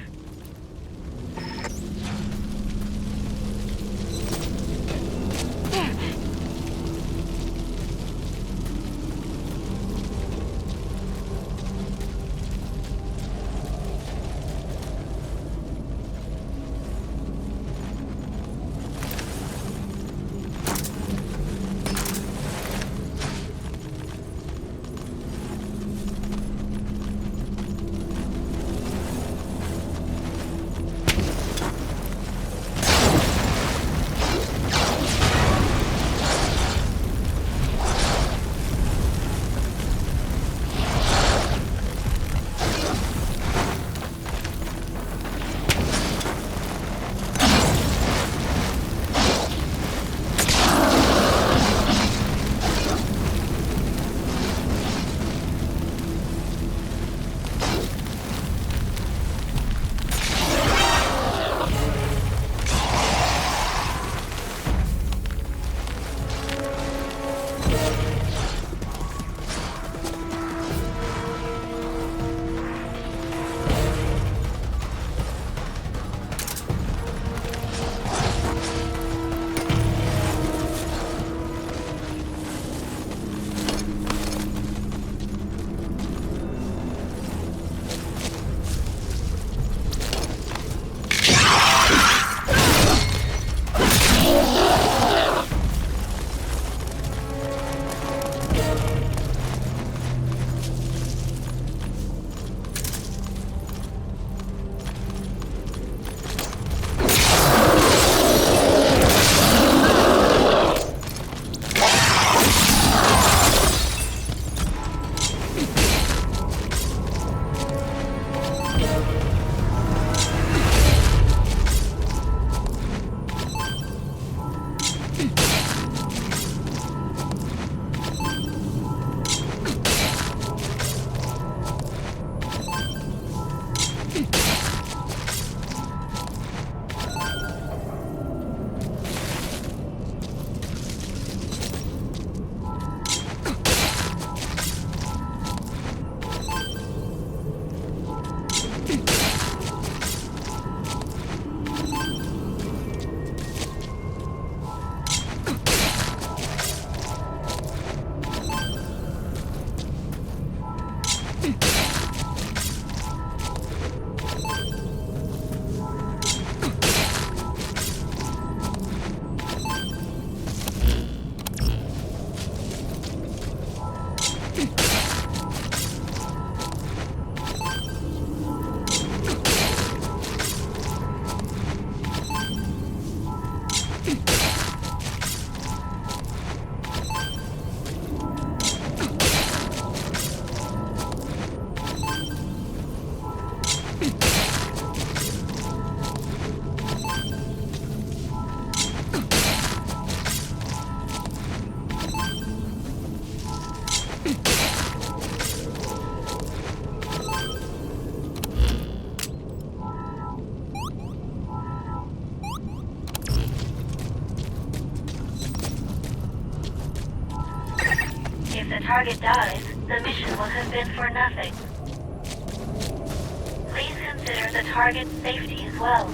If the target dies, the mission will have been for nothing. Please consider the target's safety as well.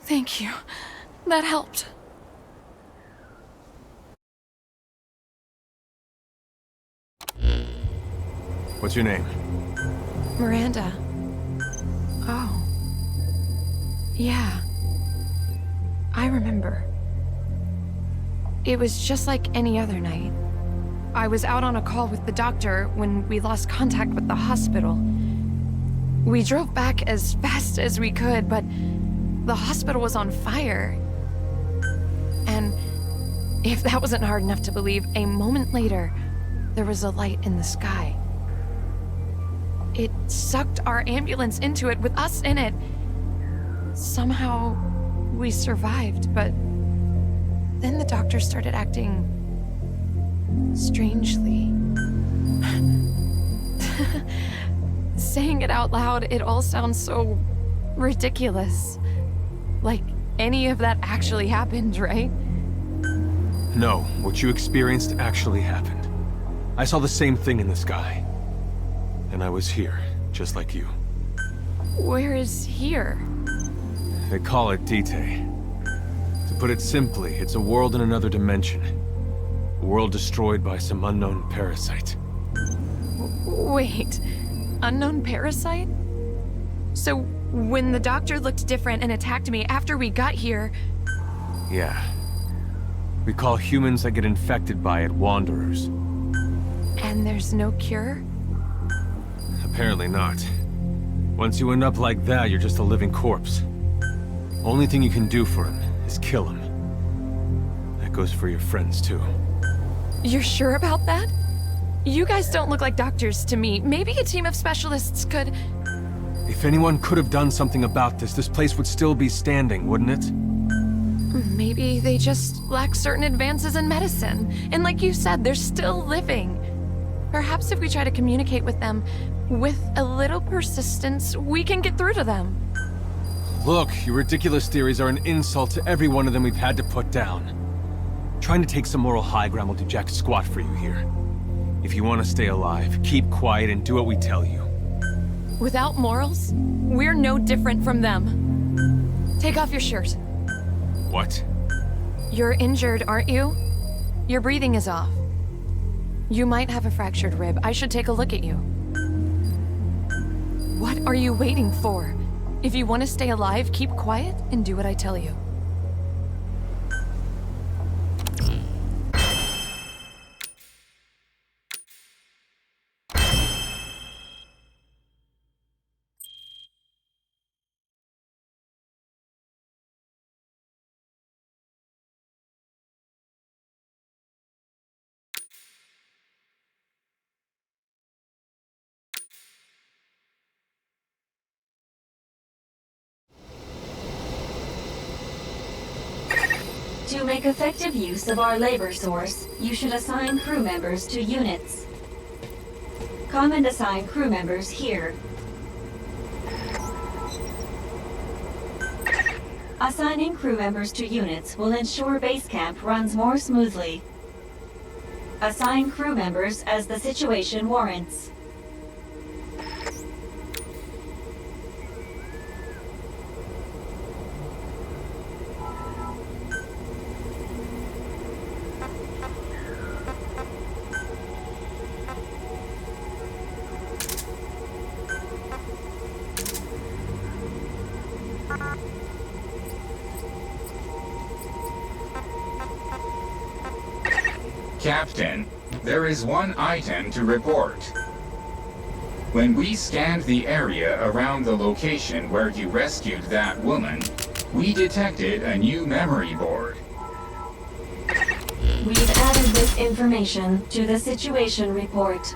Thank you. That helped. What's your name? Miranda. Oh. Yeah. I remember. It was just like any other night. I was out on a call with the doctor when we lost contact with the hospital. We drove back as fast as we could, but the hospital was on fire. And if that wasn't hard enough to believe, a moment later, there was a light in the sky. It sucked our ambulance into it with us in it. Somehow, we survived, but then the doctor started acting strangely. Saying it out loud, it all sounds so ridiculous. Like any of that actually happened, right? No, what you experienced actually happened. I saw the same thing in the sky. And I was here, just like you. Where is here? They call it Dite. To put it simply, it's a world in another dimension. A world destroyed by some unknown parasite. Wait, unknown parasite? So when the doctor looked different and attacked me after we got here... Yeah. We call humans that get infected by it wanderers. And there's no cure? Apparently not. Once you end up like that, you're just a living corpse. Only thing you can do for him is kill him. That goes for your friends, too. You're sure about that? You guys don't look like doctors to me. Maybe a team of specialists could... If anyone could have done something about this place would still be standing, wouldn't it? Maybe they just lack certain advances in medicine. And like you said, they're still living. Perhaps if we try to communicate with them, with a little persistence, we can get through to them. Look, your ridiculous theories are an insult to every one of them we've had to put down. Trying to take some moral high ground will do jack squat for you here. If you want to stay alive, keep quiet and do what we tell you. Without morals, we're no different from them. Take off your shirt. What? You're injured, aren't you? Your breathing is off. You might have a fractured rib. I should take a look at you. What are you waiting for? If you want to stay alive, keep quiet and do what I tell you. To make effective use of our labor source, you should assign crew members to units. Come and assign crew members here. Assigning crew members to units will ensure base camp runs more smoothly. Assign crew members as the situation warrants. Captain, there is one item to report. When we scanned the area around the location where you rescued that woman, we detected a new memory board. We've added this information to the situation report.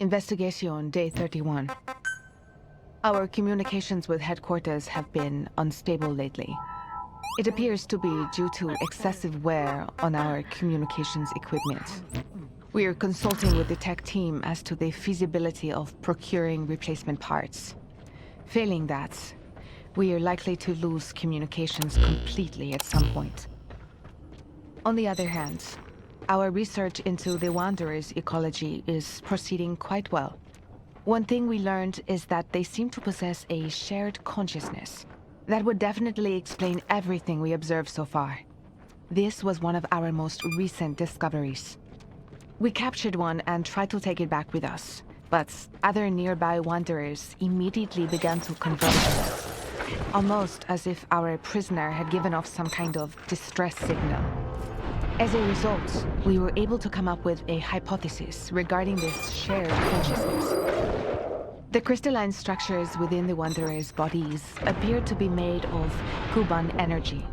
Investigation Day 31. Our communications with headquarters have been unstable lately. It appears to be due to excessive wear on our communications equipment. We are consulting with the tech team as to the feasibility of procuring replacement parts. Failing that, we are likely to lose communications completely at some point. On the other hand, our research into the Wanderer's ecology is proceeding quite well. One thing we learned is that they seem to possess a shared consciousness. That would definitely explain everything we observed so far. This was one of our most recent discoveries. We captured one and tried to take it back with us, but other nearby Wanderers immediately began to converse with us, almost as if our prisoner had given off some kind of distress signal. As a result, we were able to come up with a hypothesis regarding this shared consciousness. The crystalline structures within the Wanderers' bodies appear to be made of Kuban energy.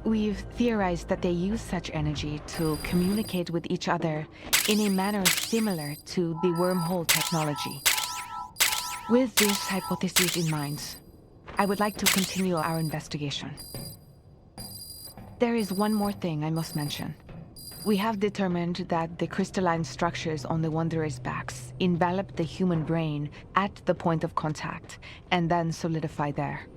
We've theorized that they use such energy to communicate with each other in a manner similar to the wormhole technology. With this hypothesis in mind, I would like to continue our investigation. There is one more thing I must mention. We have determined that the crystalline structures on the Wanderers' backs envelop the human brain at the point of contact and then solidify there.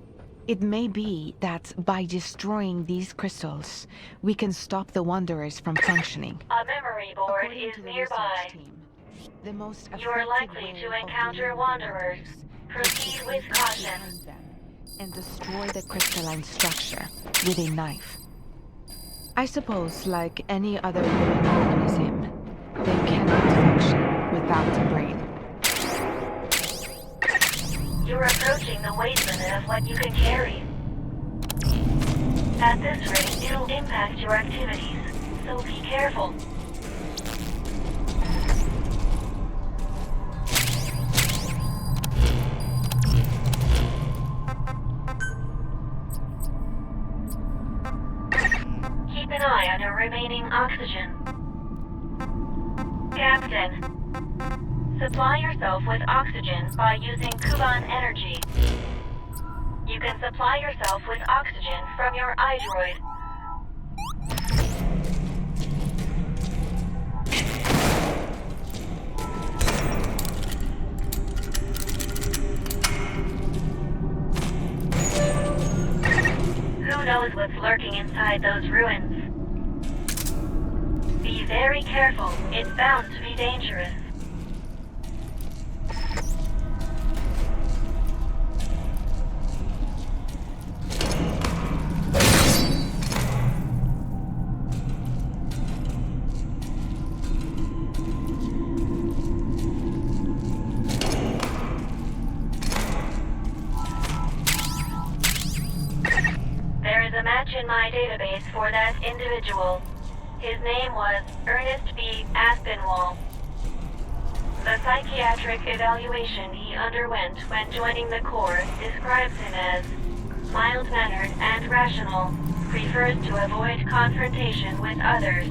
It may be that by destroying these crystals, we can stop the Wanderers from functioning. A memory board According is to the nearby. research team, the most You are effective likely way to of encounter dealing with the Wanderers. Wanderers Proceed is to with sneak caution. behind them and destroy the crystalline structure with a knife. I suppose, like any other living organism, they cannot function without a brain. You're approaching the weight limit of what you can carry. At this rate, it'll impact your activities, so be careful. Keep an eye on your remaining oxygen. Captain, supply yourself with oxygen by using Kuban energy. You can supply yourself with oxygen from your iDroid. Who knows what's lurking inside those ruins? Be very careful. It's bound to be dangerous. There is a match in my database for that individual. His name was Ernest B. Aspinwall. The psychiatric evaluation he underwent when joining the Corps describes him as mild-mannered and rational, prefers to avoid confrontation with others.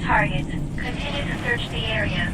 target. Continue to search the area.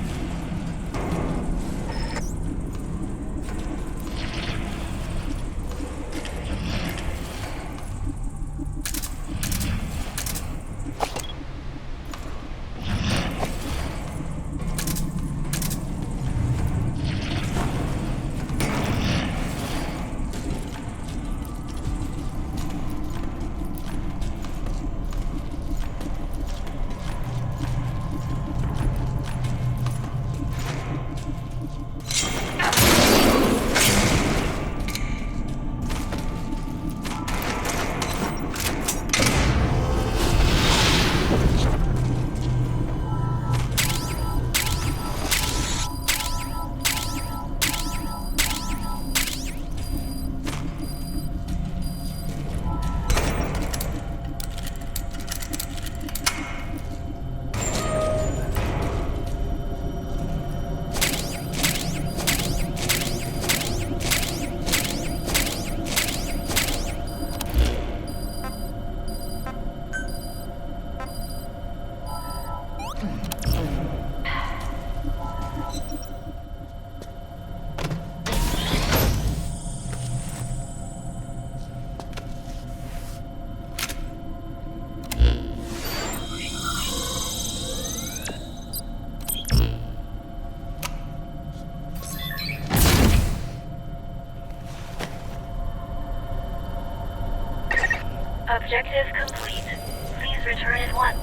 Objective complete. Please return at once.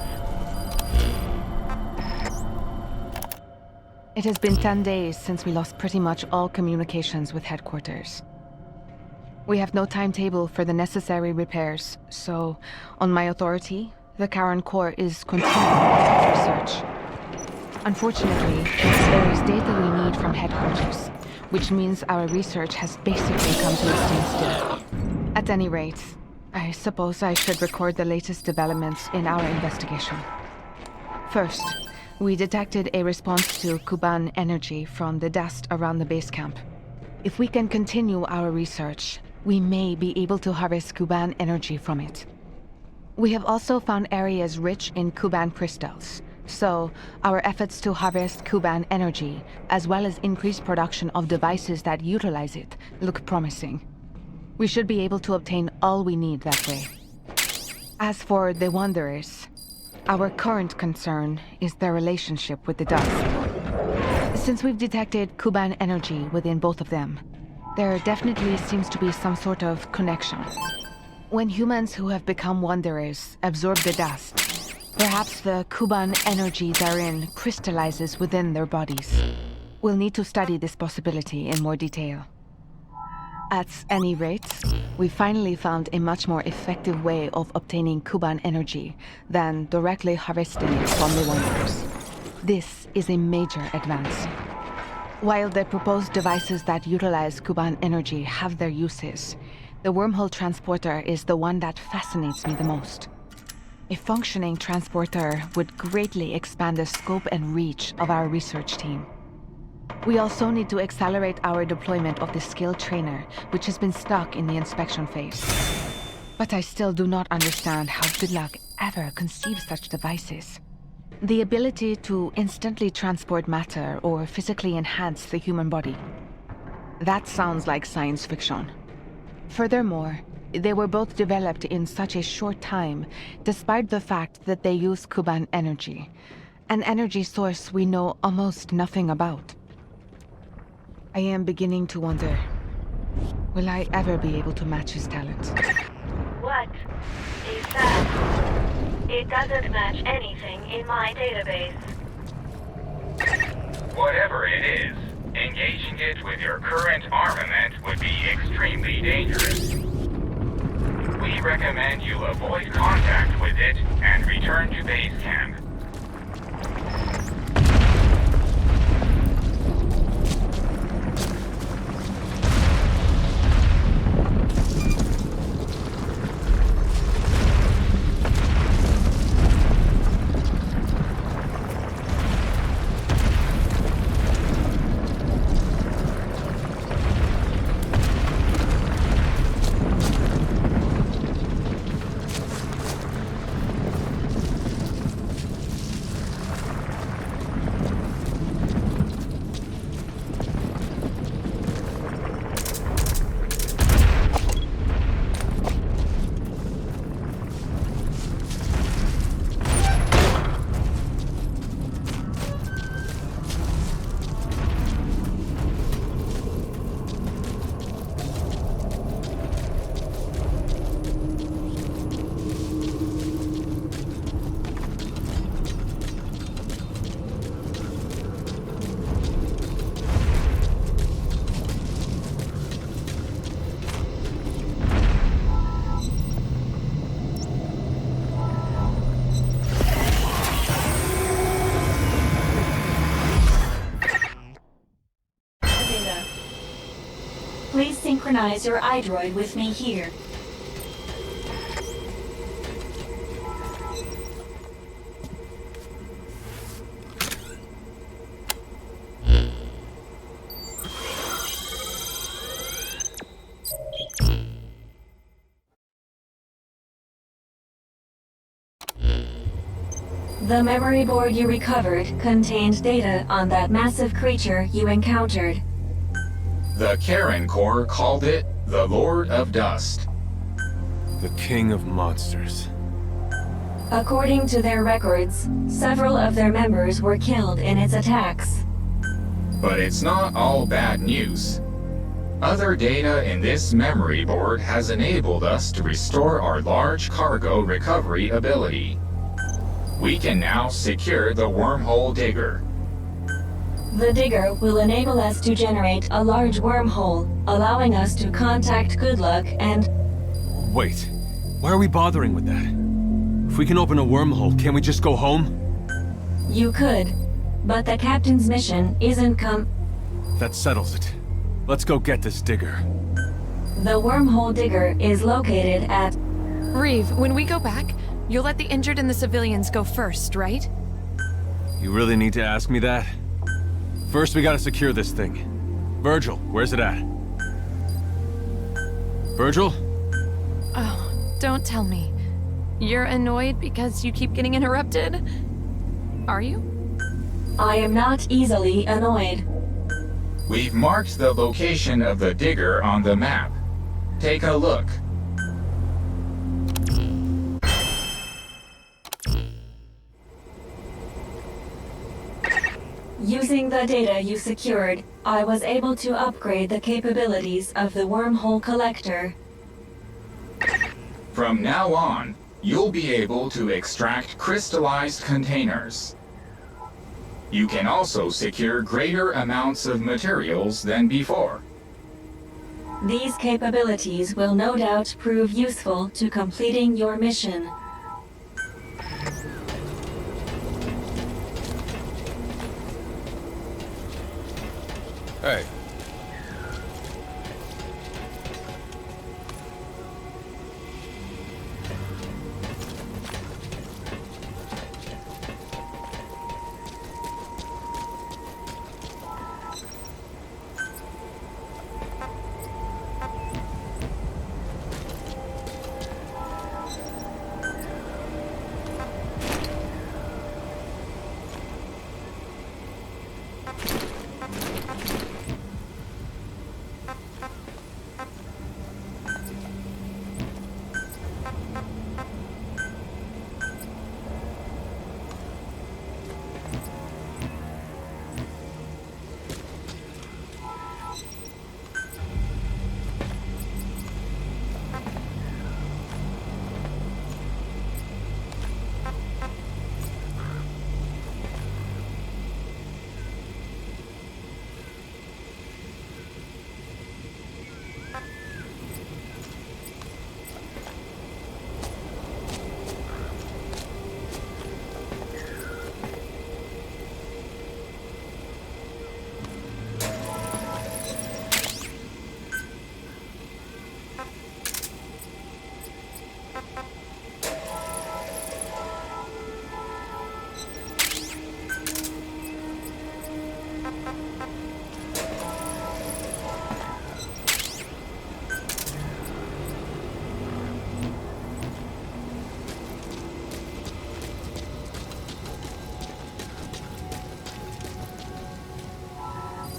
It has been 10 days since we lost pretty much all communications with headquarters. We have no timetable for the necessary repairs, so, on my authority, the Karen Corps is continuing research. Unfortunately, there is data we need from headquarters, which means our research has basically come to a standstill. At any rate, I suppose I should record the latest developments in our investigation. First, we detected a response to Kuban energy from the dust around the base camp. If we can continue our research, we may be able to harvest Kuban energy from it. We have also found areas rich in Kuban crystals, so our efforts to harvest Kuban energy, as well as increase production of devices that utilize it, look promising. We should be able to obtain all we need that way. As for the Wanderers, our current concern is their relationship with the dust. Since we've detected Kuban energy within both of them, there definitely seems to be some sort of connection. When humans who have become Wanderers absorb the dust, perhaps the Kuban energy therein crystallizes within their bodies. We'll need to study this possibility in more detail. At any rate, we finally found a much more effective way of obtaining Kuban energy than directly harvesting it from the Wanderers. This is a major advance. While the proposed devices that utilize Kuban energy have their uses, the wormhole transporter is the one that fascinates me the most. A functioning transporter would greatly expand the scope and reach of our research team. We also need to accelerate our deployment of the skilled trainer, which has been stuck in the inspection phase. But I still do not understand how Good Luck ever conceived such devices. The ability to instantly transport matter or physically enhance the human body. That sounds like science fiction. Furthermore, they were both developed in such a short time, despite the fact that they use Kuban energy, an energy source we know almost nothing about. I am beginning to wonder, will I ever be able to match his talent? What is that? It doesn't match anything in my database. Whatever it is, engaging it with your current armament would be extremely dangerous. We recommend you avoid contact with it and return to base camp. Please synchronize your iDroid with me here. The memory board you recovered contained data on that massive creature you encountered. The Karen Corps called it the Lord of Dust. The King of Monsters. According to their records, several of their members were killed in its attacks. But it's not all bad news. Other data in this memory board has enabled us to restore our large cargo recovery ability. We can now secure the wormhole digger. The digger will enable us to generate a large wormhole, allowing us to contact Goodluck and... Wait, why are we bothering with that? If we can open a wormhole, can't we just go home? You could, but the captain's mission isn't That settles it. Let's go get this digger. The wormhole digger is located at... Reeve, when we go back, you'll let the injured and the civilians go first, right? You really need to ask me that? First, we gotta secure this thing. Virgil, where's it at? Virgil? Oh, don't tell me. You're annoyed because you keep getting interrupted? Are you? I am not easily annoyed. We've marked the location of the digger on the map. Take a look. Using the data you secured, I was able to upgrade the capabilities of the wormhole collector. From now on, you'll be able to extract crystallized containers. You can also secure greater amounts of materials than before. These capabilities will no doubt prove useful to completing your mission. Hey.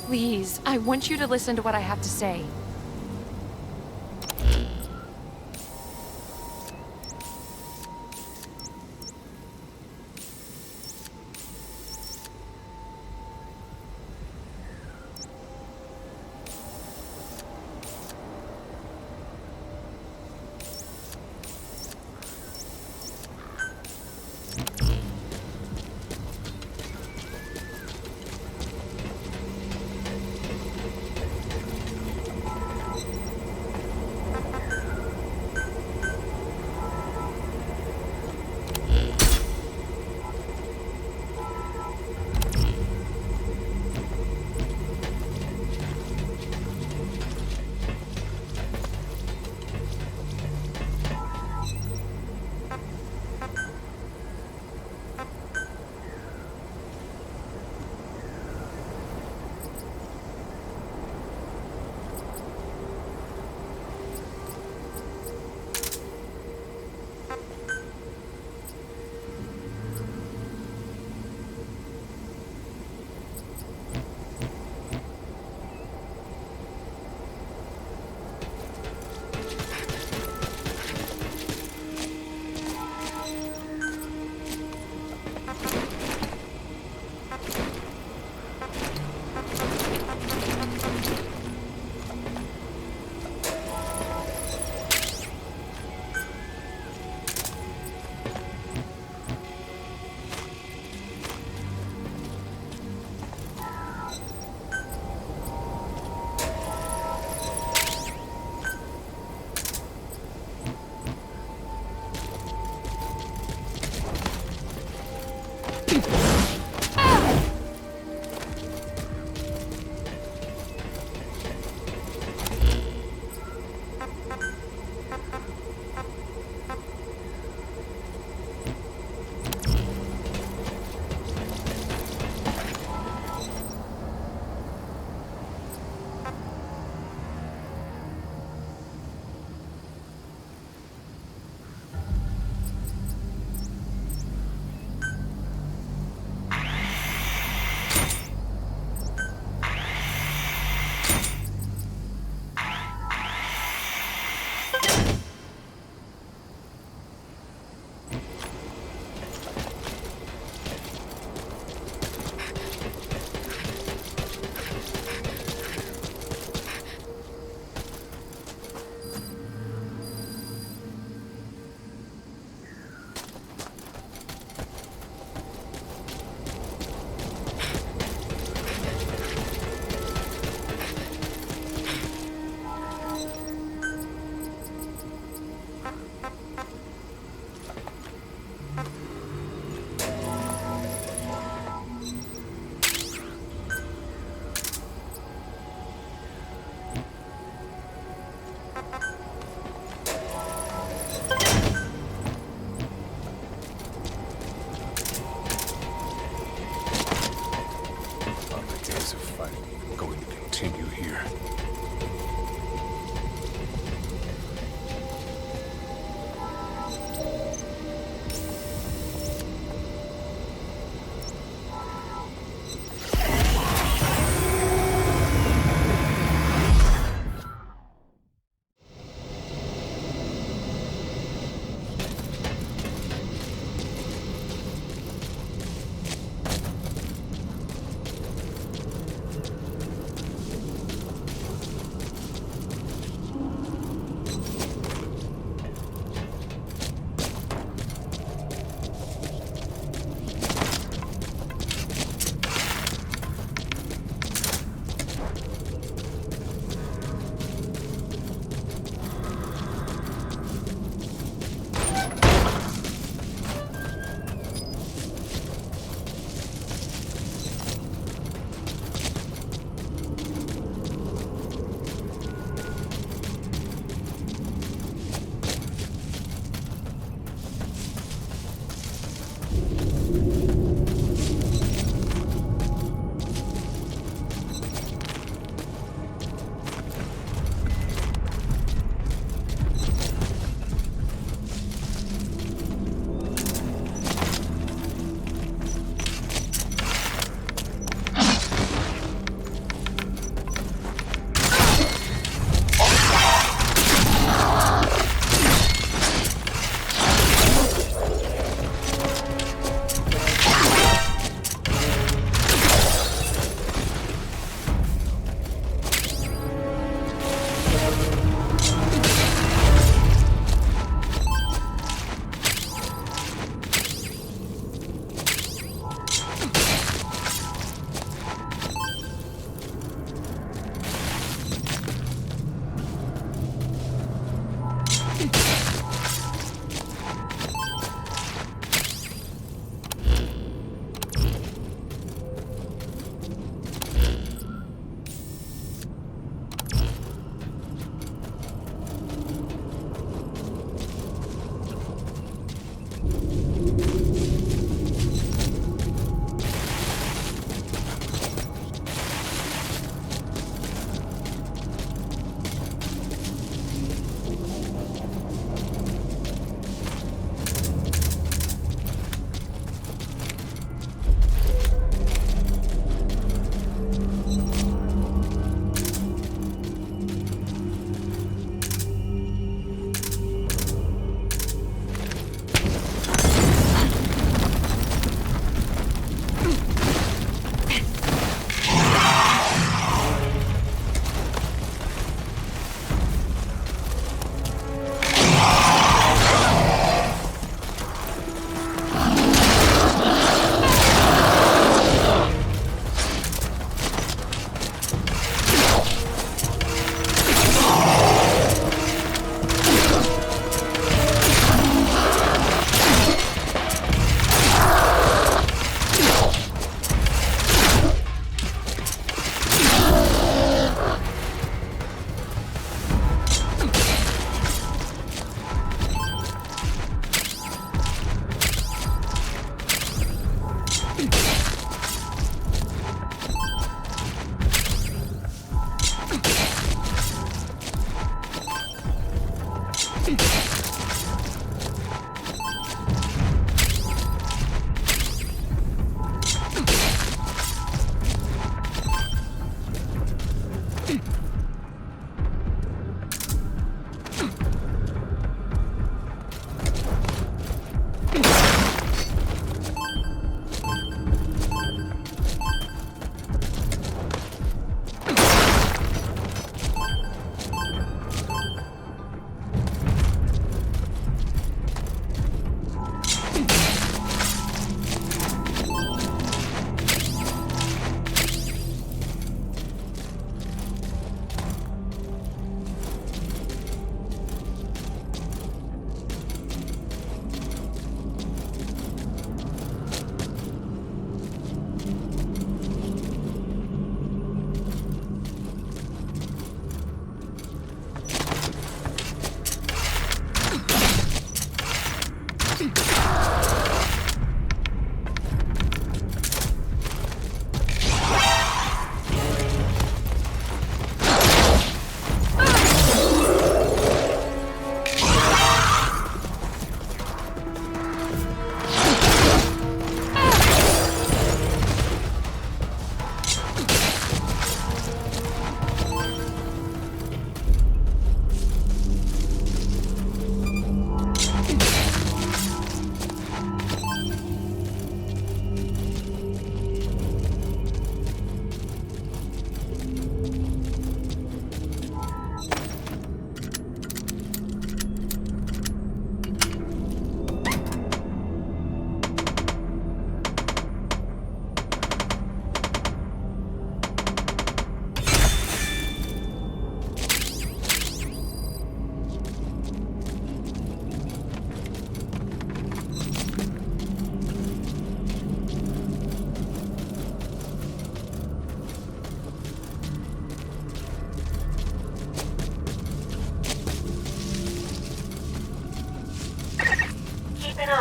Please, I want you to listen to what I have to say. fighting going to continue here.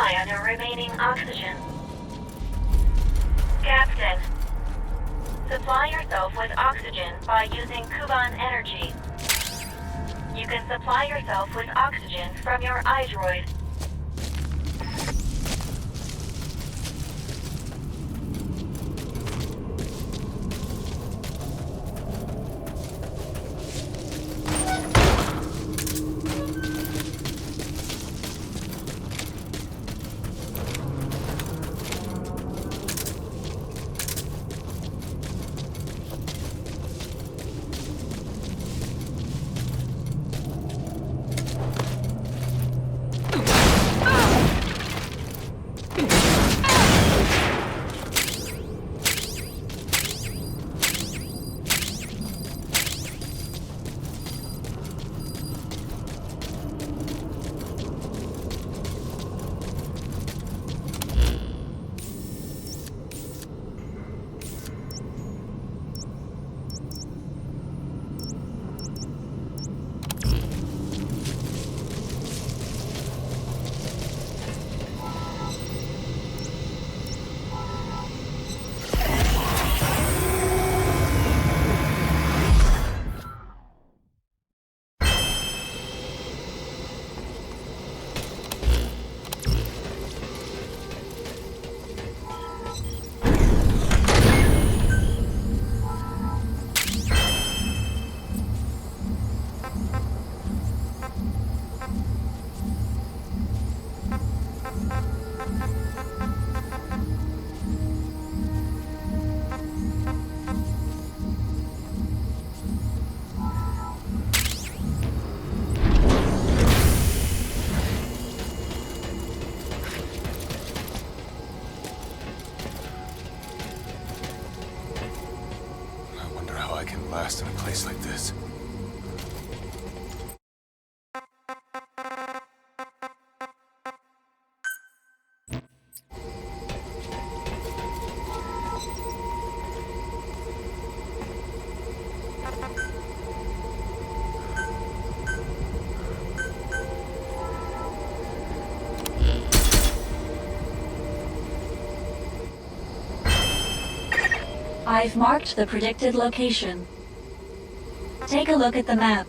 supply on your remaining oxygen. Captain, supply yourself with oxygen by using Kuban energy. You can supply yourself with oxygen from your iDroid. Last in a place like this. I've marked the predicted location. Take a look at the map.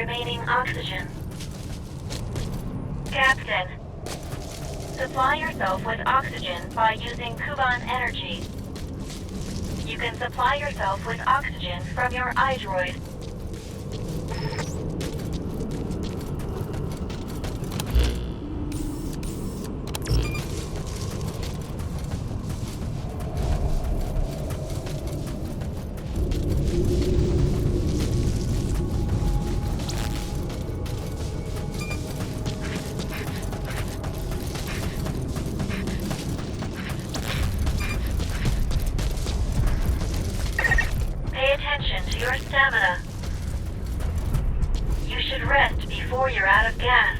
remaining oxygen. Captain, supply yourself with oxygen by using Kuban energy. You can supply yourself with oxygen from your iDroid. your stamina. You should rest before you're out of gas.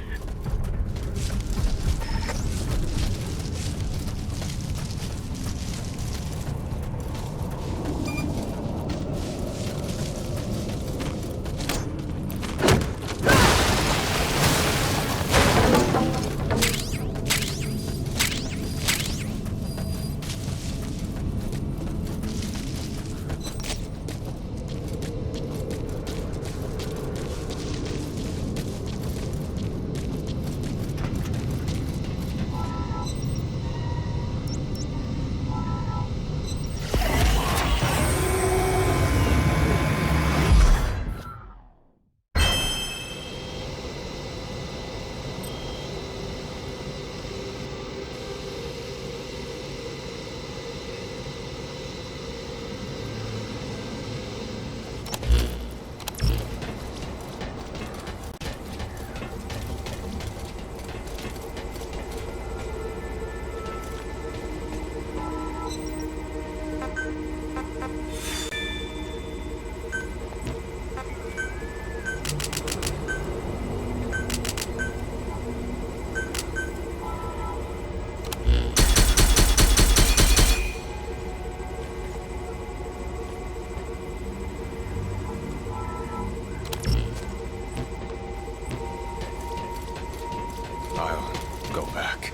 I'll go back.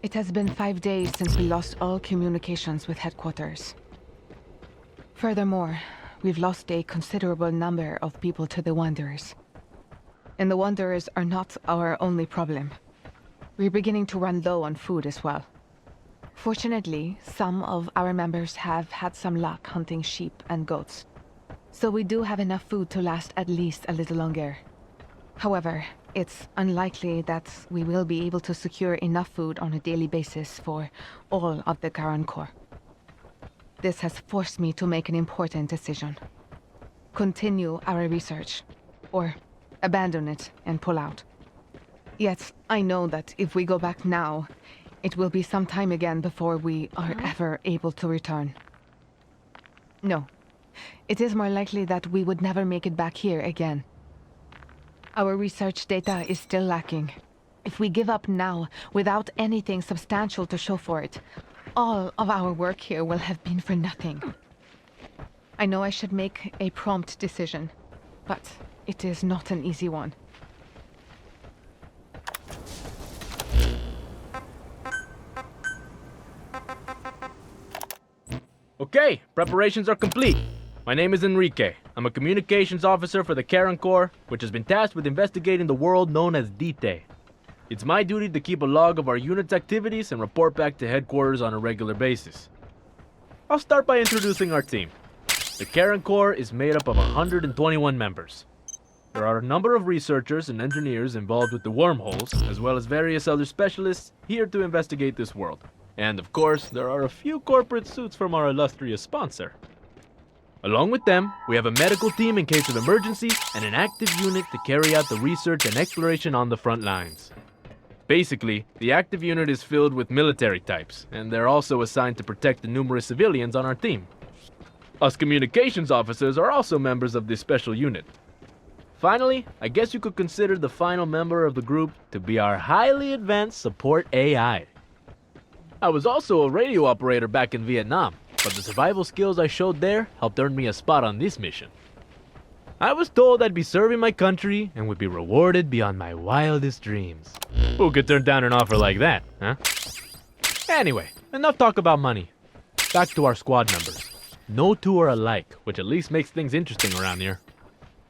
It has been 5 days since we lost all communications with headquarters. Furthermore, we've lost a considerable number of people to the Wanderers. And the Wanderers are not our only problem. We're beginning to run low on food as well. Fortunately, some of our members have had some luck hunting sheep and goats. So we do have enough food to last at least a little longer. However, it's unlikely that we will be able to secure enough food on a daily basis for all of the Karen Corps. This has forced me to make an important decision. Continue our research, or abandon it and pull out. Yet, I know that if we go back now, it will be some time again before we are ever able to return. No, it is more likely that we would never make it back here again. Our research data is still lacking. If we give up now, without anything substantial to show for it, all of our work here will have been for nothing. I know I should make a prompt decision, but it is not an easy one. Okay, preparations are complete. My name is Enrique. I'm a communications officer for the Karen Corps, which has been tasked with investigating the world known as DT. It's my duty to keep a log of our unit's activities and report back to headquarters on a regular basis. I'll start by introducing our team. The Karen Corps is made up of 121 members. There are a number of researchers and engineers involved with the wormholes, as well as various other specialists here to investigate this world. And of course, there are a few corporate suits from our illustrious sponsor. Along with them, we have a medical team in case of emergencies and an active unit to carry out the research and exploration on the front lines. Basically, the active unit is filled with military types, and they're also assigned to protect the numerous civilians on our team. Us communications officers are also members of this special unit. Finally, I guess you could consider the final member of the group to be our highly advanced support AI. I was also a radio operator back in Vietnam, but the survival skills I showed there helped earn me a spot on this mission. I was told I'd be serving my country and would be rewarded beyond my wildest dreams. Who could turn down an offer like that, huh? Anyway, enough talk about money. Back to our squad members. No two are alike, which at least makes things interesting around here.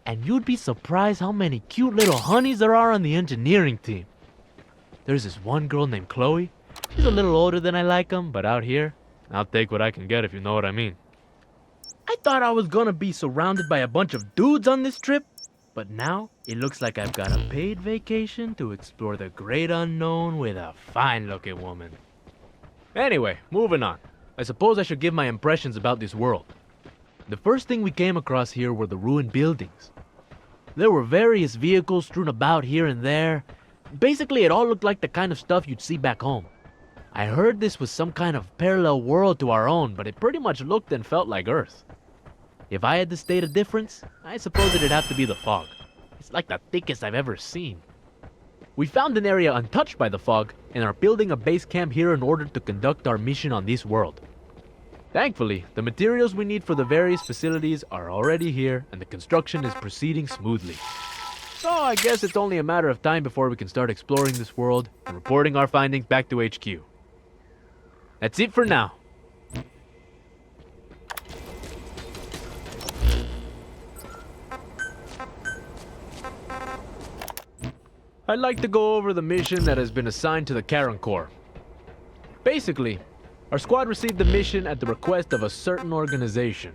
And you'd be surprised how many cute little honeys there are on the engineering team. There's this one girl named Chloe. She's a little older than I like them, but out here, I'll take what I can get if you know what I mean. I thought I was gonna be surrounded by a bunch of dudes on this trip, but now it looks like I've got a paid vacation to explore the great unknown with a fine-looking woman. Anyway, moving on. I suppose I should give my impressions about this world. The first thing we came across here were the ruined buildings. There were various vehicles strewn about here and there. Basically, it all looked like the kind of stuff you'd see back home. I heard this was some kind of parallel world to our own, but it pretty much looked and felt like Earth. If I had to state a difference, I suppose it'd have to be the fog. It's like the thickest I've ever seen. We found an area untouched by the fog and are building a base camp here in order to conduct our mission on this world. Thankfully, the materials we need for the various facilities are already here and the construction is proceeding smoothly. So I guess it's only a matter of time before we can start exploring this world and reporting our findings back to HQ. That's it for now. I'd like to go over the mission that has been assigned to the Karen Corps. Basically, our squad received the mission at the request of a certain organization.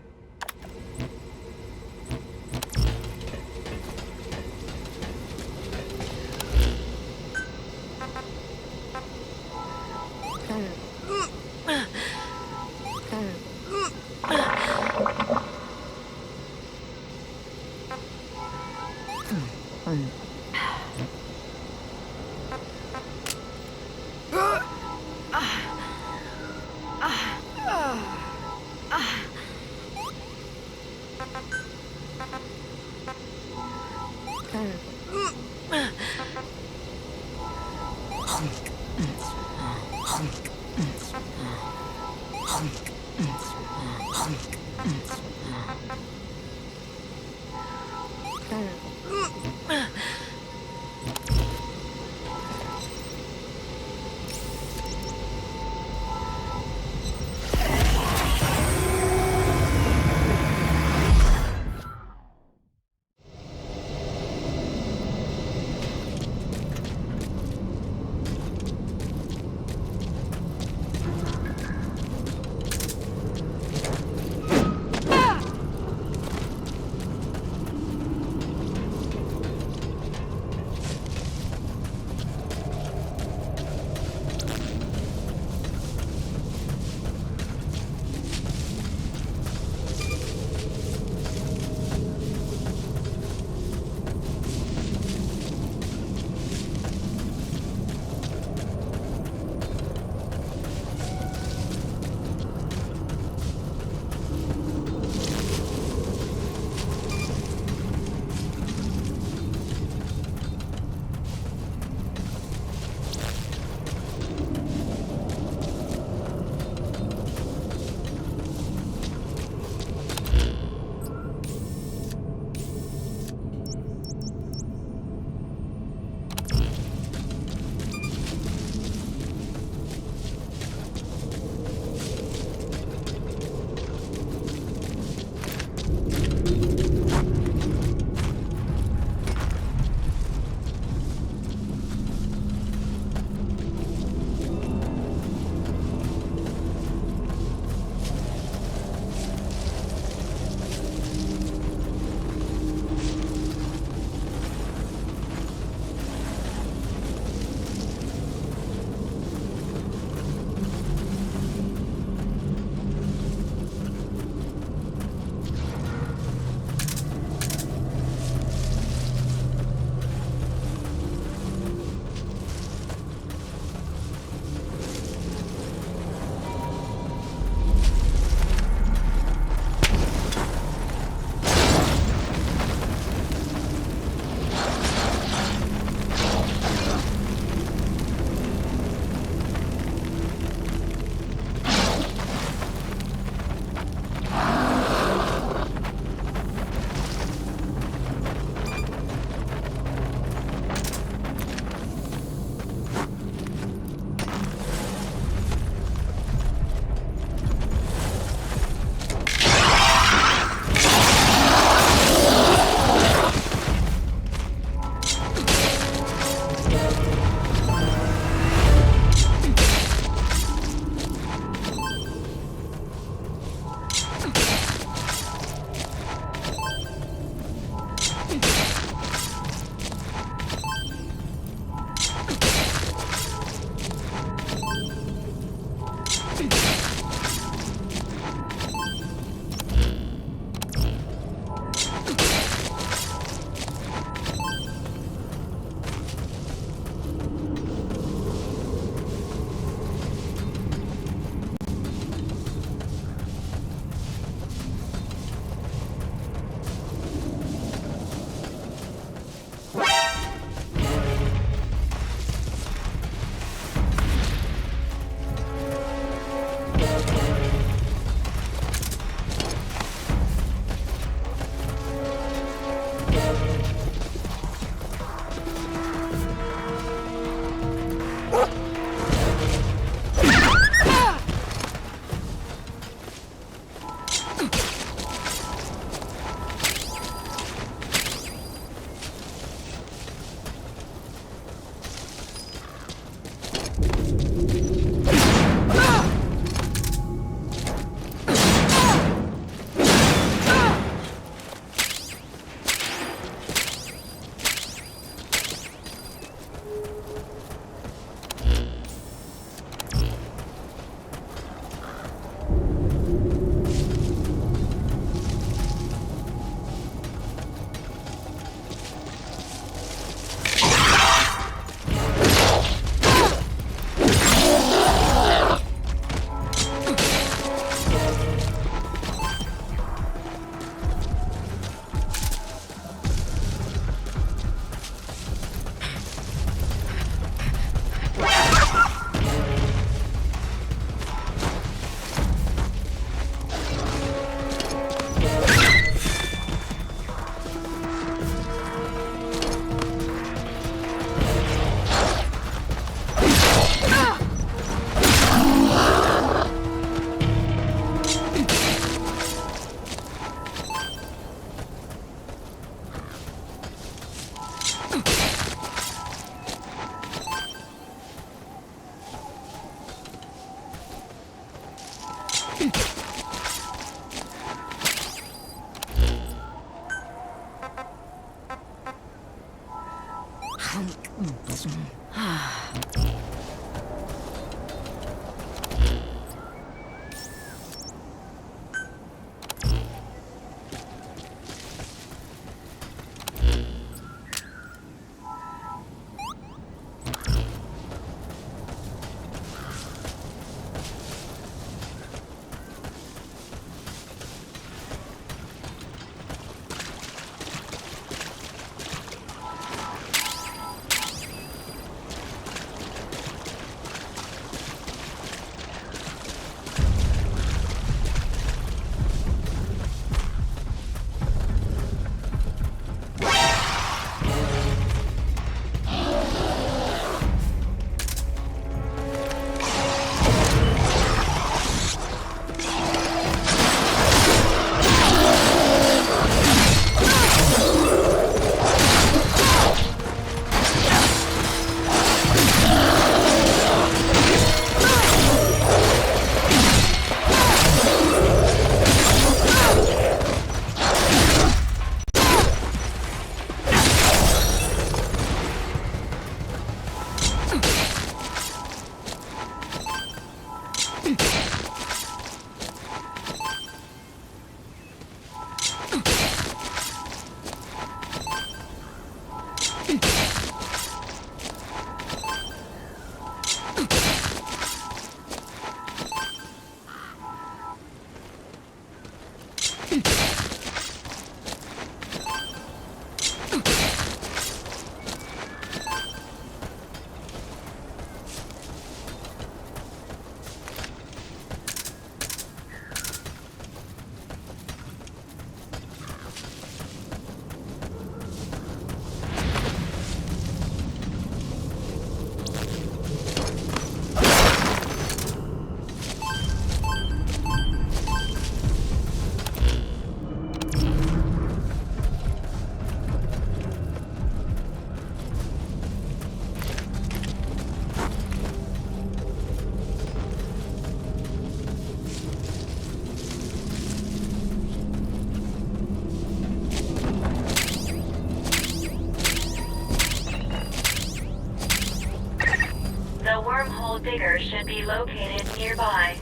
wormhole digger should be located nearby.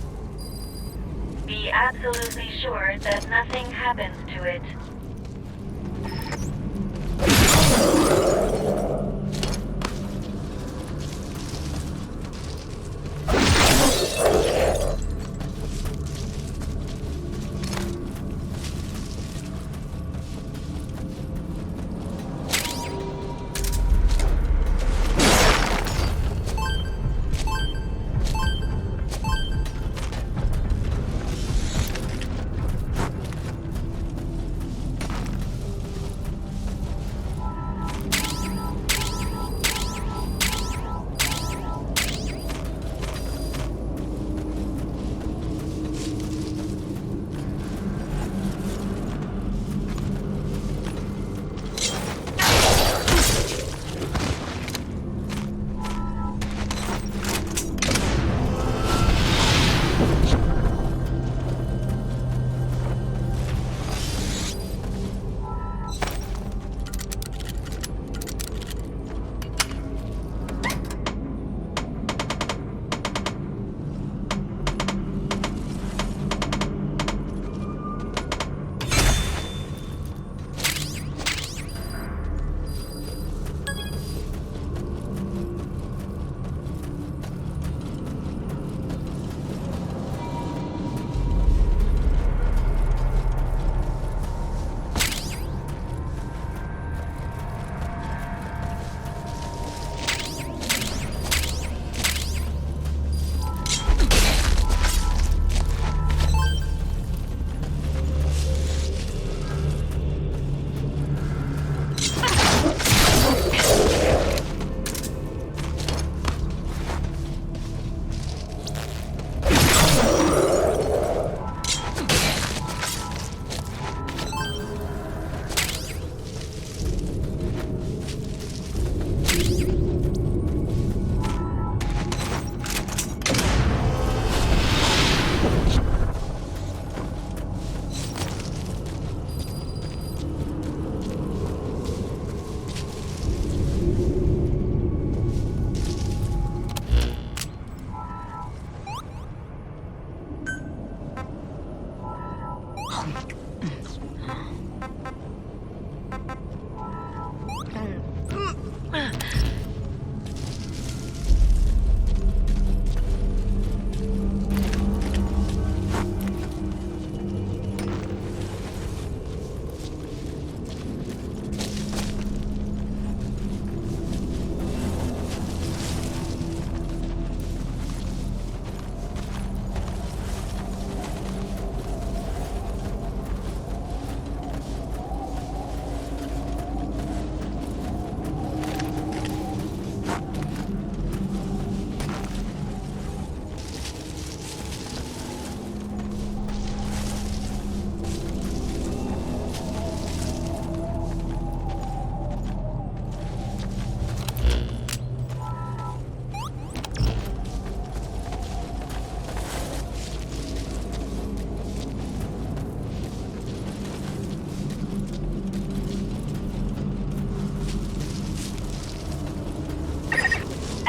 Be absolutely sure that nothing happens to it.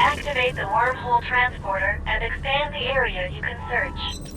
Activate the wormhole transporter and expand the area you can search.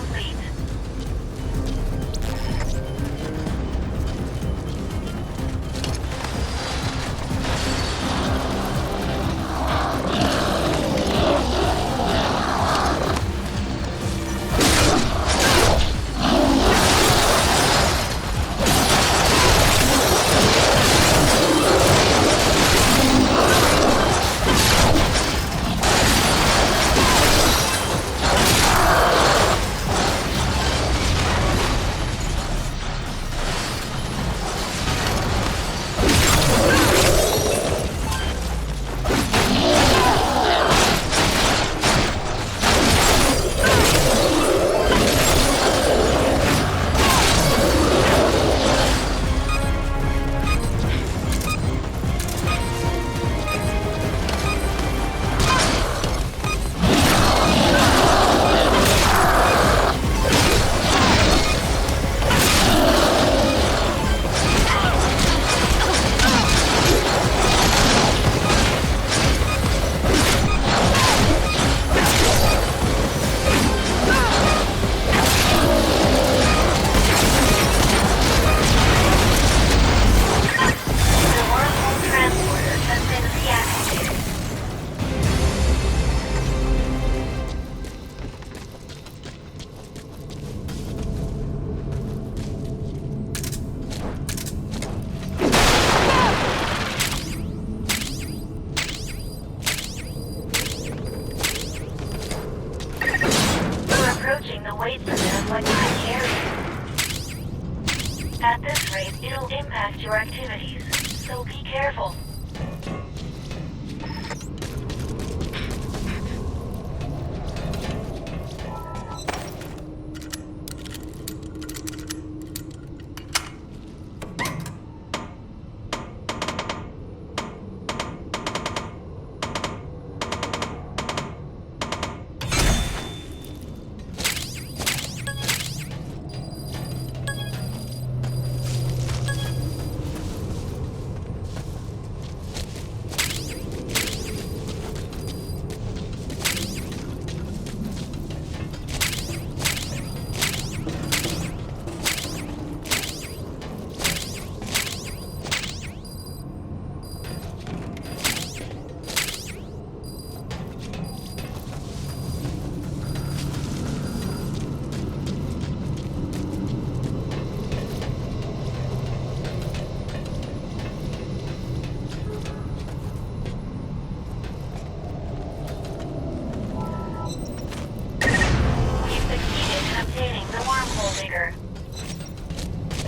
complete. The weight limit of electronic area. At this rate, it'll impact your activities, so be careful.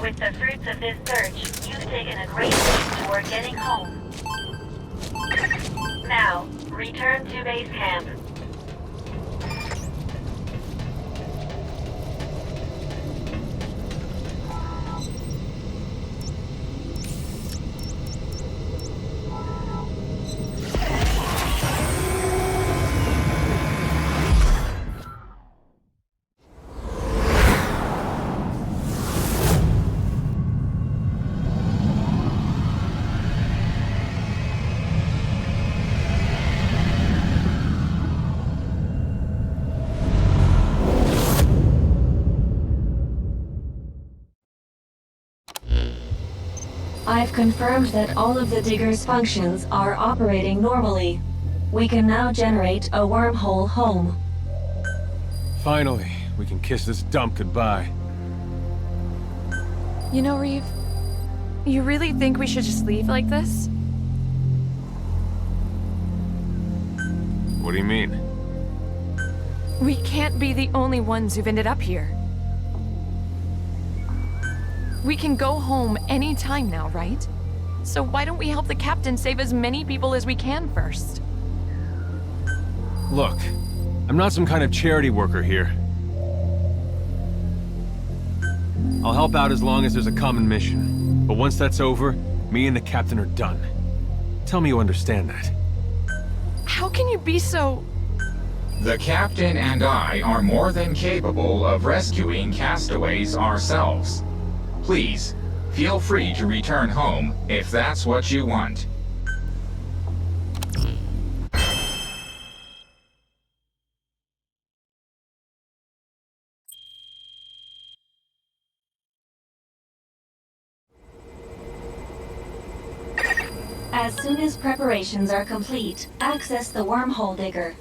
With the fruits of this search, you've taken a great step toward getting home. Now, return to base camp. I've confirmed that all of the digger's functions are operating normally. We can now generate a wormhole home. Finally, we can kiss this dump goodbye. You know, Reeve, you really think we should just leave like this? What do you mean? We can't be the only ones who've ended up here. We can go home any time now, right? So why don't we help the captain save as many people as we can first? Look, I'm not some kind of charity worker here. I'll help out as long as there's a common mission. But once that's over, me and the captain are done. Tell me you understand that. How can you be so... The captain and I are more than capable of rescuing castaways ourselves. Please, feel free to return home if that's what you want. As soon as preparations are complete, access the wormhole digger.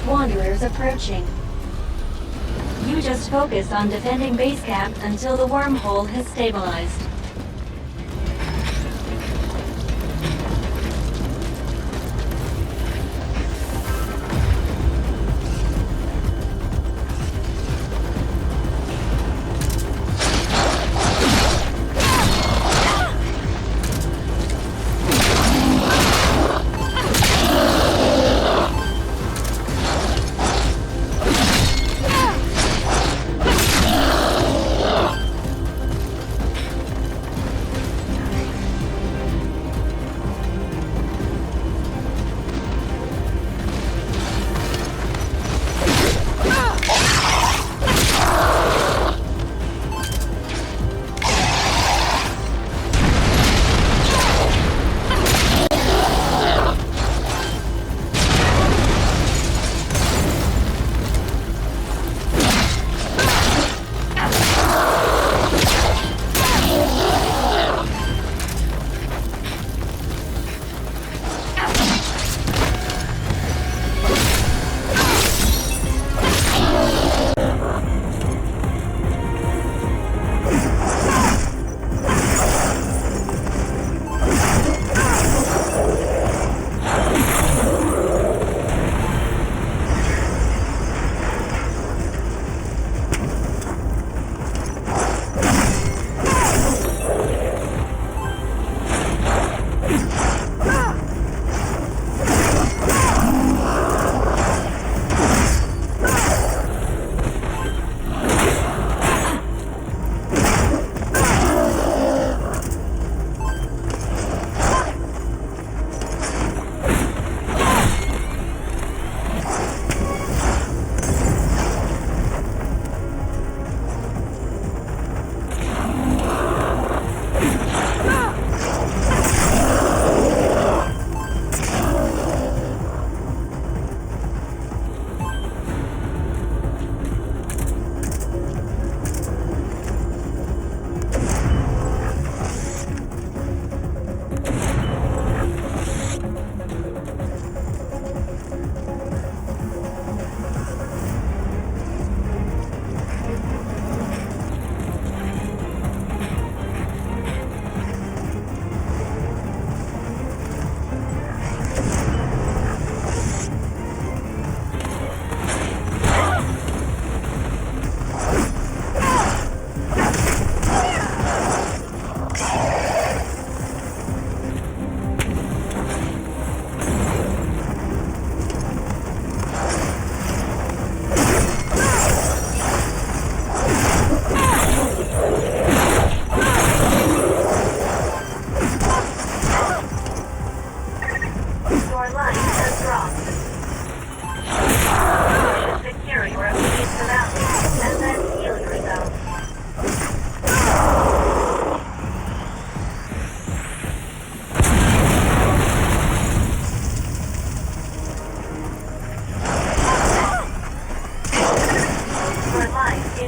Wanderers approaching. You just focus on defending base camp until the wormhole has stabilized.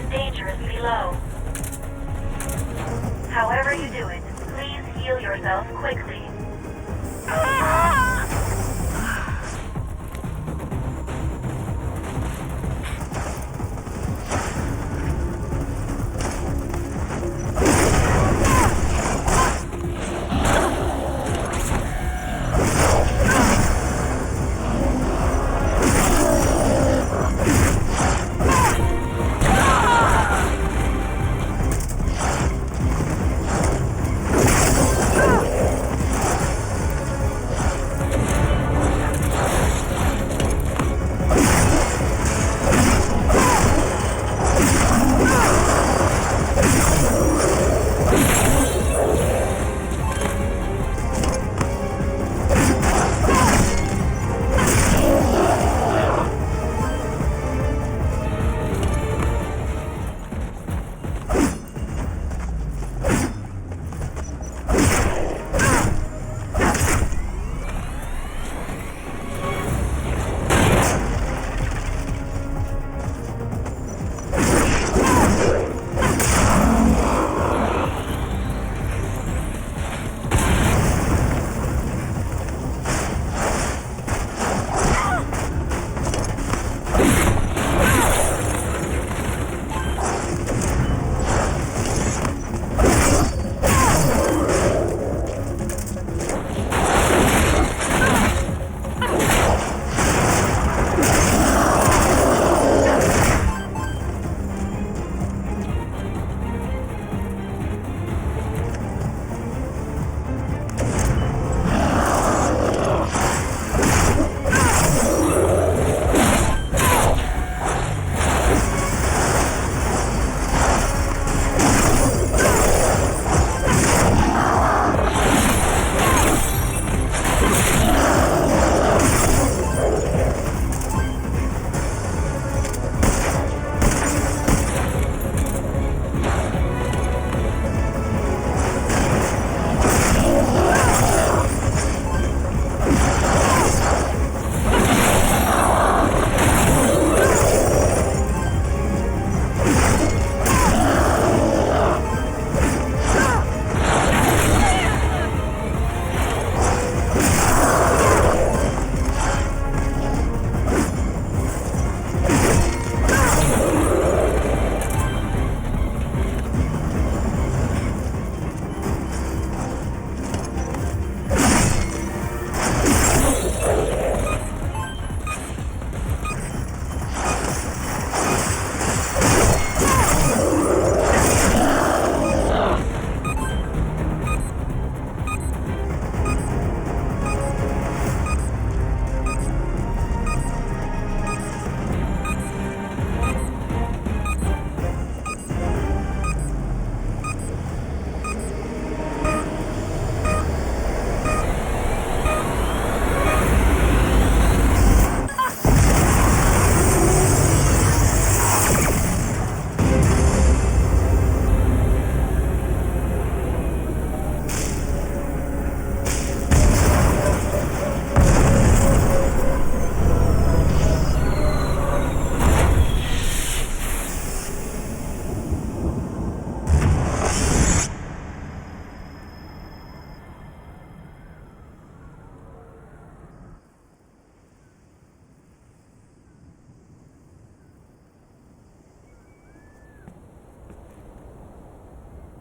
is dangerously low. However you do it, please heal yourself quickly.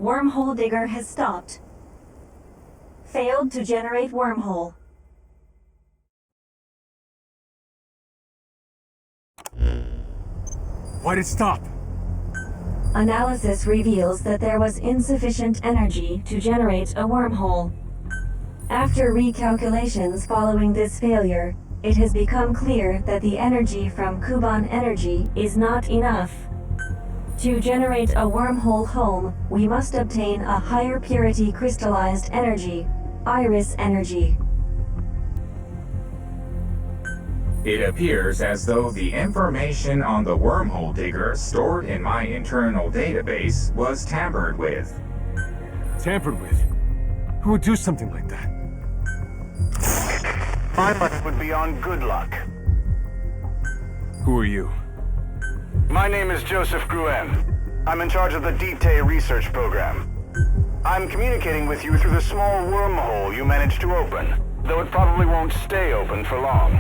Wormhole digger has stopped. Failed to generate wormhole. Why'd it stop? Analysis reveals that there was insufficient energy to generate a wormhole. After recalculations following this failure, it has become clear that the energy from Kuban energy is not enough. To generate a wormhole home, we must obtain a higher purity crystallized energy, Iris energy. It appears as though the information on the wormhole digger stored in my internal database was tampered with. Tampered with? Who would do something like that? My money would be on good luck. Who are you? My name is Joseph Gruen. I'm in charge of the DT research program. I'm communicating with you through the small wormhole you managed to open, though it probably won't stay open for long.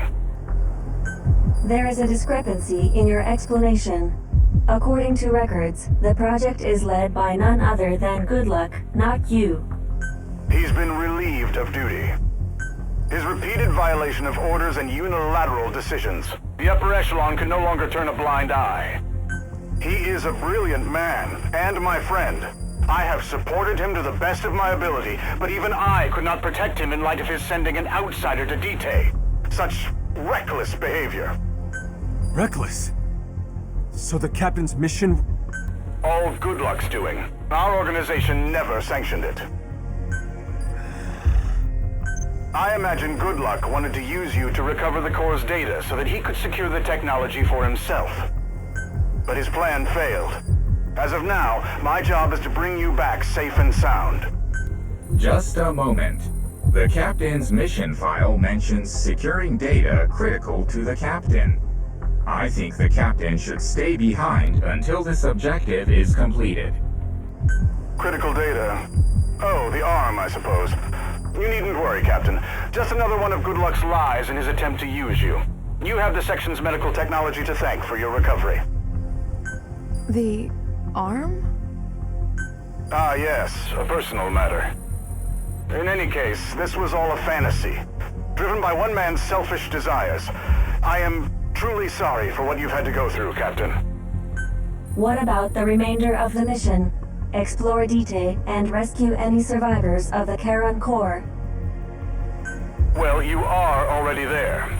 There is a discrepancy in your explanation. According to records, the project is led by none other than Goodluck, not you. He's been relieved of duty. His repeated violation of orders and unilateral decisions. The upper echelon can no longer turn a blind eye. He is a brilliant man, and my friend. I have supported him to the best of my ability, but even I could not protect him in light of his sending an outsider to DT. Such reckless behavior. Reckless? So the captain's mission... All Goodluck's doing. Our organization never sanctioned it. I imagine Goodluck wanted to use you to recover the Corps' data so that he could secure the technology for himself. But his plan failed. As of now, my job is to bring you back safe and sound. Just a moment. The captain's mission file mentions securing data critical to the captain. I think the captain should stay behind until this objective is completed. Critical data? Oh, the arm, I suppose. You needn't worry, Captain. Just another one of Goodluck's lies in his attempt to use you. You have the section's medical technology to thank for your recovery. The arm? Ah, yes, a personal matter. In any case, this was all a fantasy, driven by one man's selfish desires. I am truly sorry for what you've had to go through, Captain. What about the remainder of the mission? Explore DT and rescue any survivors of the Charon Core. Well, you are already there.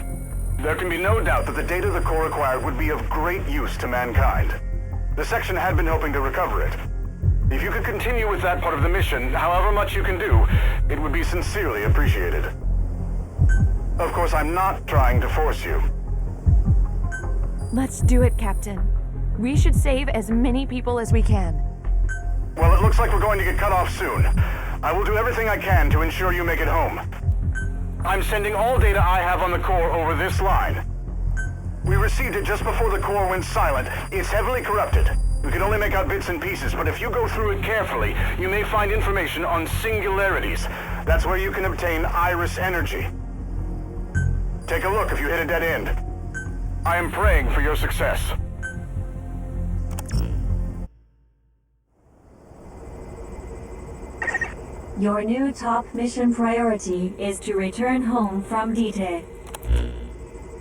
There can be no doubt that the data the Corps acquired would be of great use to mankind. The section had been hoping to recover it. If you could continue with that part of the mission, however much you can do, it would be sincerely appreciated. Of course, I'm not trying to force you. Let's do it, Captain. We should save as many people as we can. Well, it looks like we're going to get cut off soon. I will do everything I can to ensure you make it home. I'm sending all data I have on the Corps over this line. We received it just before the Corps went silent. It's heavily corrupted. We can only make out bits and pieces, but if you go through it carefully, you may find information on singularities. That's where you can obtain iris energy. Take a look if you hit a dead end. I am praying for your success. Your new top mission priority is to return home from DT.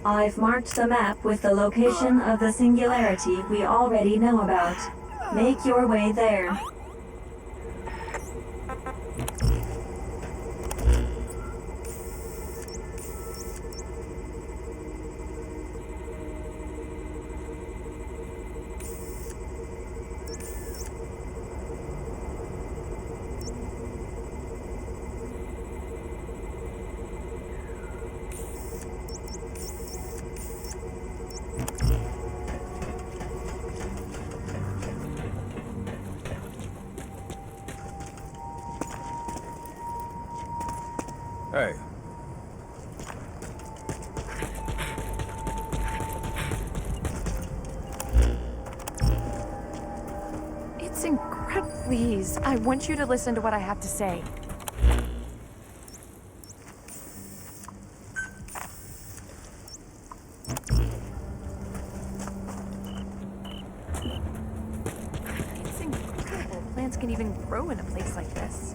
I've marked the map with the location of the singularity we already know about. Make your way there. Hey. It's incredible. Please, I want you to listen to what I have to say. It's incredible. Plants can even grow in a place like this.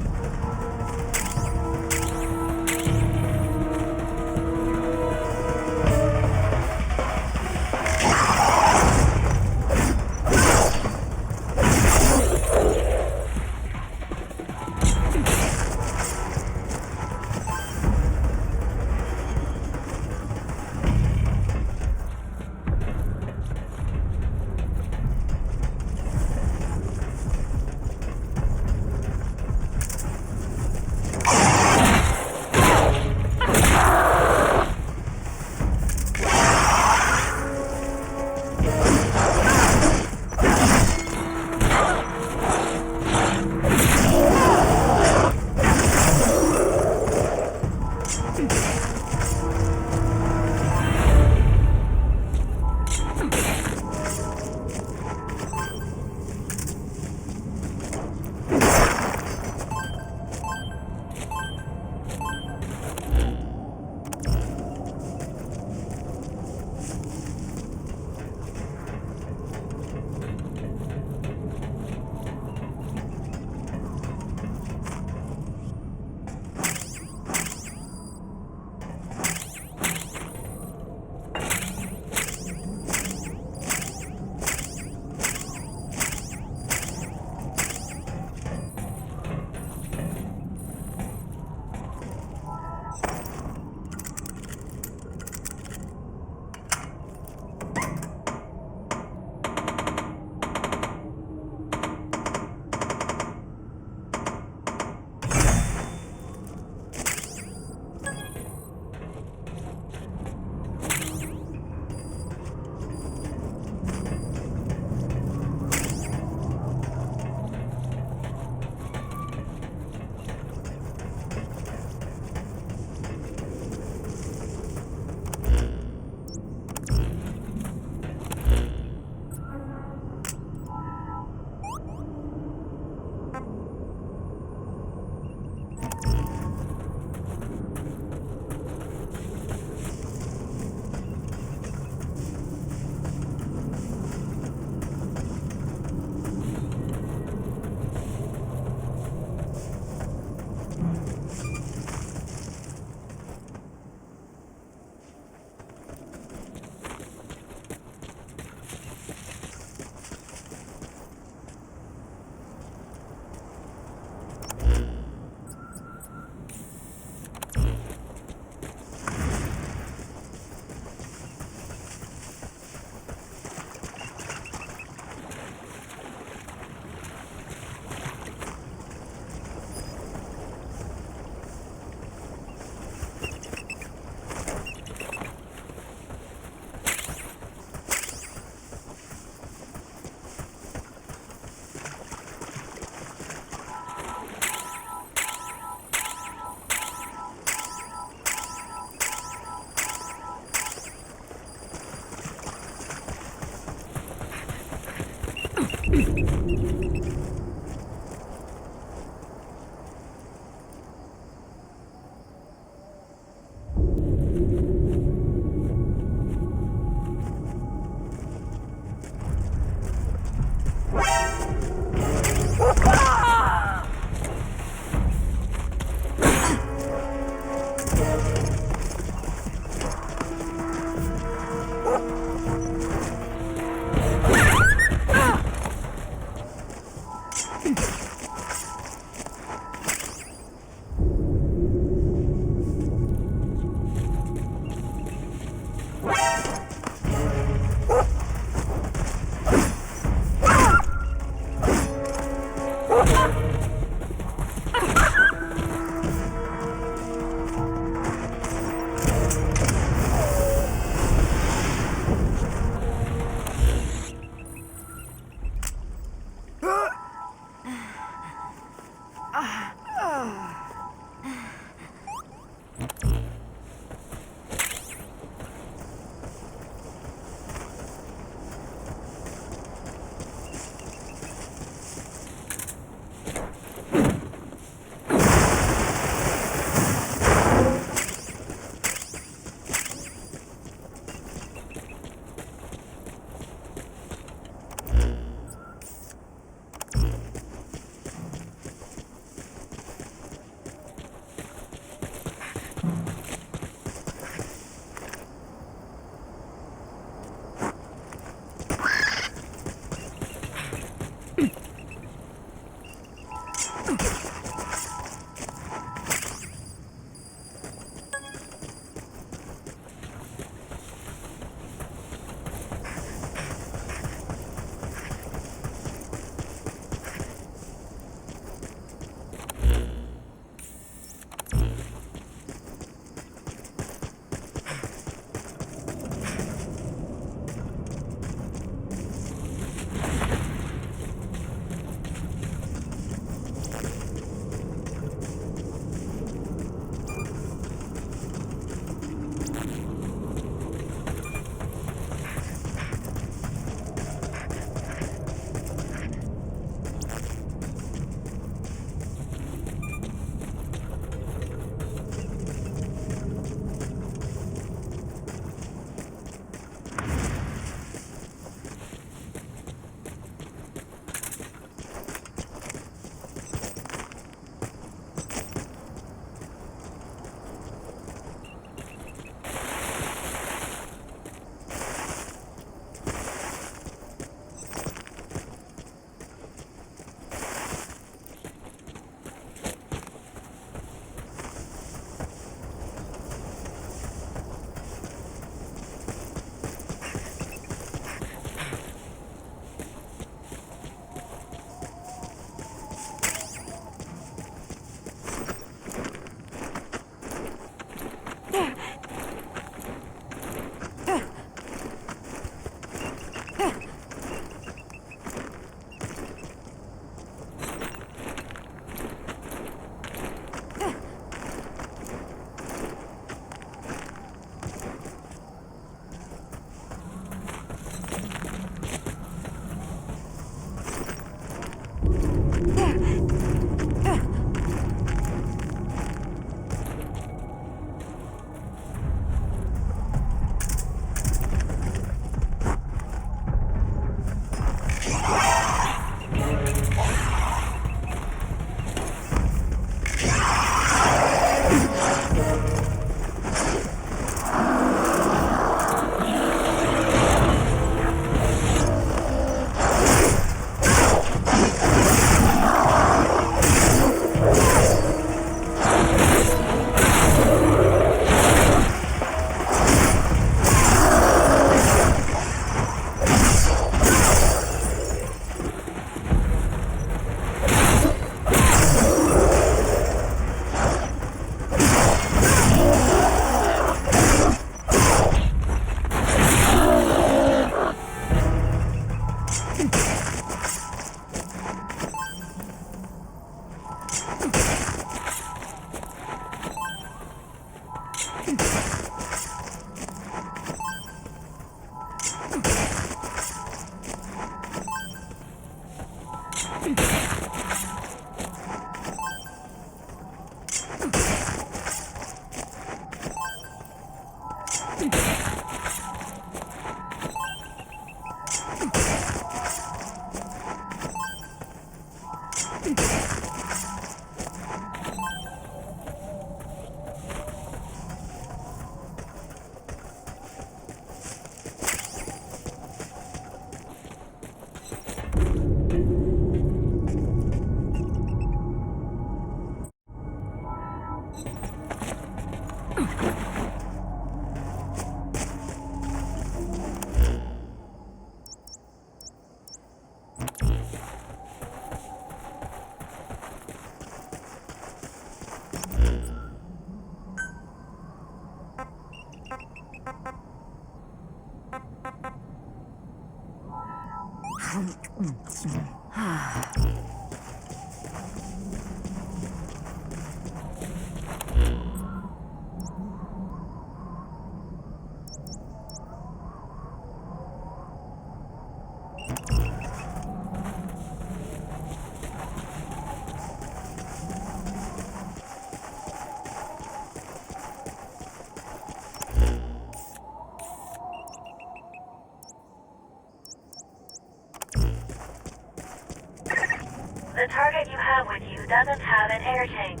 doesn't have an air tank.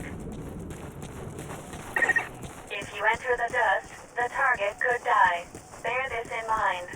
If you enter the dust, the target could die. Bear this in mind.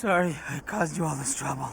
Sorry I caused you all this trouble.